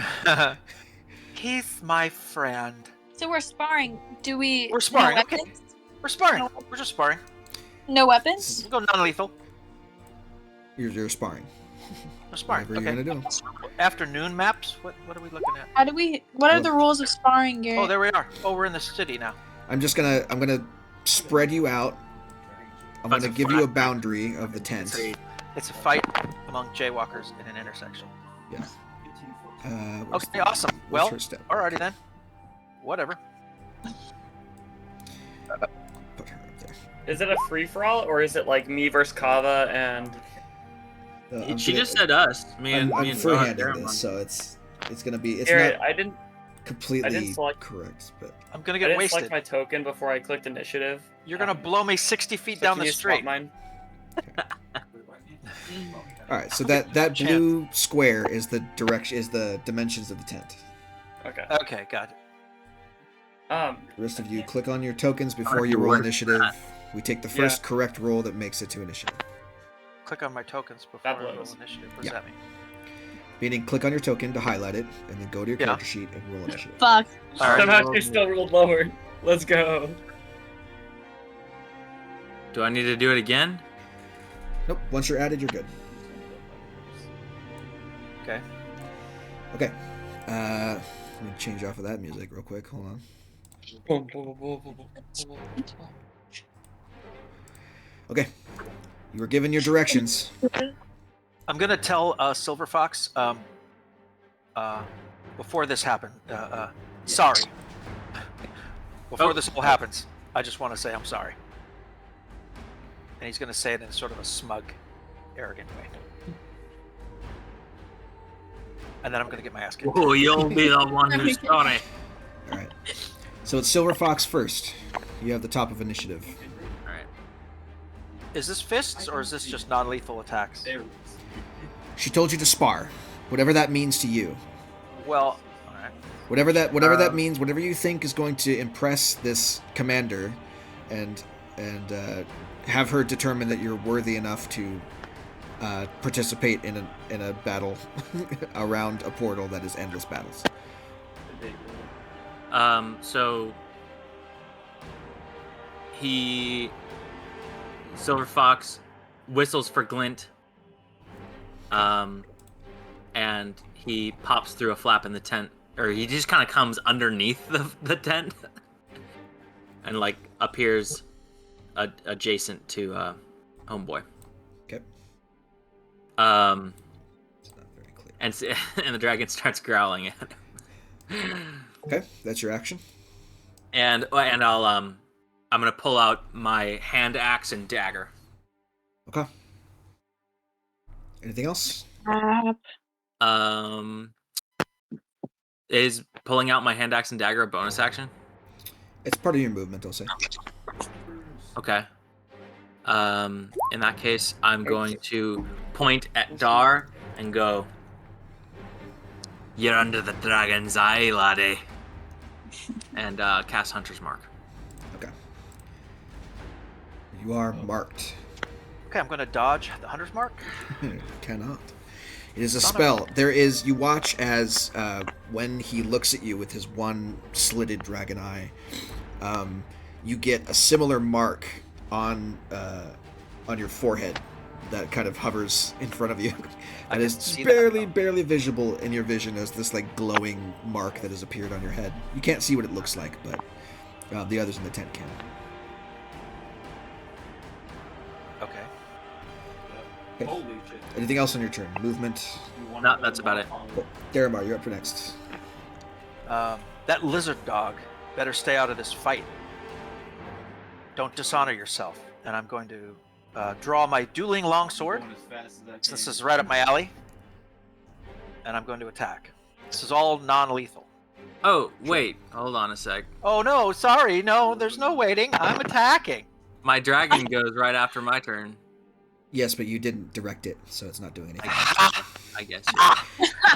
He's my friend. So we're sparring. Do we? We're sparring, No okay. weapons? We're sparring. No. We're just sparring. No weapons? We'll go non-lethal. You're sparring. We're sparring. Whatever you're Okay. gonna do. Afternoon maps. What are we looking at? How do we? What are the rules of sparring, Garrett? Oh, there we are. Oh, we're in the city now. I'm gonna spread you out. I'm That's gonna a give you a flat- boundary of the tent. It's a fight among jaywalkers in an intersection. Yeah. Okay, awesome. What's Well, her step? alrighty then. Whatever. Put her up there. Is it a free-for-all, or is it like me versus Kava and... I'm She gonna- just said us. Me I'm and freehanding Daramon. this, so it's gonna be. It's Garrett, not. I didn't completely select- correct, but I'm gonna I get didn't wasted. select my token before I clicked initiative. You're gonna blow me 60 feet So down can the you swap street. mine? all right. So that blue square is the dimensions of the tent. Okay. Okay, got it. The rest of you click on your tokens before you roll initiative. We take the first correct roll that makes it to initiative. Click on my tokens before That I roll blows. initiative. What does that mean? Meaning, click on your token to highlight it, and then go to your character sheet and roll initiative. Fuck. All right. I'm actually still rolled lower. Let's go. Do I need to do it again? Nope. Once you're added, you're good. Okay. Okay. Let me change off of that music real quick. Hold on. Okay. You were given your directions. I'm gonna tell Silver Fox before this happened. Sorry. Before this all happens, I just want to say I'm sorry. And he's gonna say it in sort of a smug, arrogant way. And then I'm gonna get my ass kicked. Oh, you'll be the one who's sorry. All right. So it's Silver Fox first. You have the top of initiative. All right. Is this fists or is this just non-lethal attacks? She told you to spar, whatever that means to you. Well, all right. Whatever that means, whatever you think is going to impress this commander, and have her determine that you're worthy enough to participate in a battle around a portal that is endless battles. So Silver Fox whistles for Glint, and he pops through a flap in the tent, or he just kind of comes underneath the tent, and like appears adjacent to Homeboy. Okay. It's not very clear. and the dragon starts growling at him. Okay, that's your action. And I'll I'm gonna pull out my hand axe and dagger. Okay. Anything else? Is pulling out my hand axe and dagger a bonus action? It's part of your movement, I'll say. Okay. In that case, I'm going to point at Dar and go, "You're under the dragon's eye, laddie," and cast Hunter's Mark. Okay. You are marked. Okay, I'm gonna dodge the hunter's mark. Cannot. It is a spell. You watch as when he looks at you with his one slitted dragon eye, you get a similar mark on your forehead that kind of hovers in front of you. And it's barely visible in your vision as this like glowing mark that has appeared on your head. You can't see what it looks like, but the others in the tent can. Okay. Okay. Anything else on your turn? Movement? No, that's about it. Cool. Daramar, you're up for next. That lizard dog better stay out of this fight. Don't dishonor yourself. And I'm going to draw my dueling longsword. This is right up my alley. And I'm going to attack. This is all non-lethal. Oh, wait. Hold on a sec. Oh no, sorry. No, there's no waiting. I'm attacking. My dragon goes right after my turn. Yes, but you didn't direct it, so it's not doing anything. I guess.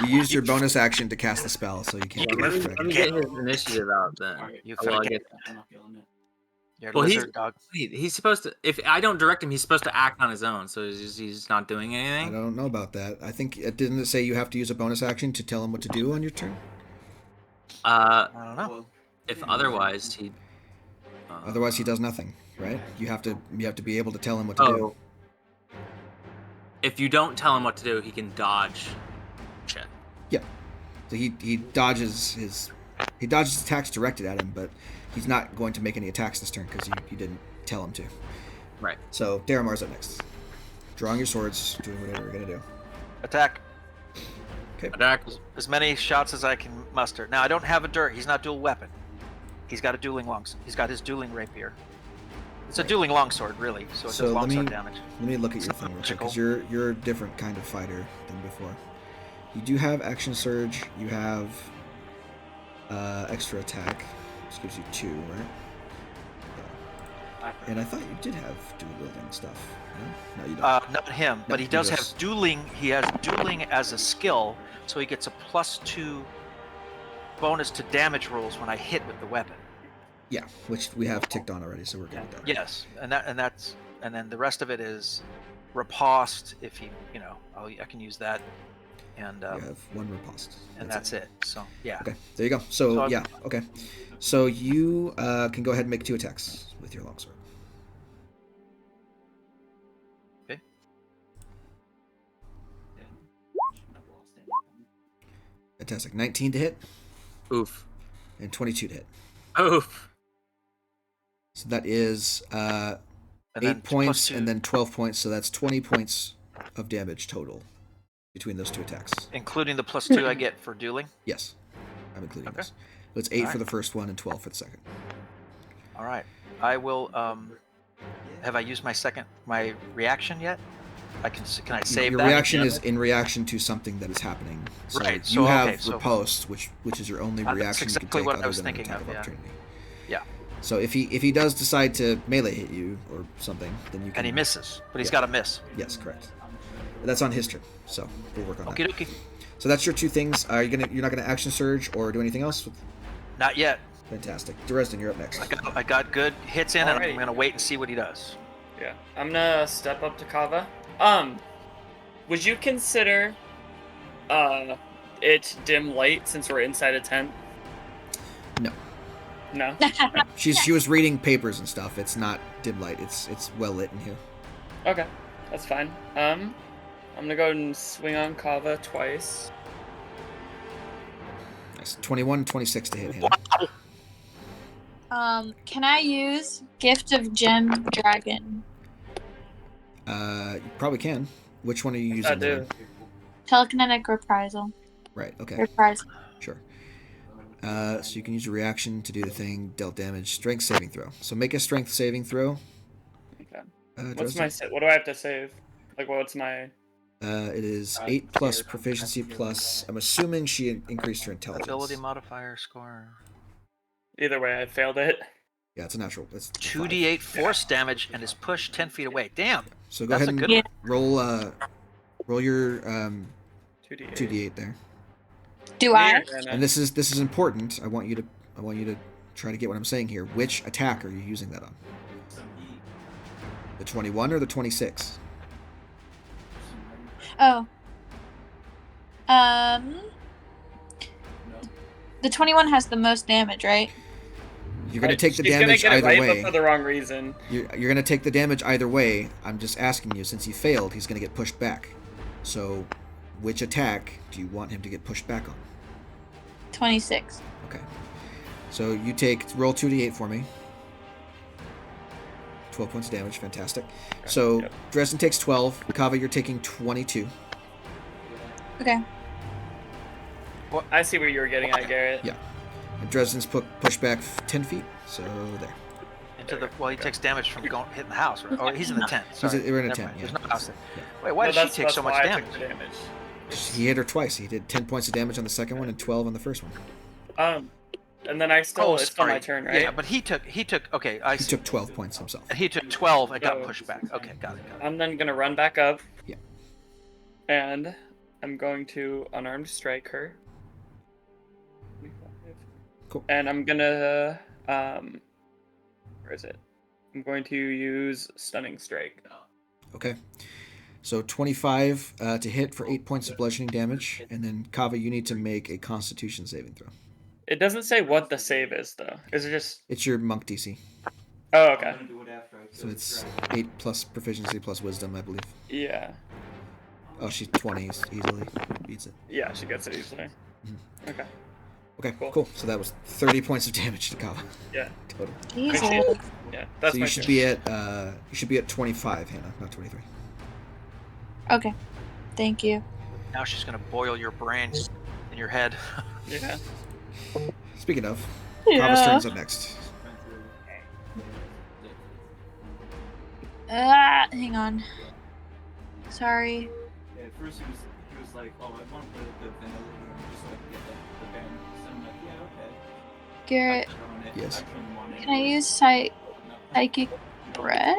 You used your bonus action to cast the spell, so you can't Let direct me it. get his initiative out then. You Well, I fucking get- You're a Well, lizard dog. He's supposed to. If I don't direct him, he's supposed to act on his own. So he's not doing I anything. don't know about that. I think didn't it say you have to use a bonus action to tell him what to do on your turn? I don't know. If otherwise he. Otherwise, he does nothing, right? You have to be able to tell him what to do. If you don't tell him what to do, he can dodge shit. Yeah. So he dodges attacks directed at him, but he's not going to make any attacks this turn because you didn't tell him to. Right. So Daramar's up next. Drawing your swords, doing whatever you're gonna do. Attack. Okay. Attack. As many shots as I can muster. Now I don't have a dirk. He's not dual weapon. He's got a dueling He's got his dueling rapier. It's a dueling longsword, really. So it does longsword damage. Let me look at your thing real quick, because you're a different kind of fighter than before. You do have action surge. You have extra attack, which gives you 2, right? Yeah. And I thought you did have dual wielding stuff. No, you don't. Not him, No, but he he does does. have dueling. He has dueling as a skill, so he gets a +2 bonus to damage rolls when I hit with the weapon. Yeah, which we have ticked on already, so we're good with that. Yes, and then the rest of it is riposte. If he, I can use that, and You have 1 riposte. and that's it. So yeah. Okay, there you go. So So yeah, okay. So you can go ahead and make 2 attacks with your longsword. Okay. Fantastic. 19 to hit Oof. and 22 to hit. Oof. So that is And 8 then points +2, and then 12 points. So that's 20 points of damage total between those 2 attacks. including the +2 I get for dueling. Yes, I'm including Okay. this. So it's 8 for Alright. the first one and 12 for the second. All right. I will. Have I used my reaction yet? Can I save Your that? reaction is in reaction to something that is happening. So Right, you so, have okay, so- riposte, which is your only That's reaction you exactly can take what I other was than an thinking attack of, of yeah. opportunity. Yeah. So if he does decide to melee hit you or something, then you can. And he misses, but he's Yeah. got to miss. Yes, correct. But that's on his turn, so we'll work on Okie that. dokie. So that's your 2 things. You're not gonna action surge or do anything else? Not yet. Fantastic. Dresden, you're up next. I got good hits in, and Alrighty. I'm gonna wait and see what he does. Yeah, I'm gonna step up to Kava. Would you consider it dim light since we're inside a tent? No. No. She was reading papers and stuff. It's not dim light. It's well lit in here. Okay, that's fine. I'm gonna go and swing on Kava twice. Nice. 21, 26 to hit Hannah. Can I use Gift of Gem Dragon? You probably can. Which one are you I using? do. there? Telekinetic Reprisal. Right. Okay. Reprisal. Sure. So you can use your reaction to do the thing. Dealt damage. Strength saving throw. So make a strength saving throw. Okay. Dresden. What's my what do I have to save? Like, what's my? It is 8 plus proficiency plus. I'm assuming she increased her intelligence. Ability modifier score. Either way, I failed it. Yeah, it's a natural. It's 2d8 force damage and is pushed 10 feet away. Damn. So go That's ahead a and good one. roll your 2d8. 2d8 there. Do I? And this is important. I want you to try to get what I'm saying here. Which attack are you using that on? The 21 or the 26? Oh. The 21 has the most damage, right? You're gonna take the She's damage gonna get either it right, way. but for the wrong reason. You're gonna take the damage either way. I'm just asking you, since he failed, he's gonna get pushed back. So, which attack do you want him to get pushed back on? 26. Okay. So you roll 2d8 for me. 12 points of damage, fantastic. So Yep. Dresden takes 12. Kava, you're taking 22. Okay. I see where you were getting at, Garrett. Yeah. And Dresden's pushed back 10 feet. So there. He takes damage from hitting the house. Right? Oh, he's in the tent. Sorry. We're in a Never tent, mind. yeah. There's no house there. Yeah. Wait, why does she take so much why I damage? took the damage. He hit her twice. He did 10 points of damage on the second one and 12 on the first one. And then it's still sorry. my turn, right? Yeah, but he took. Okay, I He see. took 12 points himself. And he took 12 and got So- pushed back. Okay, got it. I'm then gonna run back up. Yeah. And I'm going to unarmed strike her. Cool. And I'm gonna where is it? I'm going to use stunning strike. Okay. So 25 to hit for 8 points of bludgeoning damage. And then Kava, you need to make a constitution saving throw. It doesn't say what the save is though. Is it just It's your monk DC. Oh, okay. So it's 8 plus proficiency plus wisdom, I believe. Yeah. Oh, she's 20 easily. Beats it. Yeah, she gets it easily. Mhm. Okay. Okay, Cool. cool. So that was 30 points of damage to Kava. Yeah. Total. Jesus. Yeah. That's So my you should turn. be at 25, Hannah, not 23. Okay. Thank you. Now she's gonna boil your brains in your head. Yeah. Speaking of, Kava's turn's up next. Hang on. Sorry. Yeah, at first he was like, oh, I want the vanilla just so I can get the band. So I'm like, yeah, okay. Garrett, Yes. can I use psychic breath?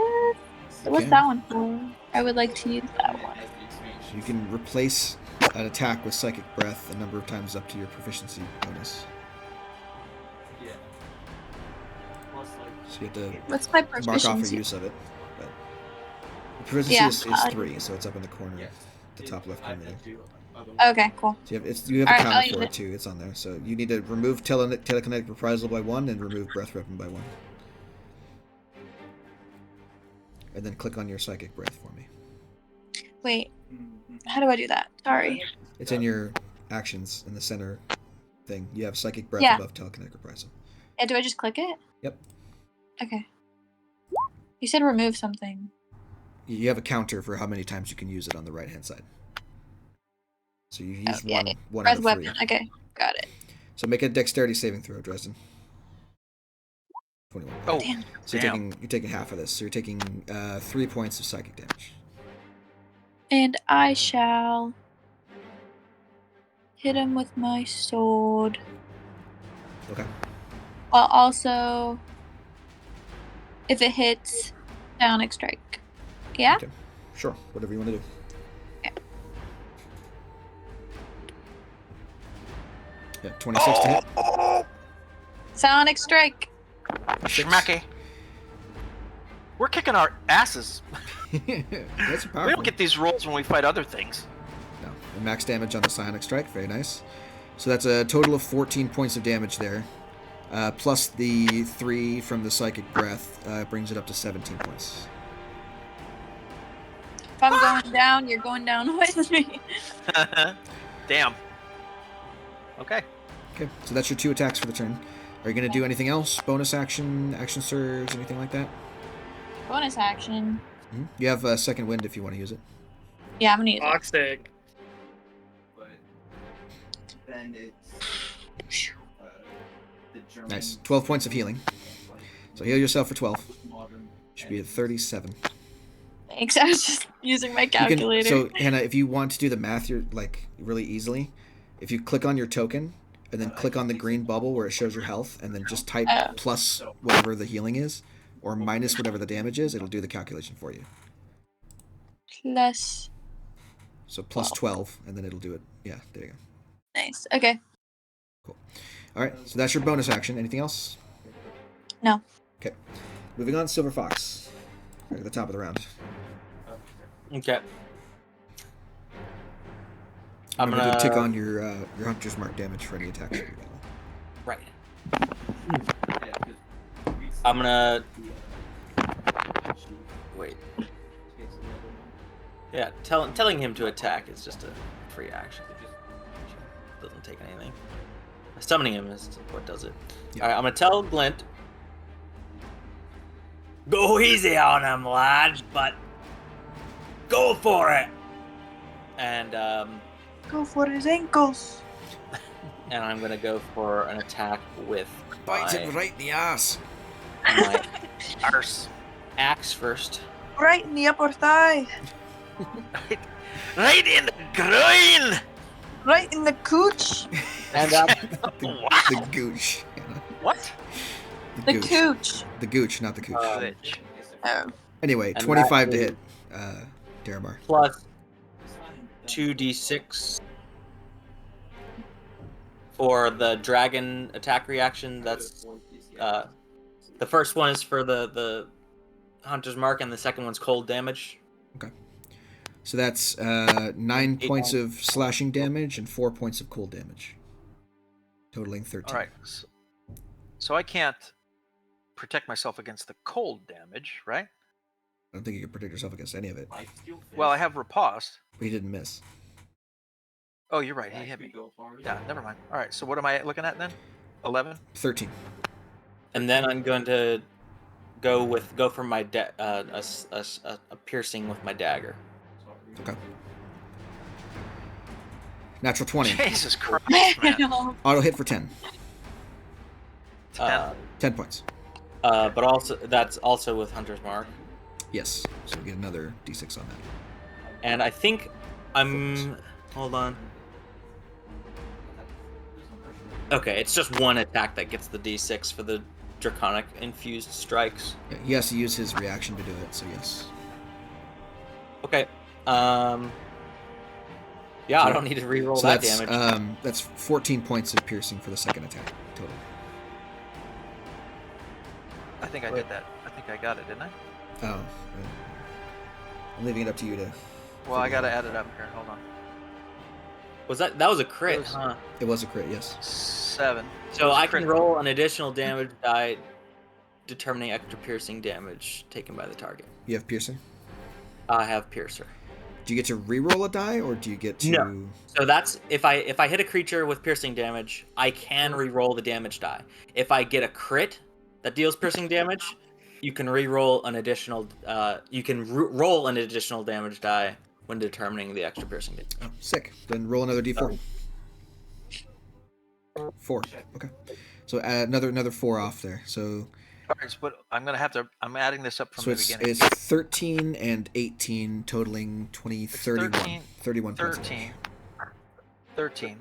What's can. that one for? I would like to use that one. So you can replace an attack with psychic breath a number of times up to your proficiency bonus. So you have to What's my mark off proficiency? your use of it. But the proficiency Yeah, is 3, so it's up in the corner, the top left corner there. Okay, cool. So you have a Alright, I'll counter use for it it. too. It's on there. So you need to remove telekinetic reprisal by 1 and remove breath weapon by 1. And then click on your psychic breath for me. Wait, how do I do that? Sorry. It's in your actions in the center thing. You have psychic breath Yeah. above telekinetic reprisal. Yeah, do I just click it? Yep. Okay. You said remove something. You have a counter for how many times you can use it on the right hand side. So you use yeah. one out Breath of 3. weapon. Okay, got it. So make a dexterity saving throw, Dresden. 21. Oh, Damn. So damn. you're taking half of this. So you're taking 3 points of psychic damage. And I shall hit him with my sword. Okay. While also, if it hits, psionic strike. Yeah? Okay. Sure. Whatever you want to do. Okay. Yeah, 26 to hit. Psionic strike. Schmacky. We're kicking our asses. That's We powerful. don't get these rolls when we fight other things. No. And max damage on the psionic strike. Very nice. So that's a total of 14 points of damage there. Plus the 3 from the psychic breath brings it up to 17 points. If I'm going down, you're going down with me. Damn. Okay. Okay, so that's your 2 attacks for the turn. Are you going to do anything else? Bonus action, action surge, anything like that? Bonus action. Mm-hmm. You have second wind if you want to use it. Yeah, I'm gonna use it. Toxic. But then it's the German. Nice. 12 points of healing. So heal yourself for 12. Should be at 37. Thanks. I was just using my You calculator. so Hannah, if you want to do the math, you're like really easily. If you click on your token and then click on the green bubble where it shows your health, and then just type plus whatever the healing is, or minus whatever the damage is, it'll do the calculation for you. Plus. So plus 12, and then it'll do it. Yeah, there you go. Nice. Okay. Cool. All right, so that's your bonus action. Anything else? No. Okay. Moving on, Silver Fox. Right at the top of the round. Okay. I'm gonna tick on your Hunter's Mark damage for any attacks. Right. I'm gonna wait. Yeah, telling him to attack is just a free action. It just doesn't take anything. Summoning him is what does it. Yeah. All right, I'm gonna tell Glint. Go easy on him, lad, but go for it. And Go for his ankles. and I'm gonna go for an attack with Bite him my, right in the ass. my Arse. axe first. Right in the upper thigh. Right in the groin! Right in the cooch. And the gooch. What? The cooch. The gooch, not the cooch. Bitch. Oh. Anyway, and 25 to that hit. Daramar. plus 2d6 for the dragon attack reaction. That's the first one is for the Hunter's Mark, and the second one's cold damage. So that's 9 points of slashing damage and 4 points of cold damage, totaling 13. All right. So I can't protect myself against the cold damage, right? I don't think you can protect yourself against any of it. Well, I have riposte. But he didn't miss. Oh, you're right. He hit me. Yeah, never mind. All right. So what am I looking at then? 11. 13. And then I'm going to go for my a piercing with my dagger. Okay. Natural 20. Jesus Christ, man. Auto hit for 10. 10. 10 points. But also that's also with Hunter's Mark. Yes. So we get another d6 on that. And I think hold on. Okay, it's just one attack that gets the D6 for the draconic infused strikes. Yeah, he has to use his reaction to do it, so yes. Okay. Yeah, I don't need to reroll So that that's, damage. that's 14 points of piercing for the second attack total. I think I did that. I think I got it, didn't I? Oh. I'm leaving it up to you to... Well, I gotta add it up here. Hold on. Was that was a crit, It was- huh? It was a crit, yes. 7. So It was I can critical. roll an additional damage die determining extra piercing damage taken by the target. You have piercing? I have piercer. Do you get to reroll a die, or do you get to... No. So that's if I hit a creature with piercing damage, I can re-roll the damage die. If I get a crit that deals piercing damage, you can re-roll an additional. Roll an additional damage die when determining the extra piercing damage. Oh, sick. Then roll another d4. 4. Okay. So add another 4 off there. So Alright, but I'm adding this up from so the it's beginning. 13 and 18, totaling 20, 31. 13, 31 points. 13.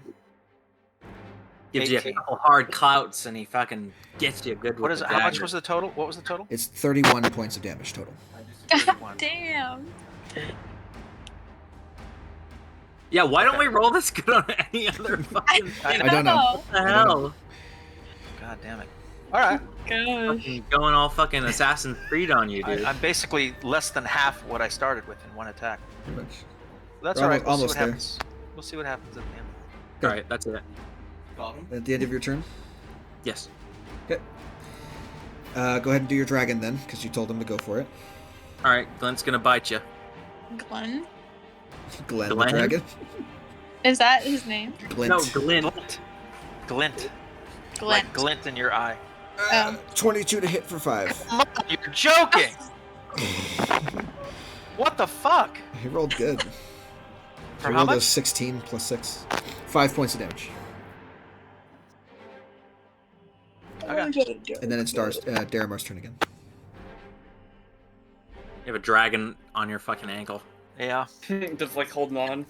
Gives you a 18. couple hard clouts, and he fucking gets you good. What with is the it? How much dagger. was the total? What was the total? It's 31 points of damage total. 31. Damn. Yeah, why don't we roll this good on any other fucking thing? I don't know. What the hell? God damn it. Alright. Gosh. Fucking going all fucking Assassin's Creed on you, dude. I'm basically less than half what I started with in one attack. Pretty much. That's We're alright. We'll see almost what there. happens. We'll see what happens at the end. All right, that's it. Got him. At the end of your turn? Yes. Okay. Go ahead and do your dragon then, because you told him to go for it. All right, Glenn's gonna bite you. Glenn? Glenn the Glenn? dragon. Is that his name? Glint. No, Glenn. Glint. Glenn. Like glint in your eye. 22 to hit for 5. You're joking! What the fuck? He rolled good. For He how rolled a much? 16 plus 6. 5 points of damage. Okay. And then it starts Daramar's turn again. You have a dragon on your fucking ankle. Yeah. Just like holding on.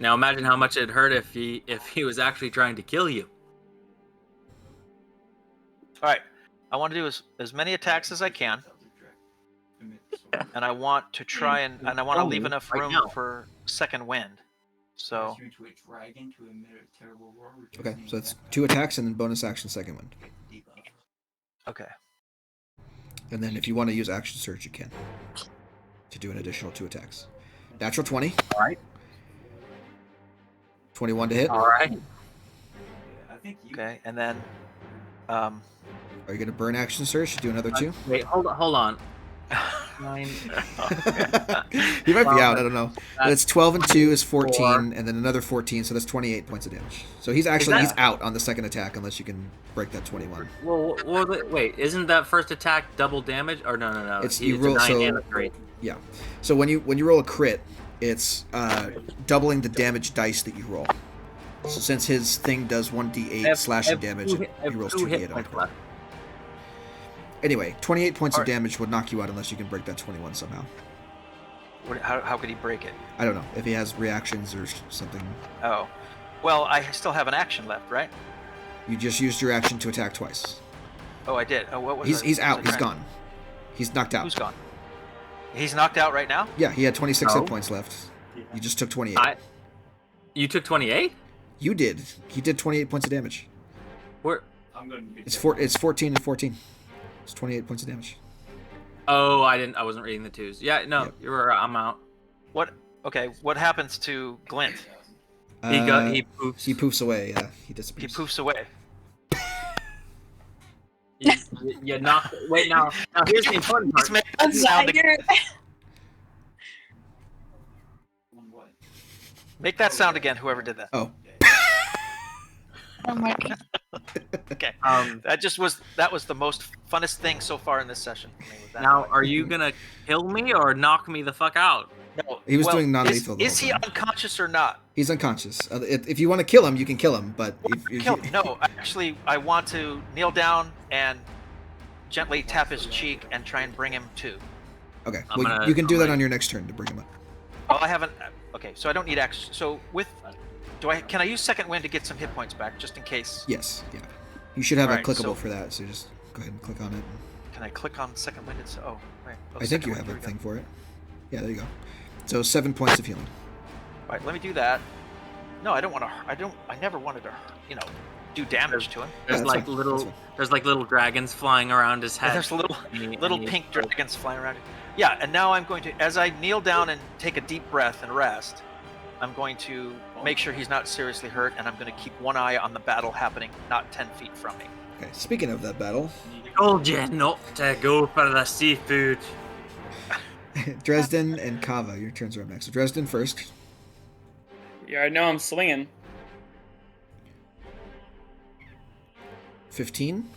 Now imagine how much it'd hurt if he was actually trying to kill you. Alright. I want to do as many attacks as I can. And I want to try and I want to leave enough right room now. for second wind. So Okay, so that's 2 attacks and then bonus action second one. okay. And then if you want to use action surge, you can. To do an additional 2 attacks. Natural 20. All right. 21 to hit. All right. Okay. And then Are you going to burn action surge to do another 2? Wait, hold on. 9. He might be out, I don't know. But it's 12 and 2 is 14, 4. and then another 14, so that's 28 points of damage. So he's out on the second attack unless you can break that 21. Well, wait, isn't that first attack double damage? Or no. It's- It's you a roll- 9 so- and a 3. Yeah. So when you roll a crit, it's doubling the damage dice that you roll. So since his thing does 1d8 slashing damage, he rolls 2d8 on a crit. Anyway, 28 points of Alright. damage would knock you out unless you can break that 21 somehow. how could he break it? I don't know. If he has reactions or something. Oh. Well, I still have an action left, right? You just used your action to attack twice. Oh, I did. Oh, what was He's it? out. Was He's it- gone. He's knocked out. Who's gone? He's knocked out right now? Yeah, he had 26 No. hit points left. You just took 28. You took 28? You did. He did 28 points of damage. Where? It's 14 and 14. It's 28 points of damage. Oh, I wasn't reading the 2s. Yeah, no, Yep. you were. I'm out. What? Okay, what happens to Glint? He poofs. He poofs away. He He disappears. poofs away. You knocked. Wait, now here's the important part. Let's make that sound again. Make that sound again, whoever did that. Oh. Oh my god. Okay. That was the most funnest thing so far in this session for me. Was that Now, noise. are you gonna kill me or knock me the fuck out? No. He was doing non-lethal the Is whole he time. unconscious or not? He's unconscious. If you want to kill him, you can kill him. But if Kill him. No, actually, I want to kneel down and gently tap his cheek and try and bring him to. Okay, I'm well, gonna- you can do I'm that gonna- on your next turn to bring him up. Oh, I haven't. Okay, so I don't need action. So with Can I use second wind to get some hit points back, just in case? Yes, yeah. You should have a Alright, clickable so- for that, so just go ahead and click on it. Can I click on second wind? Oh, right. Oh, I think second you wind, have a here we go. thing for it. Yeah, there you go. So 7 points of healing. All right, let me do that. No, I don't want to. I never wanted to, do damage to him. There's that's like fine, little, that's fine. there's like little dragons flying around his head. There's little And he- pink dragons flying around. Yeah, and now I'm going to, as I kneel down and take a deep breath and rest, I'm going to make sure he's not seriously hurt, and I'm going to keep one eye on the battle happening, not 10 feet from me. Okay, speaking of that battle, Told you not to go for the seafood. Dresden and Kava, your turns are up next. So Dresden first. Yeah, I know I'm swinging. 15,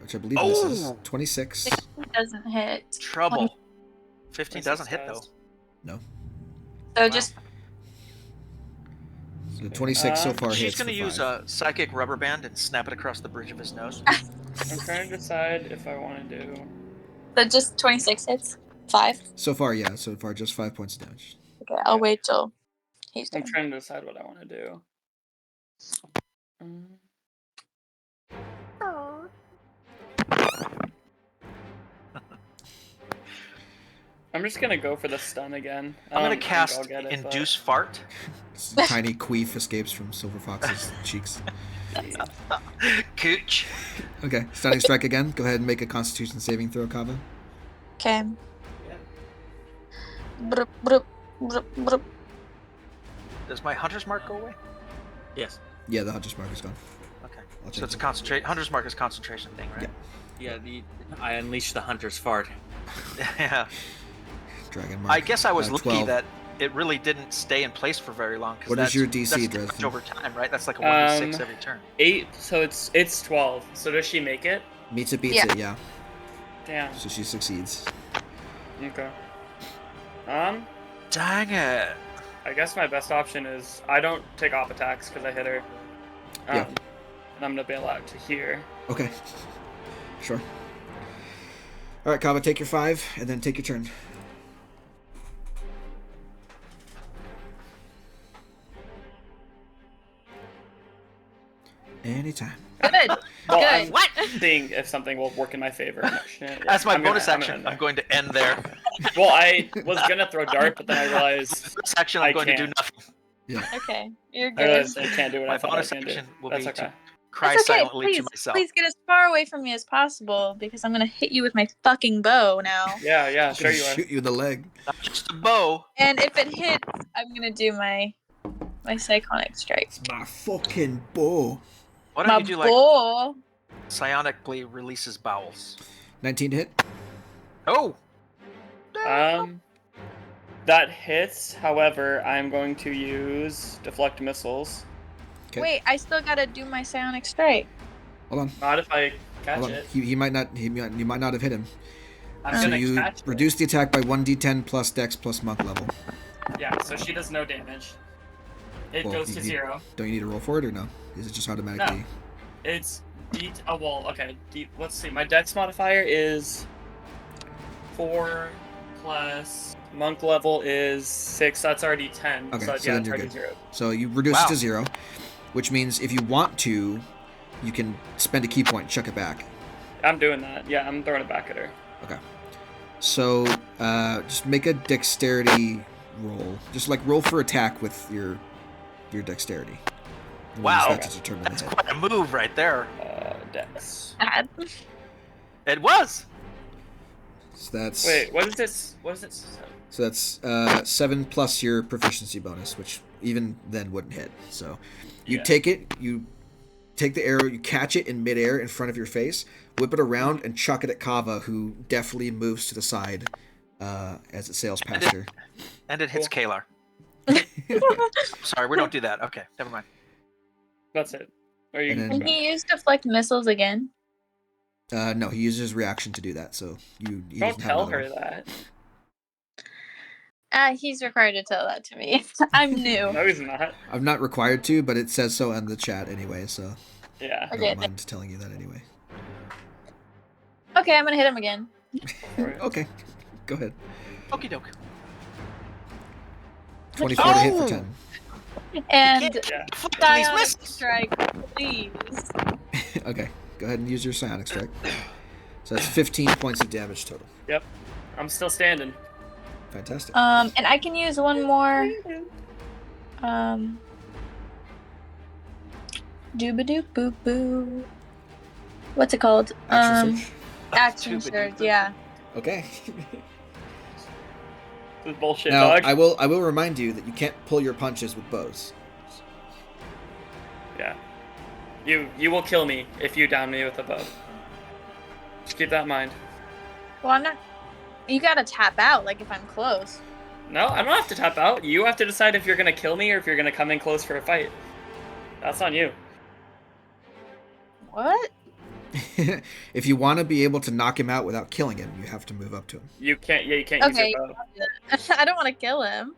which I believe this is Oh! 26. 16 doesn't hit. Trouble. 15 doesn't hit, though. No. So just So 26 so far She's hits. going to for use 5. a psychic rubber band and snap it across the bridge of his nose. I'm trying to decide if I want to do. so just 26 hits. 5. So far, yeah. So far, just 5 points of damage. Okay, I'll wait till he's I'm done. trying to decide what I want to do. I'm just gonna go for the stun again. I'm going I to don't think cast I'll get it, Induce Fart. Tiny queef escapes from Silver Fox's cheeks. Cooch. Okay, stunning strike again. Go ahead and make a Constitution saving throw, Kava. Okay. Brup, brup, brup, brup. Does my Hunter's Mark go away? Yes. Yeah, the Hunter's Mark is gone. Okay. I'll So change it's a it. concentrate. Hunter's Mark is concentration thing, right? Yeah. I unleashed the hunter's fart. Yeah. Dragon Mark. I guess I was lucky 12. that it really didn't stay in place for very long. What is your DC, that's Dresden? much over time, right? That's like a 1d6 every turn. 8, so it's 12. So does she make it? Meets it, beats Yeah. it, yeah. Damn. So she succeeds. Okay. Dang it. I guess my best option is I don't take off attacks because I hit her. Yeah. And I'm gonna bail out to here. Okay. Sure. Alright, Kava, take your 5, and then take your turn. Anytime. Good. Well, Good. I'm seeing if something will work in my favor. That's my I'm gonna- bonus I'm gonna action. end I'm there. going to end there. Well, I was gonna throw dart, but then I realized Bonus action, I'm I going to do can't. nothing. Okay, you're I good. realized I can't do what My I thought I bonus can do. action will That's be okay. to cry That's okay. silently Please, to myself. please get as far away from me as possible because I'm gonna hit you with my fucking bow now. Yeah, sure you are. Shoot you in the leg. Not just a bow. And if it hits, I'm gonna do my psychonic strike. It's my fucking bow. Why My don't you do like bow. psionically releases bowels? 19 to hit. Oh! That hits. However, I'm going to use deflect missiles. Okay. Wait, I still gotta do my psionic strike. Hold on. Not if I catch Hold on. it. You might not have hit him. I'm So gonna you catch reduce the attack by 1d10 plus dex plus monk level. it. Yeah, so she does no damage. It Well, goes you to need- 0. Don't you need to roll for it or no? Is it just automatically? It's okay. Let's see. My dex modifier is 4 plus monk level is 6. That's already 10. Okay, so so yeah, then it's you're already good. 0. So you reduce Wow. it to 0, which means if you want to, you can spend a key point and chuck it back. I'm doing that. Yeah, I'm throwing it back at her. Okay. So just make a dexterity roll. Just like roll for attack with your dexterity. And Wow. use that to determine That's the hit. quite a move right there. Dex. Bad. It was! So that's Wait, what is this? What is it? So that's 7 plus your proficiency bonus, which even then wouldn't hit. So you Yeah. take it, you take the arrow, you catch it in midair in front of your face, whip it around, and chuck it at Kava, who deftly moves to the side as it sails past her. And it hits Kalar. Sorry, we don't do that. Okay, never mind. That's it. Or you And can then- Can he use deflect missiles again? No, he uses his reaction to do that, so he don't doesn't have tell another her one. that. He's required to tell that to me. I'm new. No, he's not. I'm not required to, but it says so in the chat anyway, so Yeah. I Okay, don't mind telling you that anyway. Okay, I'm gonna hit him again. Okay, go ahead. Okie doke. 24 to hit for Oh! 10. And Yeah. psionic strike, please. Okay, go ahead and use your psionic strike. So that's 15 points of damage total. Yep. I'm still standing. Fantastic. And I can use one more. Dooba-doop boop boo. What's it called? Action search. Action surge. Yeah. Okay. This is bullshit, Now dog. I will remind you that you can't pull your punches with bows. Yeah. You will kill me if you down me with a bow. Just keep that in mind. Well, I'm not. You gotta tap out, like if I'm close. No, I don't have to tap out. You have to decide if you're gonna kill me or if you're gonna come in close for a fight. That's on you. What? If you want to be able to knock him out without killing him, you have to move up to him. You can't. Yeah, you can't Okay. use your bow. I don't want to kill him.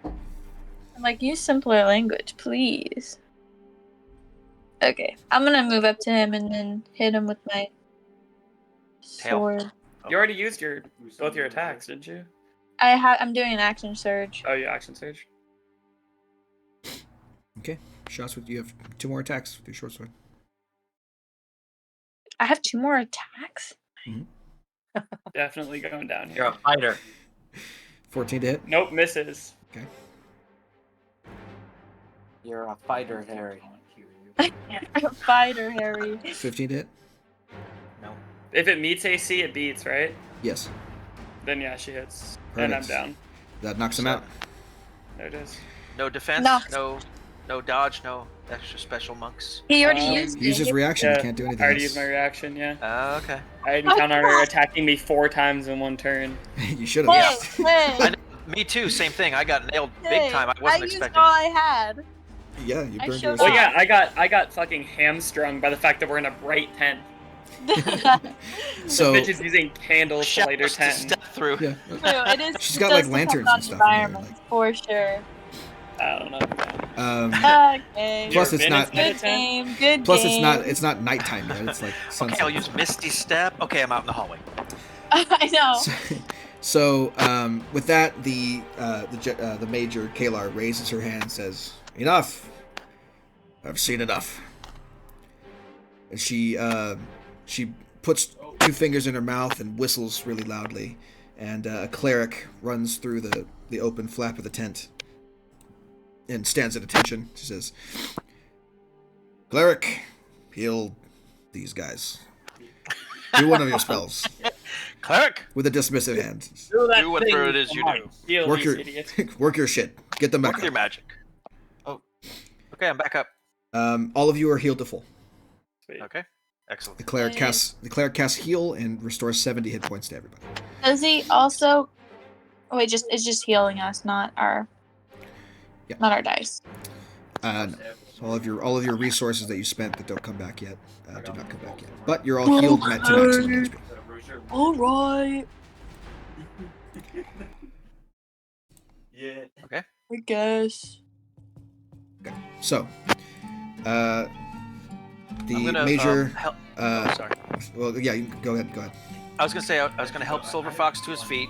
I'm like, use simpler language, please. Okay, I'm gonna move up to him and then hit him with my sword. You already used both your attacks, didn't you? I'm doing an action surge. Oh, your action surge. Okay. Shots with you have 2 more attacks with your short sword. I have 2 more attacks. Definitely going down You're here. a fighter. 14 to hit. Nope, misses. Okay. You're a fighter, Harry. Fighter, Harry. 15 to hit. No. If it meets AC, it beats, right? Yes. Then yeah, she hits. And I'm Perfect. down. That knocks him out. There it is. No defense, No. no dodge, no extra special monks. He already Um, used Use his it. reaction. Yeah, You can't do anything I already else. used my reaction, yeah. Okay. I didn't count on her attacking me 4 times in one turn. You should have. Hey, hey, I know, me too, same thing. I got nailed hey, big time. I wasn't used expecting. all I had. Yeah, you I burned showed yours. Well, yeah, I got fucking hamstrung by the fact that we're in a bright tent. So The bitch is using candles to light her Shadows to tent. step through. yeah. True, it is. She's it got, like, does lanterns depend on and stuff in there, environment, like- for sure. I don't know. Okay. Plus You it's ever not- been inside a Good tent? game. Good Plus, game. it's not nighttime yet. It's like sunset. Okay, I'll use Misty Step. Okay, I'm out in the hallway. I know. So, with that, the major Kalar raises her hand and says, "Enough. I've seen enough." And she puts 2 fingers in her mouth and whistles really loudly, and a cleric runs through the open flap of the tent and stands at attention. She says, "Cleric, heal these guys. Do one of your spells." Cleric, With a dismissive hand. do whatever it is you do. Heal Work these your idiots. work your shit. Get them back Work your up. magic. Oh. Okay, I'm back up. All of you are healed to full. Sweet. Okay, excellent. The cleric casts heal and restores 70 hit points to everybody. Does he also? Wait, it's just healing us, not our dice. No. So all of your resources that you spent that don't come back yet do not come back yet. But you're all healed to maximum HP. All right. Yeah. I guess. So, the I'm gonna, major. help. Sorry. Well, yeah, you can go ahead. Go ahead. I was gonna say I was gonna help Silver Fox to his feet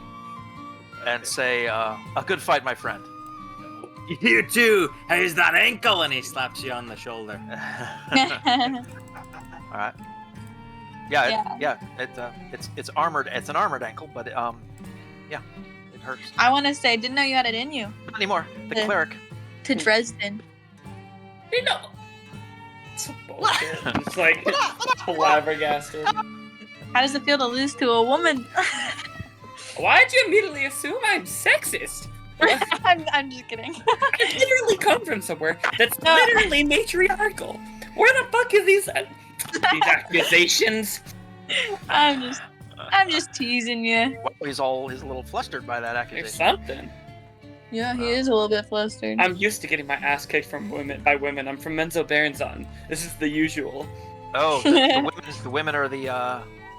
and say, "A good fight, my friend." You too. How's that ankle? And he slaps you on the shoulder. All right. Yeah. It's armored. It's an armored ankle, but yeah, it hurts. I want to say, didn't know you had it in you. Not anymore. The Yeah. cleric. To Dresden. You know. It's bullshit. It's like flabbergasted. How does it feel to lose to a woman? Why'd you immediately assume I'm sexist? I'm just kidding. I literally come from somewhere that's No. literally matriarchal. Where the fuck is these accusations? I'm just teasing you. Well, he's a little flustered by that Or accusation. something. Yeah, he is a little bit flustered. I'm used to getting my ass kicked by women. I'm from Menzo Baronzon. This is the usual. Oh, the women are the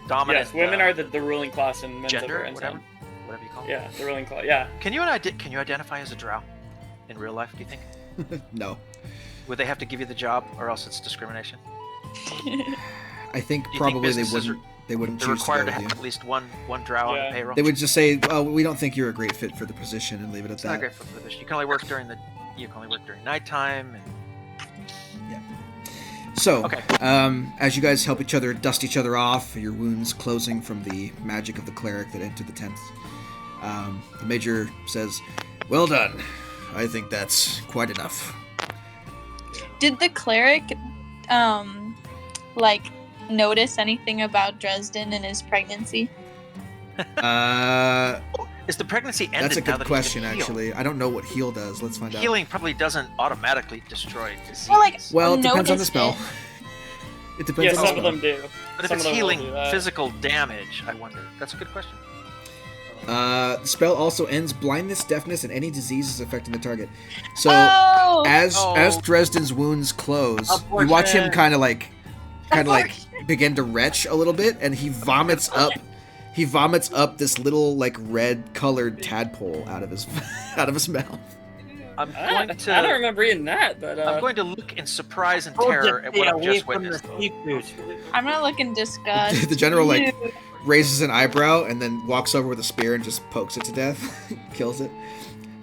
dominant. Yes, women are the ruling class in Menzo gender, Baronzon. whatever you call it. Yeah, the ruling class. Yeah. Can you identify as a drow in real life? Do you think? No, Would they have to give you the job, or else it's discrimination? I think Do you think probably businesses they wouldn't They're choose required to to go have with you. at least one drow on Yeah. the payroll. They would just say, "Oh, we don't think you're a great fit for the position," and leave it at It's not that. great for the position. You can only work during the You can only work during nighttime. And... So, Okay. as you guys help each other dust each other off, your wounds closing from the magic of the cleric that entered the tent, the major says, "Well done. I think that's quite enough." Did the cleric, notice anything about Dresden and his pregnancy? Is the pregnancy ended? That's a now good that question, he's been healed? actually. I don't know what heal does. Let's find out. Healing probably doesn't automatically destroy disease. Well, it depends on the noticed spell. it. It depends Yeah, on the some of spell. them do. But if Some it's of them will healing do that. physical damage, I wonder. That's a good question. The spell also ends blindness, deafness, and any diseases affecting the target. So, Oh! as Dresden's wounds close, you watch him kind of like begin to retch a little bit, and he vomits up. He vomits up this little like red-colored tadpole out of his mouth. I'm I going don't to. remember reading that, but I'm going to look in surprise and Told you terror to at stay what I've away just from witnessed. the seafood. I'm gonna look in disgust. The general like raises an eyebrow and then walks over with a spear and just pokes it to death, kills it.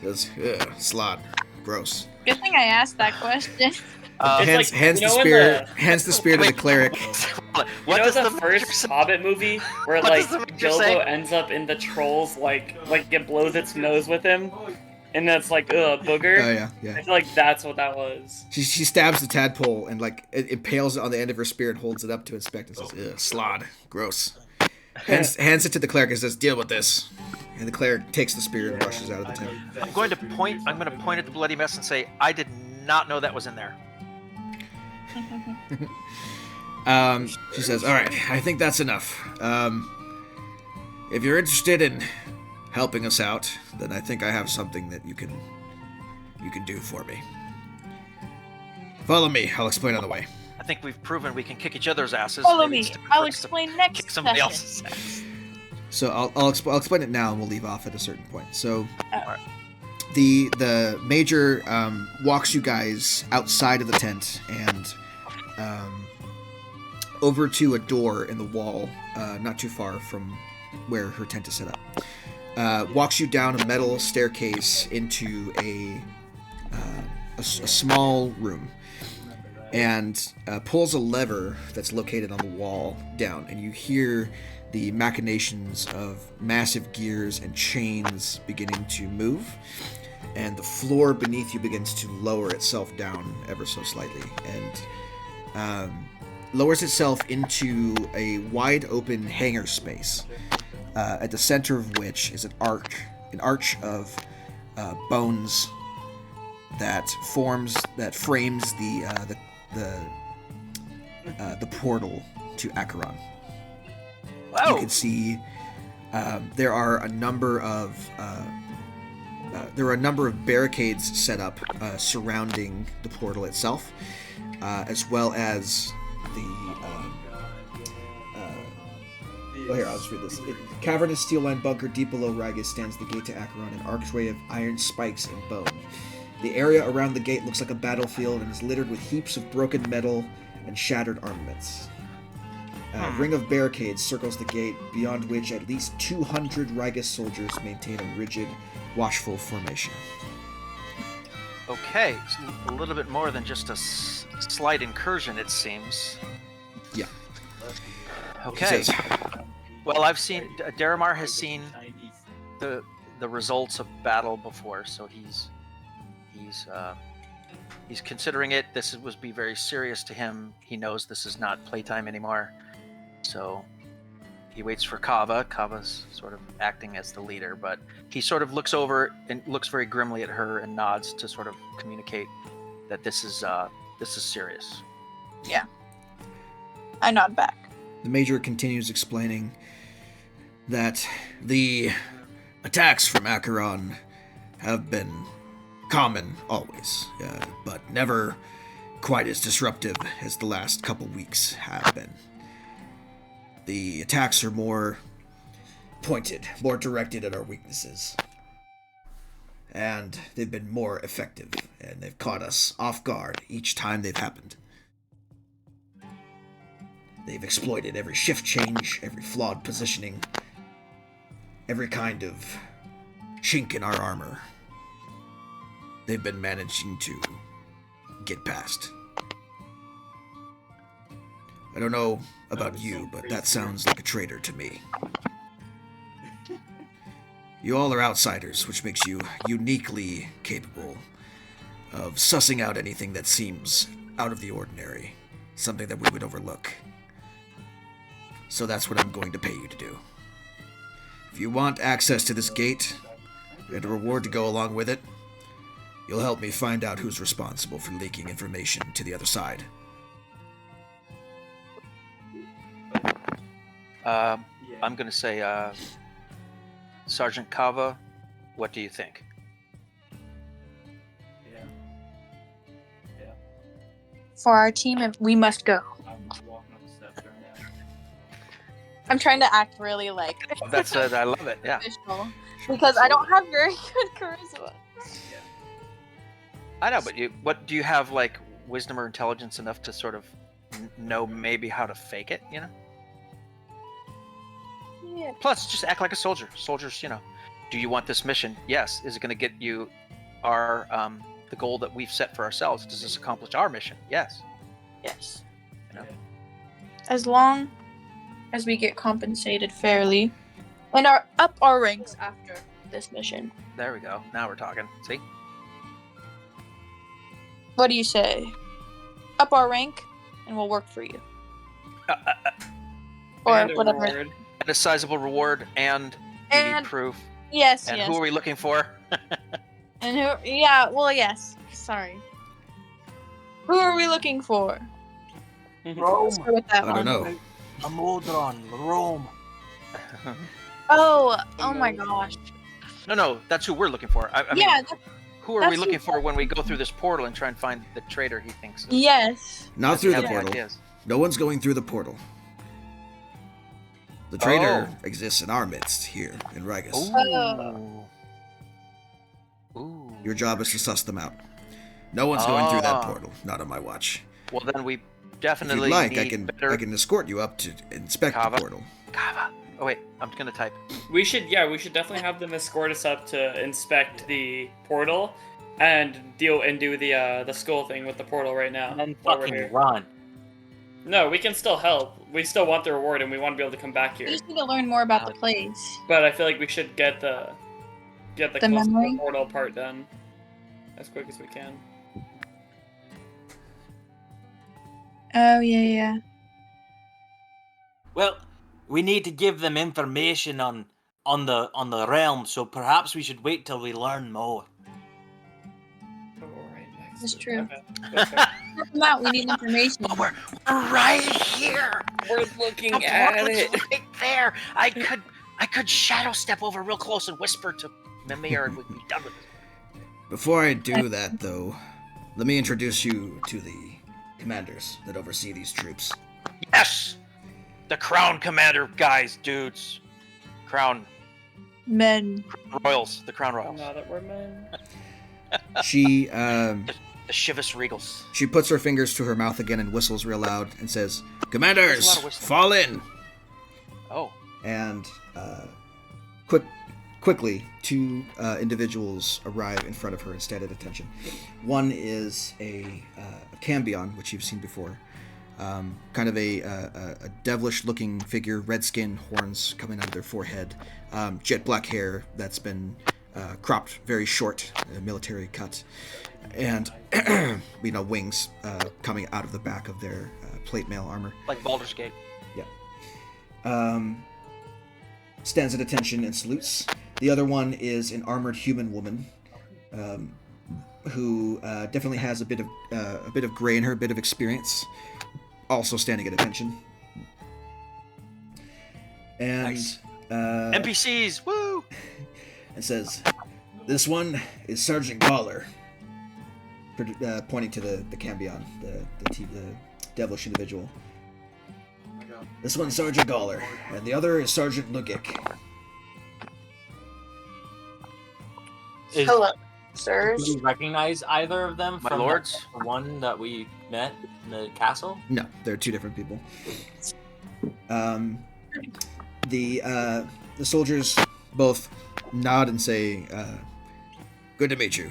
Goes, ugh, slot, gross. Good thing I asked that question. It's Hands like, you the know when spear. the- Hands the spear to the cleric. What You know does the major first say? Hobbit movie where What does like the major Bilbo say? ends up in the trolls like it blows its nose with him, and that's like booger. Oh yeah. I feel like that's what that was. She stabs the tadpole and like it impales it on the end of her spear and holds it up to inspect and says, ugh, slod, gross. Hands it to the cleric and says, deal with this. And the cleric takes the spear and rushes out of the tent. I'm going to point at the bloody mess and say, I did not know that was in there. She says, all right, I think that's enough. If you're interested in helping us out, then I think I have something that you can do for me. Follow me. I'll explain on the way. I think we've proven we can kick each other's asses. Follow Maybe me. it's time I'll for us to explain next kick somebody session. else's ass. So I'll explain it now, and we'll leave off at a certain point. So Alright. the major walks you guys outside of the tent and over to a door in the wall, not too far from where her tent is set up. Walks you down a metal staircase into a small room, and pulls a lever that's located on the wall down, and you hear the machinations of massive gears and chains beginning to move, and the floor beneath you begins to lower itself down ever so slightly, and lowers itself into a wide open hangar space, at the center of which is an arch of bones that frames the portal to Acheron. Wow. You can see there are a number of barricades set up surrounding the portal itself, as well as I'll just read this. Cavernous steel-lined bunker deep below Rigus stands the gate to Acheron, an archway of iron spikes and bone. The area around the gate looks like a battlefield and is littered with heaps of broken metal and shattered armaments. A ring of barricades circles the gate, beyond which at least 200 Rigus soldiers maintain a rigid, watchful formation. Okay, so a little bit more than just a slight incursion, it seems. Yeah. Okay. He says, Well, I've seen Daramar has seen the results of battle before, so he's considering it. This would be very serious to him. He knows this is not playtime anymore, so he waits for Kava. Kava's sort of acting as the leader, but he sort of looks over and looks very grimly at her and nods to sort of communicate that this is serious. Yeah. I nod back. The Major continues explaining that the attacks from Acheron have been common always, but never quite as disruptive as the last couple weeks have been. The attacks are more pointed, more directed at our weaknesses. And they've been more effective, and they've caught us off guard each time they've happened. They've exploited every shift change, every flawed positioning, every kind of chink in our armor. they've been managing to get past. I don't know about you, but that sounds like a traitor to me. You all are outsiders, which makes you uniquely capable of sussing out anything that seems out of the ordinary, something that we would overlook. So that's what I'm going to pay you to do. If you want access to this gate, and a reward to go along with it, you'll help me find out who's responsible for leaking information to the other side. I'm going to say, Sergeant Kava, what do you think? For our team, we must go. I'm trying to act really like That's it. I love it. Yeah. official because I don't have very good charisma. I know, but what do you have, like, wisdom or intelligence enough to sort of know maybe how to fake it, you know? Yeah. Plus, just act like a soldier. Soldiers, you know, do you want this mission? Yes. Is it going to get you our the goal that we've set for ourselves? Does this accomplish our mission? Yes. Yes. You know? As long as we get compensated fairly and up our ranks after this mission. There we go. Now we're talking. See? What do you say? Up our rank and we'll work for you. Or And a whatever. reward. And a sizable reward, and you need And proof. yes, And yes. who are we looking for? And who? Yeah, well, yes. Sorry. Who are we looking for? Rome. Let's go with that I don't one. know. Amodron. Rome. Oh my gosh. No, that's who we're looking for. I mean, Yeah. who are we that's looking who- for when we go through this portal and try and find the traitor he thinks is? Yes. Not through the Yeah. portal. Ideas. No one's going through the portal. The traitor exists in our midst here in Rigus. Ooh. Ooh. Your job is to suss them out. No one's going through that Ah. portal. Not on my watch. Well, then we If definitely you'd like, need better I can escort you up to inspect Kava. the portal. Kava. Oh wait, I'm gonna type. We should definitely have them escort us up to inspect the portal and do the skull thing with the portal right now. And then while we're fucking here. run. No, we can still help. We still want the reward and we want to be able to come back We here. just need to learn more about the place. But I feel like we should get the close to memory? the portal part done as quick as we can. Oh yeah. Well, we need to give them information on the realm, so perhaps we should wait till we learn more. Oh, right next That's to- true. okay, that's fair. Help them out. We need information. But we're right here. We're looking The at portal's it. right there. I could shadow step over real close and whisper to Mimir, and we'd be done with this. Before I do that, though, let me introduce you to the commanders that oversee these troops. Yes, the Crown Commander guys, dudes. Crown Men. Royals, the Crown Royals, Now that we're men. She the Chivas Regals. she puts her fingers to her mouth again and whistles real loud and says, There's a "Commanders, lot of whistling. fall in!" Oh, And quickly, two individuals arrive in front of her and stand at attention. One is a Cambion, which you've seen before. Kind of a devilish-looking figure, red skin, horns coming out of their forehead, jet black hair that's been cropped very short, a military cut, and wings coming out of the back of their plate mail armor. like Baldur's Gate. Stands at attention and salutes. The other one is an armored human woman, who definitely has a bit of gray in her, a bit of experience, also standing at attention. And Nice. NPCs, woo! and says, "This one is Sergeant Galler," pointing to the Cambion, the devilish individual. This one's Sergeant Galler, and the other is Sergeant Lugic. Hello, sirs. Do you recognize either of them My from lords? the one that we met in the castle? No, they're two different people. The soldiers both nod and say, "Good to meet you.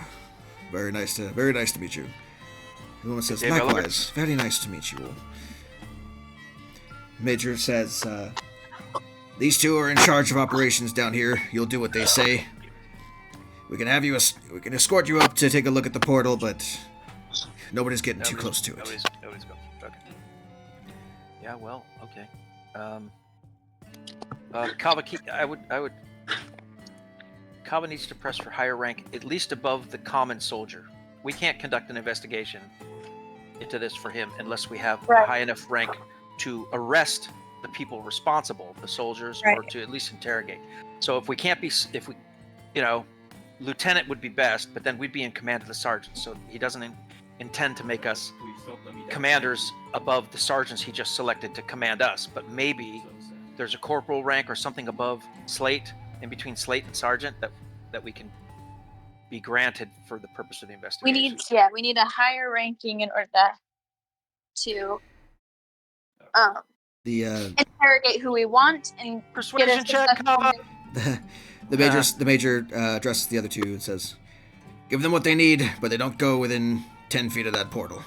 Very nice to meet you. The woman says, Dave, I look at- likewise, very nice to meet you all. Major says, these two are in charge of operations down here. You'll do what they say. We can escort you up to take a look at the portal, but nobody's getting too close to it. Nobody's going. Okay. Yeah, well, okay. Kava, Kava needs to press for higher rank, at least above the common soldier. We can't conduct an investigation into this for him unless we have a high enough rank to arrest the people responsible, the soldiers, or to at least interrogate. So if we can't be, lieutenant would be best, but then we'd be in command of the sergeant. So he doesn't intend to make us commanders above the sergeants he just selected to command us. But maybe there's a corporal rank or something above Slate, in between Slate and sergeant, that we can be granted for the purpose of the investigation. We need a higher ranking in order to interrogate who we want and Persuasion check, Kava. The major addresses the other two and says, "Give them what they need, but they don't go within 10 feet of that portal."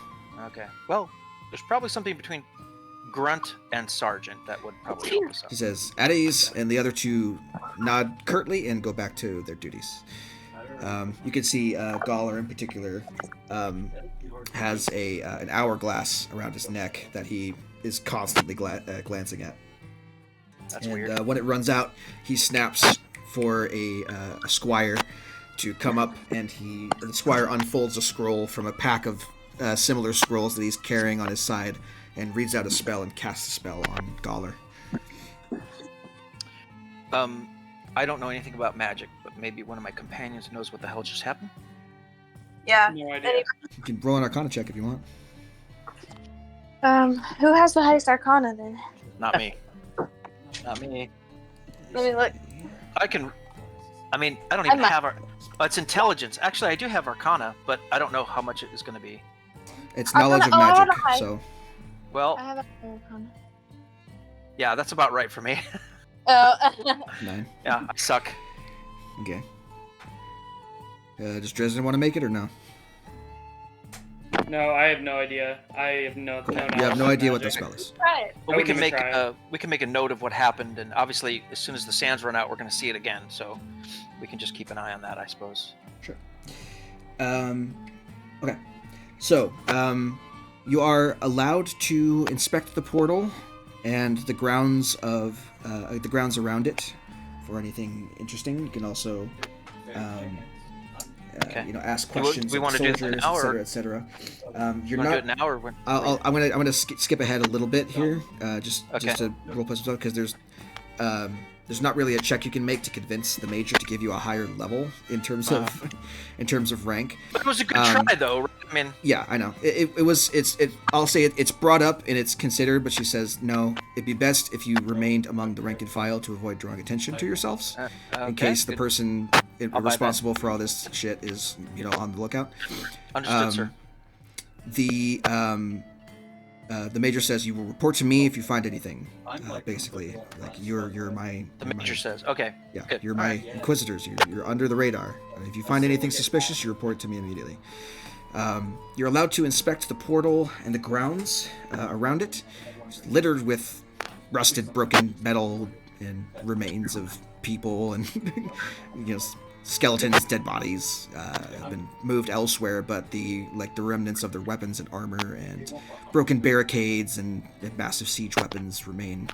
Okay. Well, there's probably something between Grunt and Sergeant that would probably help us out. He says, "At ease," and the other two nod curtly and go back to their duties. You can see Gawler in particular has an hourglass around his neck that he is constantly glancing at. That's weird. When it runs out, he snaps for a squire to come up, and the squire unfolds a scroll from a pack of similar scrolls that he's carrying on his side, and reads out a spell and casts a spell on Gawler. I don't know anything about magic, but maybe one of my companions knows what the hell just happened. Yeah. No idea. You can roll an Arcana check if you want. Who has the highest Arcana then? Not me. Not me. Let me look. I don't even have it's intelligence. Actually, I do have Arcana, but I don't know how much it is going to be. It's knowledge of I have magic, a high. so... Well, I have a higher Arcana. yeah, that's about right for me. Oh. 9. Yeah, I suck. Okay. Does Dresden want to make it or no? No, I have no idea. I have no. Cool. No You have no knowledge idea of what the magic. spell is. Right. Well, I we wouldn't can even make a note of what happened, and obviously, as soon as the sands run out, we're going to see it again. So we can just keep an eye on that, I suppose. Sure. Okay. So, you are allowed to inspect the portal and the grounds around it for anything interesting. You can also, ask questions we of want to do soldiers, that now, or etc. do You're not. do it now, or when? I'm gonna skip ahead a little bit here, just Okay. to roll play some because there's not really a check you can make to convince the major to give you a higher level in terms of rank. But it was a good try, though. Right? I mean, Yeah, I know. I'll say it's brought up and it's considered, but she says no. It'd be best if you remained among the rank and file to avoid drawing attention to yourselves, in case the person responsible for all this shit is on the lookout. Understood, sir. The major says you will report to me if you find anything. Basically, like you're my. The major says, "Okay, Yeah, good. you're my inquisitors. You're under the radar. If you find anything suspicious, you report it to me immediately. You're allowed to inspect the portal and the grounds around it, it's littered with rusted, broken metal and remains of people and skeletons, dead bodies have been moved elsewhere, but the remnants of their weapons and armor and broken barricades and massive siege weapons remain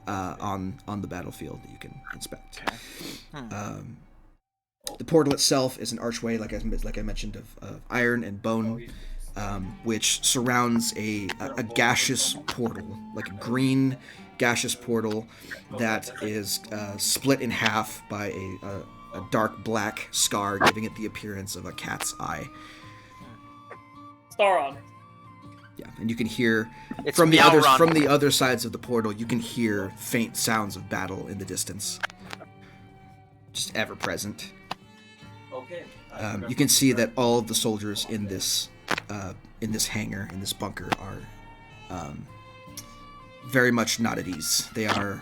on the battlefield that you can inspect. The portal itself is an archway, like I mentioned, of iron and bone, which surrounds a gaseous portal, like a green gaseous portal that is split in half by a dark black scar, giving it the appearance of a cat's eye. Sauron. Yeah, and you can hear It's from the Meowron. other sides of the portal. You can hear faint sounds of battle in the distance, just ever present. Okay. You can see that all of the soldiers in this hangar, in this bunker, are very much not at ease. They are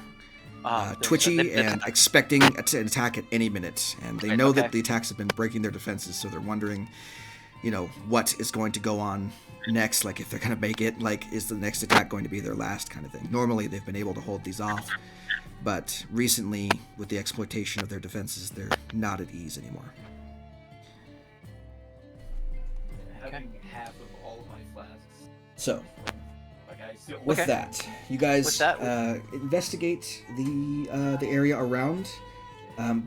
twitchy and expecting an attack at any minute, and they know that the attacks have been breaking their defenses, so they're wondering what is going to go on next, like if they're going to make it, like is the next attack going to be their last kind of thing. Normally they've been able to hold these off, but recently with the exploitation of their defenses, they're not at ease anymore. Having half of all of my flasks. So, Like I still. with Okay. that, you guys With that, investigate the area around.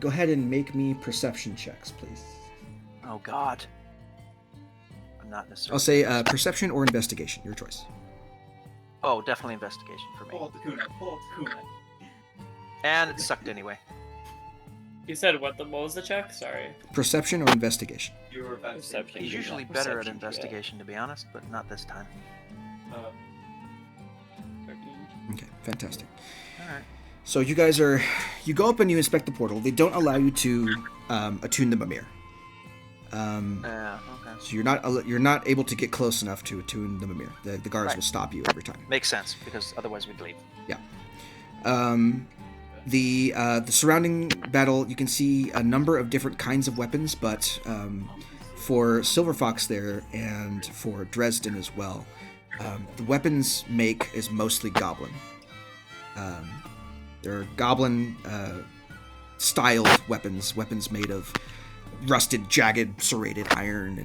Go ahead and make me perception checks, please. Oh God. I'm not necessarily. I'll say perception or investigation, your choice. Oh, definitely investigation for me. Pull out the kunai. Pull out the kunai. And it sucked anyway. You said what was the check? Sorry. Perception or investigation? You were about to say Perception. He's Yeah, usually better at perception, investigation, to be honest, but not this time. 13. Okay, fantastic. All right. So you guys you go up and you inspect the portal. They don't allow you to attune the Mimir. Yeah. Okay. So you're not able to get close enough to attune the Mimir. The guards Right. will stop you every time. Makes sense because otherwise we'd leave. The surrounding battle, you can see a number of different kinds of weapons, but for Silver Fox there and for Dresden as well, the weapons make is mostly goblin. They're goblin styled weapons made of rusted, jagged, serrated iron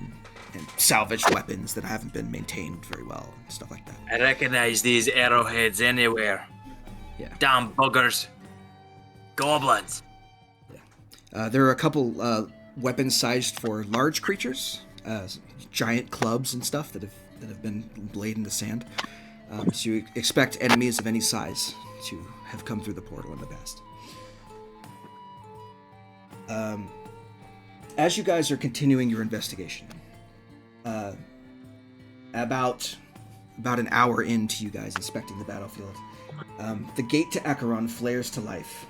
and salvaged weapons that haven't been maintained very well and stuff like that. I recognize these arrowheads anywhere. Yeah. Damn buggers. Goblins. There are a couple weapons sized for large creatures, giant clubs and stuff that have been laid in the sand. So you expect enemies of any size to have come through the portal in the past. As you guys are continuing your investigation, about an hour into you guys inspecting the battlefield, the gate to Acheron flares to life.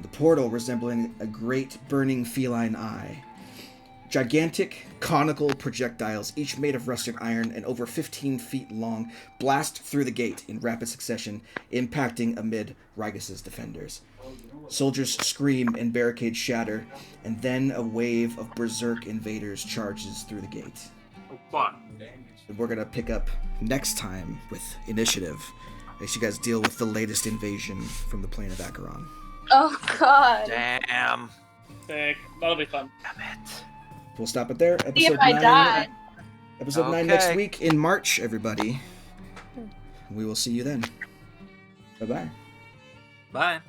The portal, resembling a great burning feline eye. Gigantic, conical projectiles, each made of rusted iron and over 15 feet long, blast through the gate in rapid succession, impacting amid Rigus' defenders. Soldiers scream and barricades shatter, and then a wave of berserk invaders charges through the gate. Oh, fuck. And we're gonna pick up next time with initiative, as you guys deal with the latest invasion from the plane of Acheron. Oh God. Damn. Sick. That'll be fun. Damn it. We'll stop it there. See if I die. Episode 9 next Okay. week in March, everybody. We will see you then. Bye-bye. Bye.